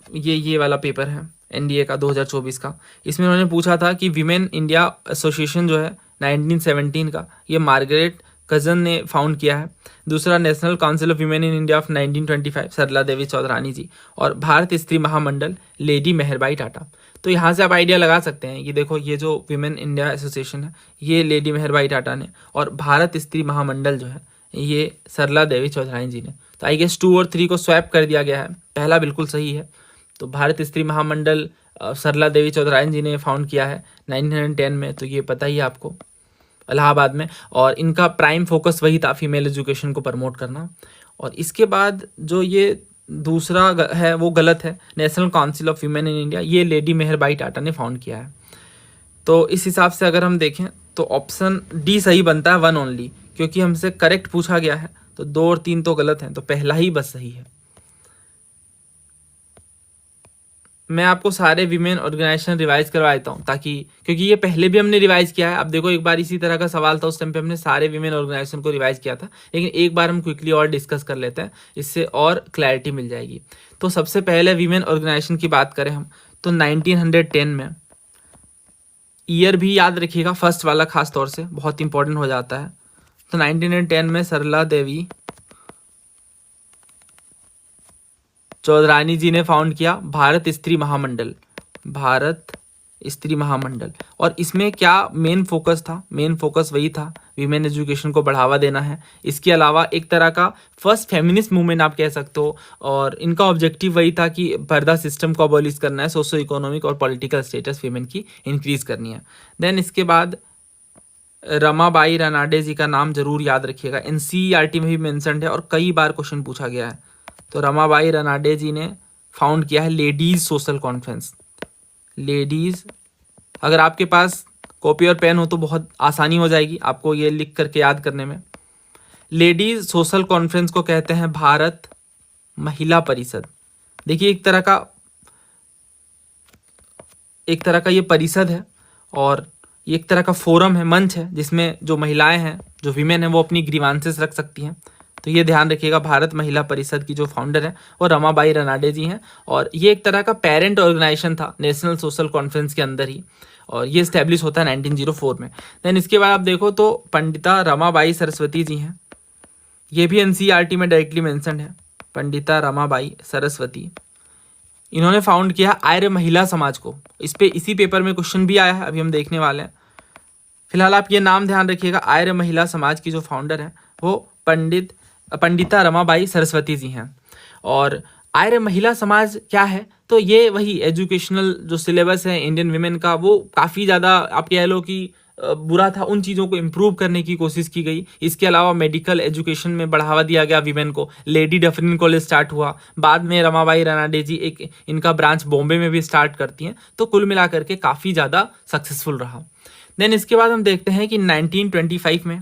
ये वाला पेपर है NDA का 2024 का, इसमें उन्होंने पूछा था कि विमेन इंडिया एसोसिएशन जो है 1917 का, ये मार्गरेट कजन ने फाउंड किया है। दूसरा national council of women in India of 1925, सरला देवी चौधरानी जी। और भारत स्त्री महामंडल लेडी मेहरबाई टाटा। तो यहाँ से आप आइडिया लगा सकते हैं कि देखो ये जो विमेन इंडिया एसोसिएशन है ये लेडी मेहरबाई टाटा ने, और भारत स्त्री महामंडल जो है ये सरला देवी चौधरानी जी ने। तो आई गेस 2 और 3 को स्वैप कर दिया गया है, पहला बिल्कुल सही है। तो भारत स्त्री महामंडल सरला देवी चौधरानी जी ने फाउंड किया है 1910 में, तो ये पता ही है आपको, इलाहाबाद में। और इनका प्राइम फोकस वही था, फीमेल एजुकेशन को प्रमोट करना। और इसके बाद जो ये दूसरा है वो गलत है, national council of women in India, ये लेडी मेहरबाई टाटा ने फाउंड किया है। तो इस हिसाब से अगर हम देखें तो ऑप्शन डी सही बनता है, 1 ओनली, क्योंकि हमसे करेक्ट पूछा गया है। तो 2 और 3 तो गलत हैं, तो पहला ही बस सही है। मैं आपको सारे वीमेन ऑर्गेनाइजेशन रिवाइज करवा देता हूँ, ताकि क्योंकि ये पहले भी हमने रिवाइज किया है। आप देखो एक बार इसी तरह का सवाल था, उस टाइम पे हमने सारे वीमेन ऑर्गेनाइजेशन को रिवाइज किया था, लेकिन एक बार हम क्विकली और डिस्कस कर लेते हैं, इससे और क्लैरिटी मिल जाएगी। तो सबसे पहले वीमेन ऑर्गेनाइजेशन की बात करें हम तो 1910 में, ईयर भी याद रखिएगा फर्स्ट वाला खास तौर से बहुत इंपॉर्टेंट हो जाता है। तो 1910 में सरला देवी चौधरानी जी ने फाउंड किया भारत स्त्री महामंडल, भारत स्त्री महामंडल। और इसमें क्या मेन फोकस था? मेन फोकस वही था, वीमेन एजुकेशन को बढ़ावा देना है। इसके अलावा एक तरह का फर्स्ट फेमिनिस्ट मूवमेंट आप कह सकते हो, और इनका ऑब्जेक्टिव वही था कि पर्दा सिस्टम को अबॉलिश करना है, सोशो इकोनॉमिक और पॉलिटिकल स्टेटस वीमेन की इंक्रीज करनी है। देन इसके बाद रमाबाई रनाडे जी का नाम जरूर याद रखिएगा, एनसीईआरटी में भी मेंशन्ड है और कई बार क्वेश्चन पूछा गया है। तो रमाबाई रनाडे जी ने फाउंड किया है लेडीज सोशल कॉन्फ्रेंस। लेडीज, अगर आपके पास कॉपी और पेन हो तो बहुत आसानी हो जाएगी आपको ये लिख करके याद करने में। लेडीज सोशल कॉन्फ्रेंस को कहते हैं भारत महिला परिषद। देखिए एक तरह का ये परिषद है, और ये एक तरह का फोरम है, मंच है, जिसमें जो महिलाएं हैं, जो वीमेन हैं, वो अपनी ग्रीवांसेस रख सकती हैं। तो ये ध्यान रखिएगा, भारत महिला परिषद की जो फाउंडर है वो रमाबाई रनाडे जी हैं, और ये एक तरह का पेरेंट ऑर्गेनाइजेशन था नेशनल सोशल कॉन्फ्रेंस के अंदर ही, और ये स्टैब्लिश होता है 1904 में। देन इसके बाद आप देखो तो पंडिता रमाबाई सरस्वती जी हैं, ये भी एनसीईआरटी में डायरेक्टली मेंशन्ड है, पंडिता रमाबाई सरस्वती। इन्होंने फाउंड किया आर्य महिला समाज को। इसी पेपर में क्वेश्चन भी आया है, अभी हम देखने वाले हैं। फिलहाल आप ये नाम ध्यान रखिएगा, आर्य महिला समाज की जो फाउंडर है वो पंडिता रमाबाई सरस्वती जी हैं। और आर्य महिला समाज क्या है? तो ये वही एजुकेशनल जो सिलेबस है इंडियन वीमेन का, वो काफ़ी ज़्यादा आप कह लो कि बुरा था, उन चीज़ों को इम्प्रूव करने की कोशिश की गई। इसके अलावा मेडिकल एजुकेशन में बढ़ावा दिया गया वीमेन को, लेडी डफरिन कॉलेज स्टार्ट हुआ, बाद में रमाबाई रनाडे जी एक इनका ब्रांच बॉम्बे में भी स्टार्ट करती हैं। तो कुल मिलाकर के काफ़ी ज़्यादा सक्सेसफुल रहा। देन इसके बाद हम देखते हैं कि 1925 में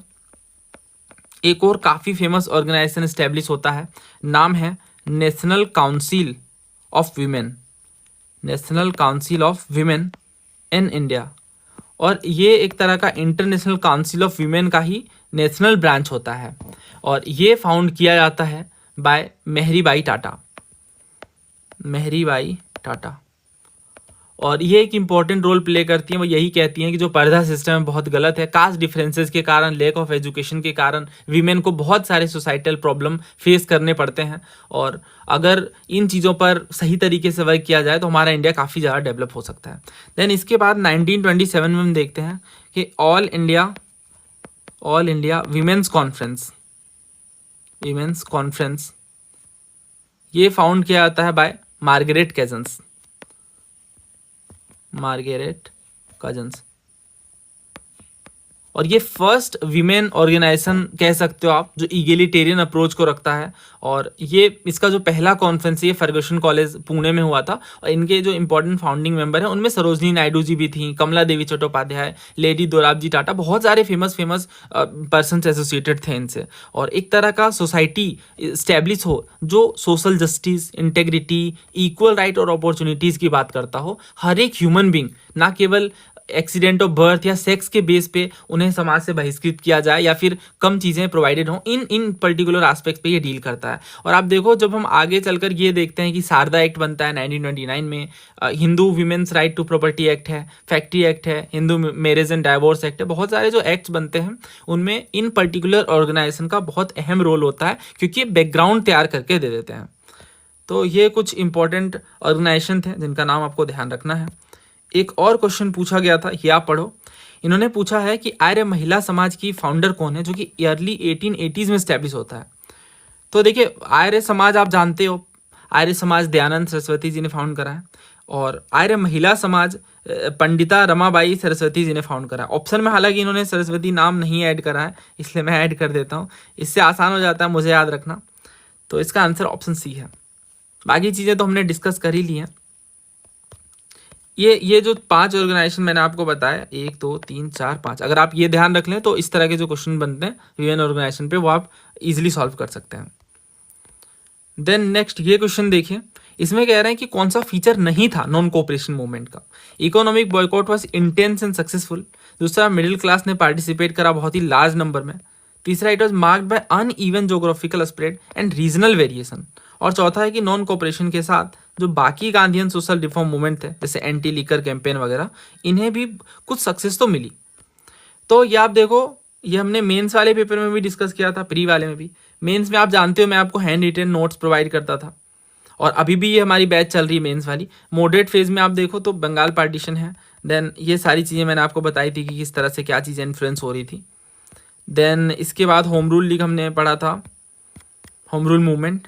एक और काफ़ी फेमस ऑर्गेनाइजेशन इस्टेब्लिश होता है, नाम है national council of women, national council of women in India. और ये एक तरह का इंटरनेशनल काउंसिल ऑफ वीमेन का ही नेशनल ब्रांच होता है, और ये फाउंड किया जाता है बाय मेहरीबाई टाटा, मेहरीबाई टाटा। और ये एक इम्पॉर्टेंट रोल प्ले करती हैं। वो यही कहती हैं कि जो पर्दा सिस्टम है बहुत गलत है, कास्ट डिफरेंसेस के कारण, लेक ऑफ एजुकेशन के कारण वीमेन को बहुत सारे सोसाइटल प्रॉब्लम फेस करने पड़ते हैं, और अगर इन चीज़ों पर सही तरीके से वर्क किया जाए तो हमारा इंडिया काफ़ी ज़्यादा डेवलप हो सकता है। देन इसके बाद 1927 में हम देखते हैं कि ऑल इंडिया वीमेंस कॉन्फ्रेंस ये फाउंड किया जाता है बाय मार्गरेट कजन्स। और ये फर्स्ट वीमेन ऑर्गेनाइजेशन कह सकते हो आप जो इगेलिटेरियन अप्रोच को रखता है, और ये इसका जो पहला कॉन्फ्रेंस ये फर्गुसन कॉलेज पुणे में हुआ था। और इनके जो इंपॉर्टेंट फाउंडिंग मेंबर हैं उनमें सरोजनी नायडू जी भी थी, कमला देवी चट्टोपाध्याय, लेडी दोराबजी टाटा, बहुत सारे फेमस पर्सन एसोसिएटेड थे इनसे। और एक तरह का सोसाइटी इस्टेब्लिश हो जो social justice, integrity, equal right और अपॉर्चुनिटीज़ की बात करता हो। हर एक ह्यूमन बींग, ना केवल एक्सीडेंट ऑफ बर्थ या सेक्स के बेस पे उन्हें समाज से बहिष्कृत किया जाए या फिर कम चीज़ें प्रोवाइडेड हों, इन पर्टिकुलर एस्पेक्ट पे ये डील करता है। और आप देखो जब हम आगे चलकर ये देखते हैं कि शारदा एक्ट बनता है 1929 में, Hindu women's right to property act है, फैक्ट्री एक्ट है, Hindu marriage and divorce act है, बहुत सारे जो एक्ट्स बनते हैं उनमें इन पर्टिकुलर ऑर्गेनाइजेशन का बहुत अहम रोल होता है, क्योंकि बैकग्राउंड तैयार करके दे देते हैं। तो ये कुछ इंपॉर्टेंट ऑर्गेनाइजेशन थे जिनका नाम आपको ध्यान रखना है। एक और क्वेश्चन पूछा गया था, ये आप पढ़ो। इन्होंने पूछा है कि आर्य महिला समाज की फाउंडर कौन है, जो कि अर्ली 1880s में स्टैब्लिश होता है। तो देखिए आर्य समाज आप जानते हो, आर्य समाज दयानंद सरस्वती जी ने फाउंड करा है, और आर्य महिला समाज पंडिता रमाबाई सरस्वती जी ने फाउंड करा है। ऑप्शन में हालांकि इन्होंने सरस्वती नाम नहीं ऐड करा है, इसलिए मैं ऐड कर देता हूँ, इससे आसान हो जाता है मुझे याद रखना। तो इसका आंसर ऑप्शन सी है। बाकी चीज़ें तो हमने डिस्कस कर ही ली हैं। ये जो 5 ऑर्गेनाइजेशन मैंने आपको बताया, 1 2 3 4 5, अगर आप ये ध्यान रख लें तो इस तरह के जो क्वेश्चन बनते हैं वीमेन ऑर्गेनाइजेशन पे वो आप इजीली सॉल्व कर सकते हैं। देन नेक्स्ट ये क्वेश्चन देखिए, इसमें कह रहे हैं कि कौन सा फीचर नहीं था नॉन कोऑपरेशन मूवमेंट का। Economic boycott was intense and successful. दूसरा, मिडिल क्लास ने पार्टिसिपेट करा बहुत ही लार्ज नंबर में। तीसरा, it was marked by uneven geographical spread and regional variation. और चौथा है कि नॉन कोऑपरेशन के साथ जो बाकी गांधीयन सोशल रिफॉर्म मूवमेंट थे, जैसे एंटी लीकर कैंपेन वगैरह, इन्हें भी कुछ सक्सेस तो मिली। तो ये आप देखो, ये हमने मेंस वाले पेपर में भी डिस्कस किया था, प्री वाले में भी। मेंस में आप जानते हो मैं आपको हैंड रिटन नोट्स प्रोवाइड करता था, और अभी भी ये हमारी बैच चल रही है मेंस वाली। मॉडरेट फेज में आप देखो तो बंगाल पार्टीशन है, देन ये सारी चीज़ें मैंने आपको बताई थी कि किस तरह से क्या चीज़ें इन्फ्लुएंस हो रही थी। देन इसके बाद होम रूल लीग हमने पढ़ा था, home rule movement,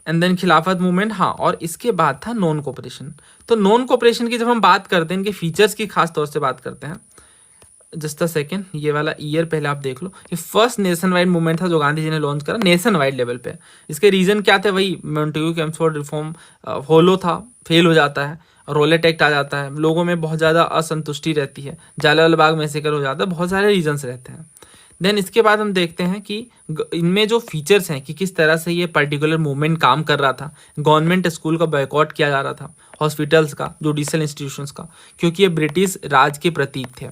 and then Khilafat movement. हाँ, और इसके बाद था नॉन कोऑपरेशन। तो नॉन कोऑपरेशन की जब हम बात करते हैं, इनके फीचर्स की खास तौर से बात करते हैं, जस्ट अ सेकेंड, ये वाला ईयर पहले आप देख लो। ये फर्स्ट नेशन वाइड मूवमेंट था जो गांधी जी ने लॉन्च करा नेशन वाइड लेवल पे। इसके रीजन क्या थे? वही मॉन्टेग्यू चेम्सफोर्ड रिफॉर्म होलो था, फेल हो जाता है, रोलेट एक्ट आ जाता है, लोगों में बहुत ज़्यादा असंतुष्टि रहती है, जालियांवाला बाग मैसेकर हो जाता है, बहुत सारे रीजन्स रहते हैं। देन इसके बाद हम देखते हैं कि इनमें जो फीचर्स हैं कि किस तरह से ये पर्टिकुलर मूवमेंट काम कर रहा था। गवर्नमेंट स्कूल का बॉयकॉट किया जा रहा था, हॉस्पिटल्स का, जुडिशियल इंस्टीट्यूशंस का, क्योंकि ये ब्रिटिश राज के प्रतीक थे।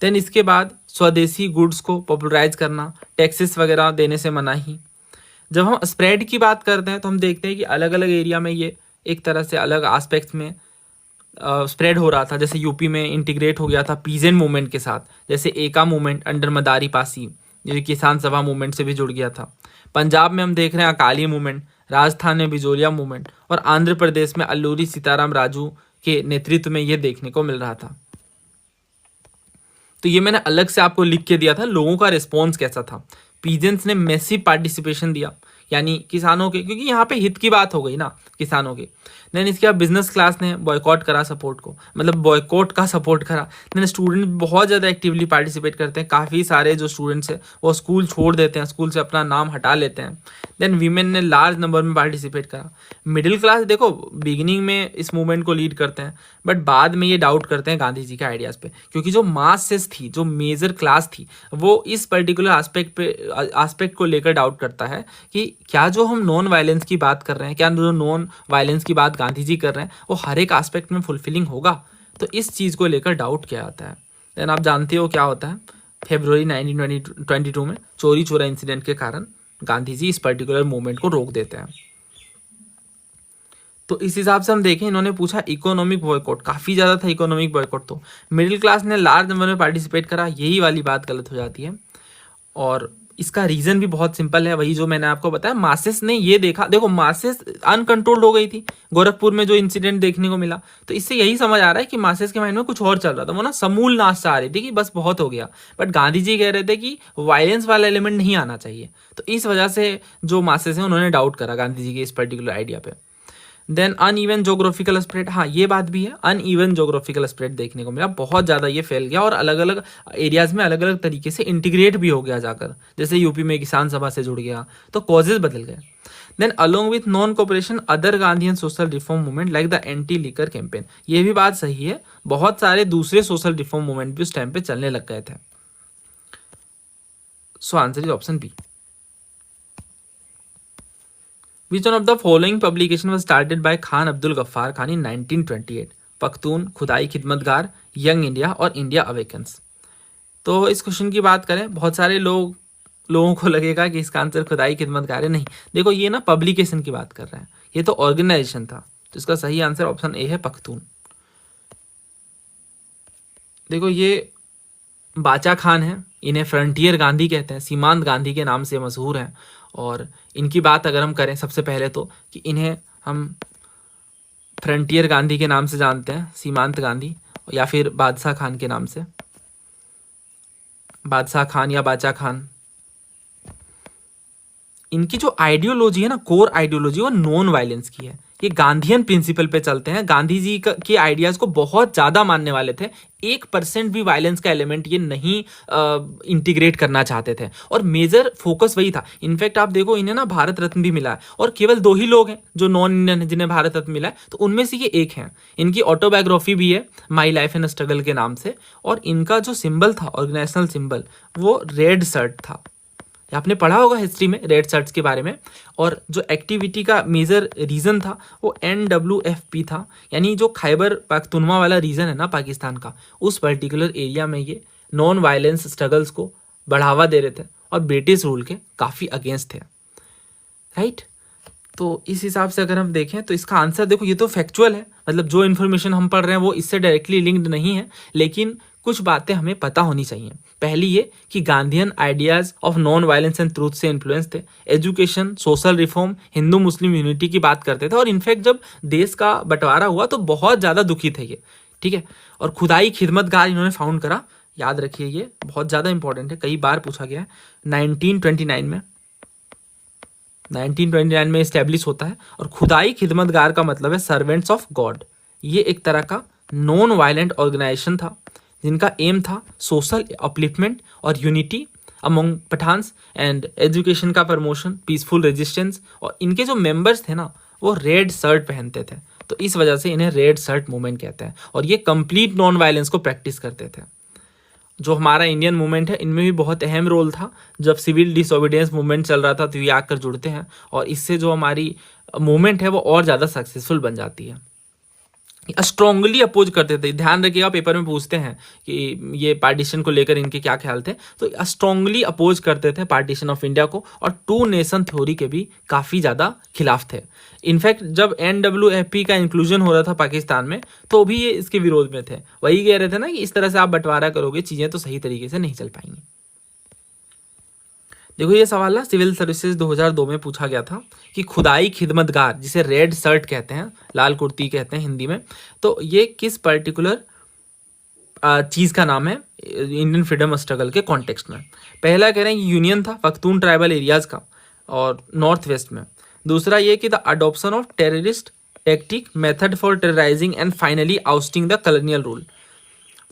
देन इसके बाद स्वदेशी गुड्स को पॉपुलराइज करना, टैक्सेस वगैरह देने से मनाही। जब हम स्प्रेड की बात करते हैं तो हम देखते हैं कि अलग अलग एरिया में ये एक तरह से अलग एस्पेक्ट्स में स्प्रेड हो रहा था। जैसे यूपी में इंटीग्रेट हो गया था पीजेंट मूवमेंट के साथ, जैसे एका मूवमेंट अंडर मदारी पासी, जो किसान सभा मूवमेंट से भी जुड़ गया था। पंजाब में हम देख रहे हैं अकाली मूवमेंट, राजस्थान में बिजोलिया मूवमेंट, और आंध्र प्रदेश में अल्लूरी सीताराम राजू के नेतृत्व में ये देखने को मिल रहा था। तो ये मैंने अलग से आपको लिख के दिया था, लोगों का रिस्पॉन्स कैसा था। पीजेंट्स ने मैसिव पार्टिसिपेशन दिया, यानी किसानों के, क्योंकि यहाँ पे हित की बात हो गई ना किसानों के। देन इसके बाद बिजनेस क्लास ने बॉयकॉट करा सपोर्ट को, मतलब बॉयकॉट का सपोर्ट करा। देन स्टूडेंट बहुत ज़्यादा एक्टिवली पार्टिसिपेट करते हैं, काफ़ी सारे जो स्टूडेंट्स हैं वो स्कूल छोड़ देते हैं, स्कूल से अपना नाम हटा लेते हैं। देन वीमेन ने लार्ज नंबर में पार्टिसिपेट करा। मिडिल क्लास देखो बिगिनिंग में इस मूवमेंट को लीड करते हैं, बट बाद में ये डाउट करते हैं गांधी जी के आइडियाज़ पे, क्योंकि जो मासेस थी, जो मेजर क्लास थी, वो इस पर्टिकुलर एस्पेक्ट को लेकर डाउट करता है कि क्या जो हम नॉन वायलेंस की बात कर रहे हैं, क्या जो नॉन वायलेंस की बात गांधी जी कर रहे हैं वो हर एक एस्पेक्ट में फुलफिलिंग होगा। तो इस चीज़ को लेकर डाउट किया जाता है। देन आप जानते हो क्या होता है, फरवरी 1922 में चोरी चोरा इंसिडेंट के कारण गांधी जी इस पर्टिकुलर मूवमेंट को रोक देते हैं। तो इस हिसाब से हम देखें, इन्होंने पूछा इकोनॉमिक बॉयकॉट, काफ़ी ज़्यादा था इकोनॉमिक बॉयकॉट। तो मिडिल क्लास ने लार्ज नंबर में पार्टिसिपेट करा, यही वाली बात गलत हो जाती है। और इसका रीज़न भी बहुत सिंपल है, वही जो मैंने आपको बताया। मासेस ने ये देखा, देखो मासेस अनकंट्रोल्ड हो गई थी गोरखपुर में जो इंसिडेंट देखने को मिला, तो इससे यही समझ आ रहा है कि मासेस के माइंड में कुछ और चल रहा था। वो ना समूल नाश चाह रही थी कि बस बहुत हो गया, बट गांधी जी कह रहे थे कि वायलेंस वाला एलिमेंट नहीं आना चाहिए। तो इस वजह से जो मासेस हैं उन्होंने डाउट करा गांधी जी के इस पर्टिकुलर आइडिया पे। देन अनइवन जोग्राफिकल स्प्रेड, हाँ ये बात भी है, अनइवन जोग्राफिकल स्प्रेड देखने को मिला, बहुत ज़्यादा ये फैल गया और अलग अलग एरियाज़ में अलग अलग तरीके से इंटीग्रेट भी हो गया जाकर। जैसे यूपी में किसान सभा से जुड़ गया, तो कॉजेज बदल गए। Then along with non cooperation other Gandhian social reform movement like the anti liquor campaign, ये भी बात सही है, बहुत सारे दूसरे सोशल रिफॉर्म मूवमेंट भी उस टाइम पे चलने लग गए थे। So answer is option B. Which one of the following publication was started by Khan Abdul Ghaffar Khan in 1928? Pakhtun, खुदाई खिदमतगार, यंग इंडिया और इंडिया अवेकन्स। तो इस क्वेश्चन की बात करें, बहुत सारे लोगों को लगेगा कि इसका आंसर खुदाई खिदमतगार है। नहीं, देखो ये ना पब्लिकेशन की बात कर रहे हैं, ये तो ऑर्गेनाइजेशन था। तो इसका सही आंसर ऑप्शन ए है, पख्तून। देखो ये बाचा खान है, इन्हें फ्रंटियर गांधी कहते हैं, सीमांत गांधी के नाम से मशहूर हैं। और इनकी बात अगर हम करें सबसे पहले तो कि इन्हें हम फ्रंटियर गांधी के नाम से जानते हैं, सीमांत गांधी, या फिर बादशाह खान के नाम से, बादशाह खान या बाचा खान। इनकी जो आइडियोलॉजी है ना, कोर आइडियोलॉजी, वो नॉन वायलेंस की है। ये गांधीयन प्रिंसिपल पे चलते हैं, गांधी जी के आइडियाज़ को बहुत ज़्यादा मानने वाले थे। 1% भी वायलेंस का एलिमेंट ये नहीं इंटीग्रेट करना चाहते थे, और मेजर फोकस वही था। इनफैक्ट आप देखो इन्हें ना भारत रत्न भी मिला है, और केवल 2 ही लोग हैं जो नॉन इंडियन हैं जिन्हें भारत रत्न मिला है, तो उनमें से ये एक हैं। इनकी ऑटोबायोग्राफी भी है, माई लाइफ एंड स्ट्रगल के नाम से, और इनका जो सिंबल था, ऑर्गेनाइजेशनल सिंबल, वो रेड शर्ट था। आपने पढ़ा होगा हिस्ट्री में रेड शर्ट्स के बारे में। और जो एक्टिविटी का मेजर रीज़न था वो NWFP था, यानी जो खैबर पख्तूनवा वाला रीजन है ना पाकिस्तान का, उस पर्टिकुलर एरिया में ये नॉन वायलेंस स्ट्रगल्स को बढ़ावा दे रहे थे और ब्रिटिश रूल के काफ़ी अगेंस्ट थे, राइट। तो इस हिसाब से अगर हम देखें तो इसका आंसर देखो, ये तो फैक्चुअल है, मतलब जो इन्फॉर्मेशन हम पढ़ रहे हैं वो इससे डायरेक्टली लिंक्ड नहीं है, लेकिन कुछ बातें हमें पता होनी चाहिए। पहली ये कि Gandhian ideas of non violence and truth से इन्फ्लुएंस थे। Education, social reform, Hindu Muslim unity की बात करते थे, और इनफैक्ट जब देश का बंटवारा हुआ तो बहुत ज़्यादा दुखी थे ये, ठीक है। और खुदाई खिदमतगार इन्होंने फाउंड करा, याद रखिए ये बहुत ज़्यादा इंपॉर्टेंट है, कई बार पूछा गया है। 1929 में इस्टेब्लिश होता है। और खुदाई खिदमतगार का मतलब है सर्वेंट्स ऑफ गॉड। ये एक तरह का नॉन वायलेंट ऑर्गेनाइजेशन था जिनका एम था सोशल अपलिफ्टमेंट और unity among Pathans and education का प्रमोशन, पीसफुल रेजिस्टेंस। और इनके जो मेंबर्स थे ना वो रेड शर्ट पहनते थे, तो इस वजह से इन्हें रेड शर्ट मूवमेंट कहते हैं। और ये कंप्लीट नॉन वायलेंस को प्रैक्टिस करते थे। जो हमारा इंडियन मूवमेंट है इनमें भी बहुत अहम रोल था। जब सिविल डिसोबीडियंस मूवमेंट चल रहा था तो ये आकर जुड़ते हैं, और इससे जो हमारी मूवमेंट है वो और ज़्यादा सक्सेसफुल बन जाती है। स्ट्रांगली अपोज करते थे, ध्यान रखिएगा पेपर में पूछते हैं कि ये पार्टीशन को लेकर इनके क्या ख्याल थे, तो स्ट्रांगली अपोज करते थे पार्टीशन ऑफ इंडिया को, और टू नेशन थ्योरी के भी काफ़ी ज़्यादा खिलाफ थे। इनफैक्ट जब NWFP का इंक्लूजन हो रहा था पाकिस्तान में तो भी ये इसके विरोध में थे। वही कह रहे थे ना कि इस तरह से आप बंटवारा करोगे चीज़ें तो सही तरीके से नहीं चल पाएंगी। देखो ये सवाल ना सिविल सर्विसेज 2002 में पूछा गया था कि खुदाई खिदमतगार, जिसे रेड शर्ट कहते हैं, लाल कुर्ती कहते हैं हिंदी में, तो ये किस पर्टिकुलर चीज़ का नाम है इंडियन फ्रीडम स्ट्रगल के कॉन्टेक्स्ट में। पहला कह रहे हैं यूनियन था पख्तून ट्राइबल एरियाज़ का और नॉर्थ वेस्ट में। दूसरा ये कि the adoption of terrorist tactic method for terrorising and finally ousting the colonial rule.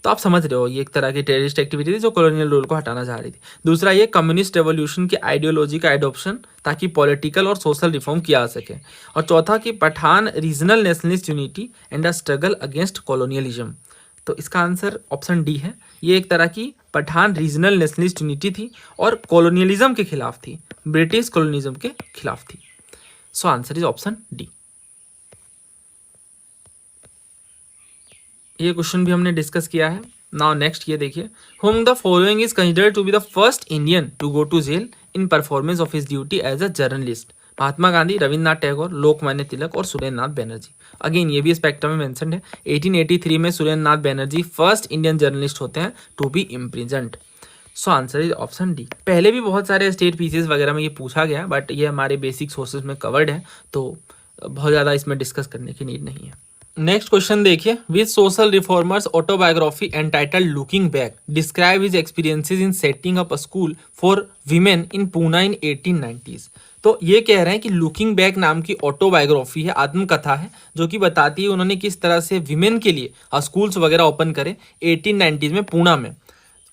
तो आप समझ रहे हो ये एक तरह की टेररिस्ट एक्टिविटी थी जो कॉलोनियल रूल को हटाना चाह रही थी। दूसरा ये कम्युनिस्ट रेवोल्यूशन की आइडियोलॉजी का एडॉप्शन ताकि पॉलिटिकल और सोशल रिफॉर्म किया जा सके। और चौथा कि Pathan regional nationalist unity and a struggle against colonialism. तो इसका आंसर ऑप्शन डी है। ये एक तरह की पठान रीजनल नेशनलिस्ट यूनिटी थी और कॉलोनियलिज्म के खिलाफ थी, ब्रिटिश कॉलोनियलिज्म के खिलाफ थी। So answer is option D. ये क्वेश्चन भी हमने डिस्कस किया है। नाउ नेक्स्ट ये देखिए, whom the following is considered to be the first Indian to go to jail in performance of his duty as a journalist. Mahatma Gandhi, Rabindranath Tagore, Lokmanya Tilak और Surendranath Banerjee. Again ये भी स्पेक्ट्रम में मेंशन है। 1883 में Surendranath Banerjee first Indian journalist होते हैं to be imprisoned. So answer is option D. पहले भी बहुत सारे स्टेट पीसेस वगैरह में ये पूछा गया, बट ये हमारे बेसिक सोर्सेज में कवर्ड है तो बहुत ज़्यादा इसमें डिस्कस करने की नीड नहीं है। नेक्स्ट क्वेश्चन देखिए, which social reformer's autobiography entitled looking back describe his experiences in setting up a school for women in Poona in 1890s। तो ये कह रहे हैं कि लुकिंग बैक नाम की ऑटोबायोग्राफी है, आत्मकथा है, जो कि बताती है उन्होंने किस तरह से विमेन के लिए स्कूल्स वगैरह ओपन करे 1890s में पूना में।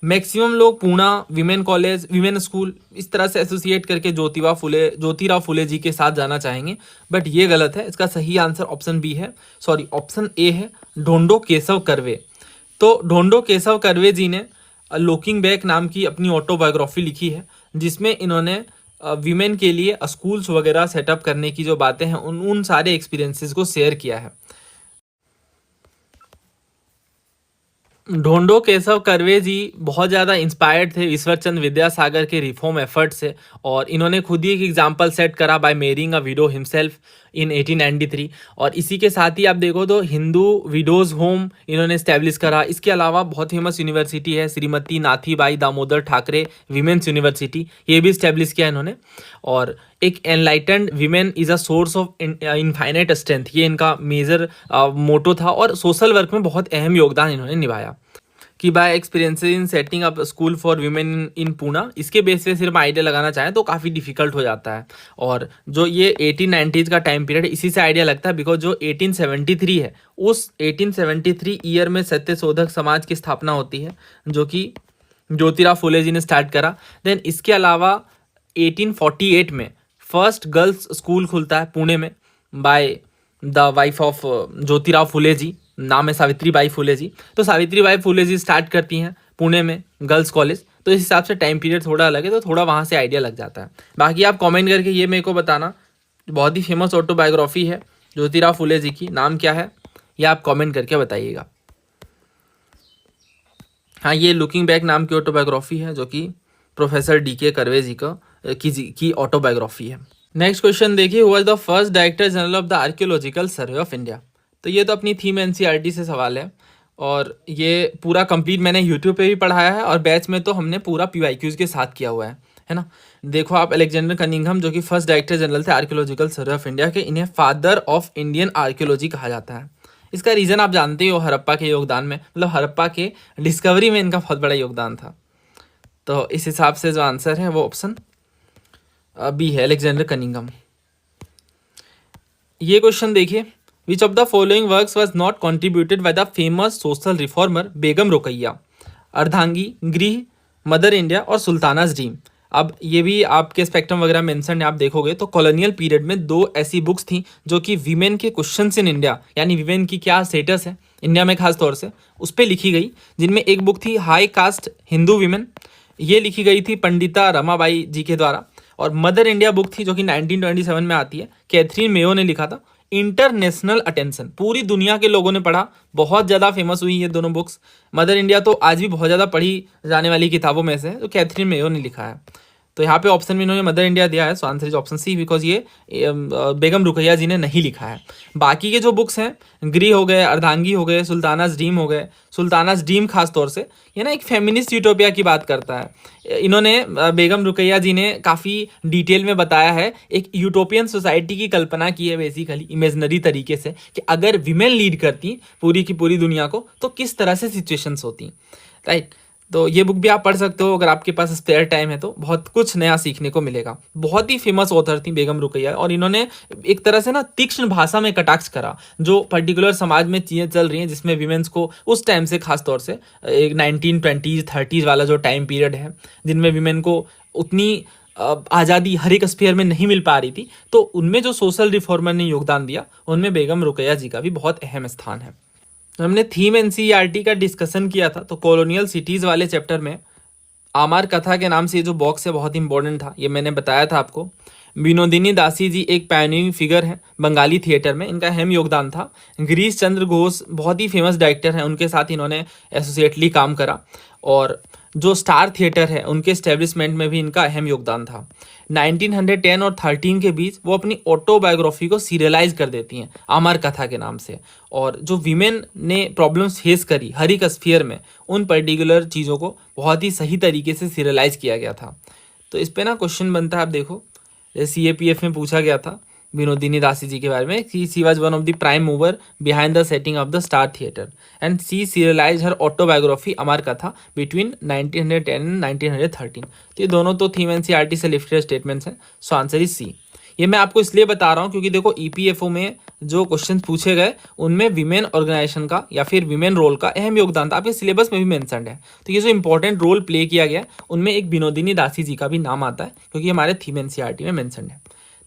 मैक्सिमम लोग Poona women college, women school इस तरह से एसोसिएट करके ज्योतिराव फुले जी के साथ जाना चाहेंगे, बट ये गलत है। इसका सही आंसर ऑप्शन बी है, सॉरी ऑप्शन ए है, ढोंडो केशव कर्वे। तो ढोंडो केशव कर्वे जी ने लुकिंग बैक नाम की अपनी ऑटोबायोग्राफी लिखी है, जिसमें इन्होंने विमेन के लिए स्कूल्स वगैरह सेटअप करने की जो बातें हैं उन सारे एक्सपीरियंसेस को शेयर किया है। ढोंडो केशव कर्वे जी बहुत ज़्यादा इंस्पायर्ड थे ईश्वरचंद विद्यासागर के रिफॉर्म एफर्ट से, और इन्होंने खुद ही एक एग्जाम्पल सेट करा by marrying a widow himself in 1893। और इसी के साथ ही आप देखो तो हिंदू विडोज़ होम इन्होंने इस्टेब्लिश करा। इसके अलावा बहुत फेमस यूनिवर्सिटी है श्रीमती नाथीबाई दामोदर ठाकरे विमेंस यूनिवर्सिटी, ये भी इस्टेब्लिश किया इन्होंने। और एक enlightened women is a source of infinite strength, ये इनका मेजर मोटो था, और सोशल वर्क में बहुत अहम योगदान इन्होंने निभाया। कि by experiences in setting up school for women in Poona, इसके बेस पे सिर्फ आइडिया लगाना चाहें तो काफ़ी डिफिकल्ट हो जाता है। और जो ये 1890s का टाइम पीरियड है इसी से आइडिया लगता है, बिकॉज जो 1873 है उस 1873 ईयर में सत्यशोधक समाज की स्थापना होती है, जो कि ज्योतिराव फुले जी ने स्टार्ट करा। देन इसके अलावा 1848 में फर्स्ट गर्ल्स स्कूल खुलता है पुणे में by the wife of Jyotirao Phule ji, नाम है सावित्रीबाई फुले जी। तो सावित्रीबाई फुले जी स्टार्ट करती हैं पुणे में गर्ल्स कॉलेज, तो इस हिसाब से टाइम पीरियड थोड़ा अलग है, तो थोड़ा वहाँ से आइडिया लग जाता है। बाकी आप कमेंट करके ये मेरे को बताना, बहुत ही फेमस ऑटोबायोग्राफी है ज्योतिराव फुले जी की, नाम क्या है ये आप कमेंट करके बताइएगा। हाँ, ये लुकिंग बैक नाम की ऑटोबायोग्राफी है जो कि प्रोफेसर DK कर्वे जी की ऑटोबायोग्राफी है। नेक्स्ट क्वेश्चन देखिए, who was the first director general of the archaeological survey of India. तो ये तो अपनी थीम NCERT से सवाल है और ये पूरा कंप्लीट मैंने यूट्यूब पे भी पढ़ाया है और बैच में तो हमने पूरा PYQs के साथ किया हुआ है ना। देखो आप, अलेक्जेंडर कनिंघम जो कि फर्स्ट डायरेक्टर जनरल थे आर्कियोलॉजिकल सर्वे ऑफ इंडिया के, इन्हें फादर ऑफ इंडियन आर्कियोलॉजी कहा जाता है। इसका रीज़न आप जानते हो, हड़प्पा के योगदान में, मतलब हड़प्पा के डिस्कवरी में इनका बहुत बड़ा योगदान था। तो इस हिसाब से जो आंसर है वो ऑप्शन बी है, अलेक्जेंडर कनिंघम। ये क्वेश्चन देखिए, which of the following works was not contributed by the famous social reformer Begum Rukaiya, Ardhangi, Griha, Mother India और सुल्तानाज ड्रीम। अब ये भी आपके स्पेक्ट्रम वगैरह मेंशन है, आप देखोगे तो कॉलोनियल पीरियड में 2 ऐसी बुक्स थी जो कि वीमेन के क्वेश्चंस इन इंडिया, यानी वीमेन की क्या स्टेटस है इंडिया में खास तौर से, उस पर लिखी गई। जिनमें एक बुक थी हाई कास्ट हिंदू वीमेन, ये लिखी गई थी पंडिता रमाबाई जी के द्वारा। और मदर इंडिया बुक थी जो कि 1927 में आती है, कैथरीन मेयो ने लिखा था। इंटरनेशनल अटेंशन, पूरी दुनिया के लोगों ने पढ़ा, बहुत ज़्यादा फेमस हुई ये दोनों बुक्स। मदर इंडिया तो आज भी बहुत ज़्यादा पढ़ी जाने वाली किताबों में से है, जो कैथरीन मेयो ने लिखा है। तो यहाँ पे ऑप्शन में इन्होंने मदर इंडिया दिया है, so answer is option C, because ये बेगम रुकैया जी ने नहीं लिखा है। बाकी के जो बुक्स हैं, गृह हो गए, अर्धांगी हो गए, सुल्तानाज ड्रीम हो गए, सुल्तानाज ड्रीम खास तौर से ये ना एक फेमिनिस्ट यूटोपिया की बात करता है। इन्होंने बेगम रुकैया जी ने काफ़ी डिटेल में बताया है, एक यूटोपियन सोसाइटी की कल्पना की है बेसिकली इमेजनरी तरीके से, कि अगर विमेन लीड करती पूरी की पूरी दुनिया को तो किस तरह से सिचुएशंस होती, राइट। तो ये बुक भी आप पढ़ सकते हो अगर आपके पास स्पेयर टाइम है, तो बहुत कुछ नया सीखने को मिलेगा। बहुत ही फेमस ऑथर थी बेगम रुकैया, और इन्होंने एक तरह से ना तीक्ष्ण भाषा में कटाक्ष करा जो पर्टिकुलर समाज में चीज़ें चल रही हैं, जिसमें विमेंस को उस टाइम से खास तौर से एक 1920s 30s वाला जो टाइम पीरियड है, जिनमें विमेन को उतनी आज़ादी हर एक स्फीयर में नहीं मिल पा रही थी, तो उनमें जो सोशल रिफॉर्मर ने योगदान दिया उनमें बेगम रुकैया जी का भी बहुत अहम स्थान है। हमने थीम NCERT का डिस्कशन किया था, तो कॉलोनियल सिटीज़ वाले चैप्टर में आमार कथा के नाम से ये जो बॉक्स है बहुत इंपॉर्टेंट था, ये मैंने बताया था आपको। विनोदिनी दासी जी एक पायनियरिंग फिगर है बंगाली थिएटर में, इनका अहम योगदान था। गिरीश चंद्र घोष बहुत ही फेमस डायरेक्टर हैं, उनके साथ इन्होंने एसोसिएटली काम करा। और जो स्टार थिएटर है उनके स्टैब्लिशमेंट में भी इनका अहम योगदान था। 1910 और 13 के बीच वो अपनी ऑटोबायोग्राफी को सीरियलाइज कर देती हैं अमर कथा के नाम से, और जो वीमेन ने प्रॉब्लम्स फेस करी हर एक स्फीयर में, उन पर्टिकुलर चीज़ों को बहुत ही सही तरीके से सीरियलाइज किया गया था। तो इस पे ना क्वेश्चन बनता है, आप देखो जैसे CAPF में पूछा गया था विनोदिनी दासी जी के बारे में, she was one of the prime mover behind the setting of the star theatre and she serialise her autobiography Amar Katha between 1910 and 1913। तो ये दोनों तो थीम NCERT से लिफ्टेड स्टेटमेंट्स हैं, सो आंसर इज सी। ये मैं आपको इसलिए बता रहा हूँ क्योंकि देखो EPFO में जो क्वेश्चन पूछे गए उनमें विमेन ऑर्गेनाइजेशन का या फिर विमेन रोल का अहम योगदान था, आपके सिलेबस में भी मेंशन्ड है। तो ये जो इंपॉर्टेंट रोल प्ले किया गया उनमें एक विनोदिनी दासी जी का भी नाम आता है, क्योंकि हमारे थीम NCERT में मेंशन्ड है।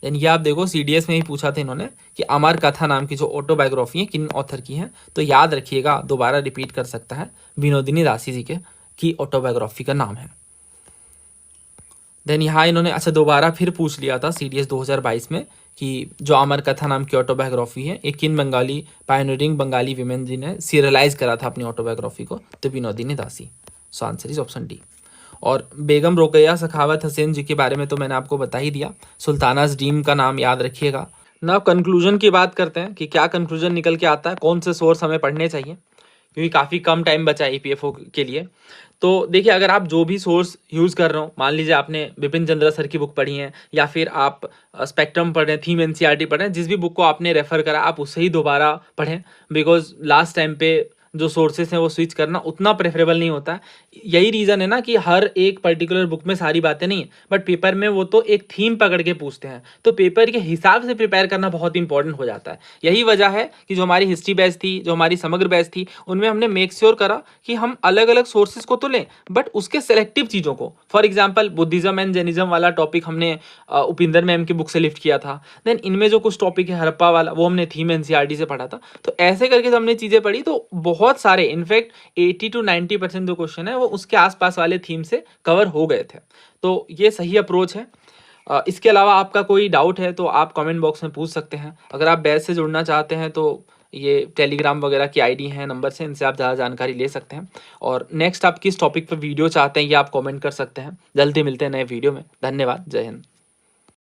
देन ये आप देखो CDS में ही पूछा था इन्होंने कि अमर कथा नाम की जो ऑटोबायोग्राफी है किन ऑथर की है, तो याद रखिएगा, दोबारा रिपीट कर सकता है, विनोदिनी दासी जी के की ऑटोबायोग्राफी का नाम है। देन यहाँ इन्होंने अच्छा दोबारा फिर पूछ लिया था CDS 2022 में कि जो अमर कथा नाम की ऑटोबायोग्राफी है एक किन बंगाली पायनियरिंग बंगाली विमेन जी ने सीरियलाइज करा था अपनी ऑटोबायोग्राफी को, तो विनोदिनी दासी। सो आंसर इज ऑप्शन डी। और बेगम रोकैया सखावत हसैन जी के बारे में तो मैंने आपको बता ही दिया। सुल्तानाज ड्रीम का नाम याद रखिएगा ना। कंक्लूजन की बात करते हैं कि क्या कंक्लूजन निकल के आता है, कौन से सोर्स हमें पढ़ने चाहिए, क्योंकि काफ़ी कम टाइम बचा है EPFO के लिए। तो देखिए, अगर आप जो भी सोर्स यूज़ कर रहे हो, मान लीजिए आपने बिपिन चंद्रा सर की बुक पढ़ी है या फिर आप स्पेक्ट्रम पढ़ रहे हैं, थीम NCERT पढ़ रहे हैं, जिस भी बुक को आपने रेफ़र करा आप उससे ही दोबारा पढ़ें, बिकॉज लास्ट टाइम पे जो सोर्सेस हैं वो स्विच करना उतना प्रेफरेबल नहीं होता है। यही रीज़न है ना कि हर एक पर्टिकुलर बुक में सारी बातें नहीं, बट पेपर में वो तो एक थीम पकड़ के पूछते हैं, तो पेपर के हिसाब से प्रिपेयर करना बहुत इंपॉर्टेंट हो जाता है। यही वजह है कि जो हमारी हिस्ट्री बैच थी, जो हमारी समग्र बैच थी, उनमें हमने मेक श्योर करा कि हम अलग अलग सोर्सेज को तो लें, बट उसके सेलेक्टिव चीज़ों को। For example Buddhism and Jainism वाला टॉपिक हमने उपिंदर मैम की बुक से लिफ्ट किया था। देन इनमें जो कुछ टॉपिक है हड़प्पा वाला, वो हमने थीम NCERT से पढ़ा था। तो ऐसे करके जब हमने चीज़ें पढ़ी तो बहुत सारे, इनफैक्ट 80 to 90% जो क्वेश्चन है वो वो उसके आसपास वाले थीम से कवर हो गए थे। तो ये सही अप्रोच है। इसके अलावा आपका कोई डाउट है तो आप कमेंट बॉक्स में पूछ सकते हैं। अगर आप बैच से जुड़ना चाहते हैं तो ये टेलीग्राम वगैरह की आईडी है, नंबर से, इनसे आप ज़्यादा जानकारी ले सकते हैं। और नेक्स्ट आप किस टॉपिक पर वीडियो चाहते हैं ये आप कमेंट कर सकते हैं। जल्दी मिलते हैं नए वीडियो में। धन्यवाद। जय हिंद।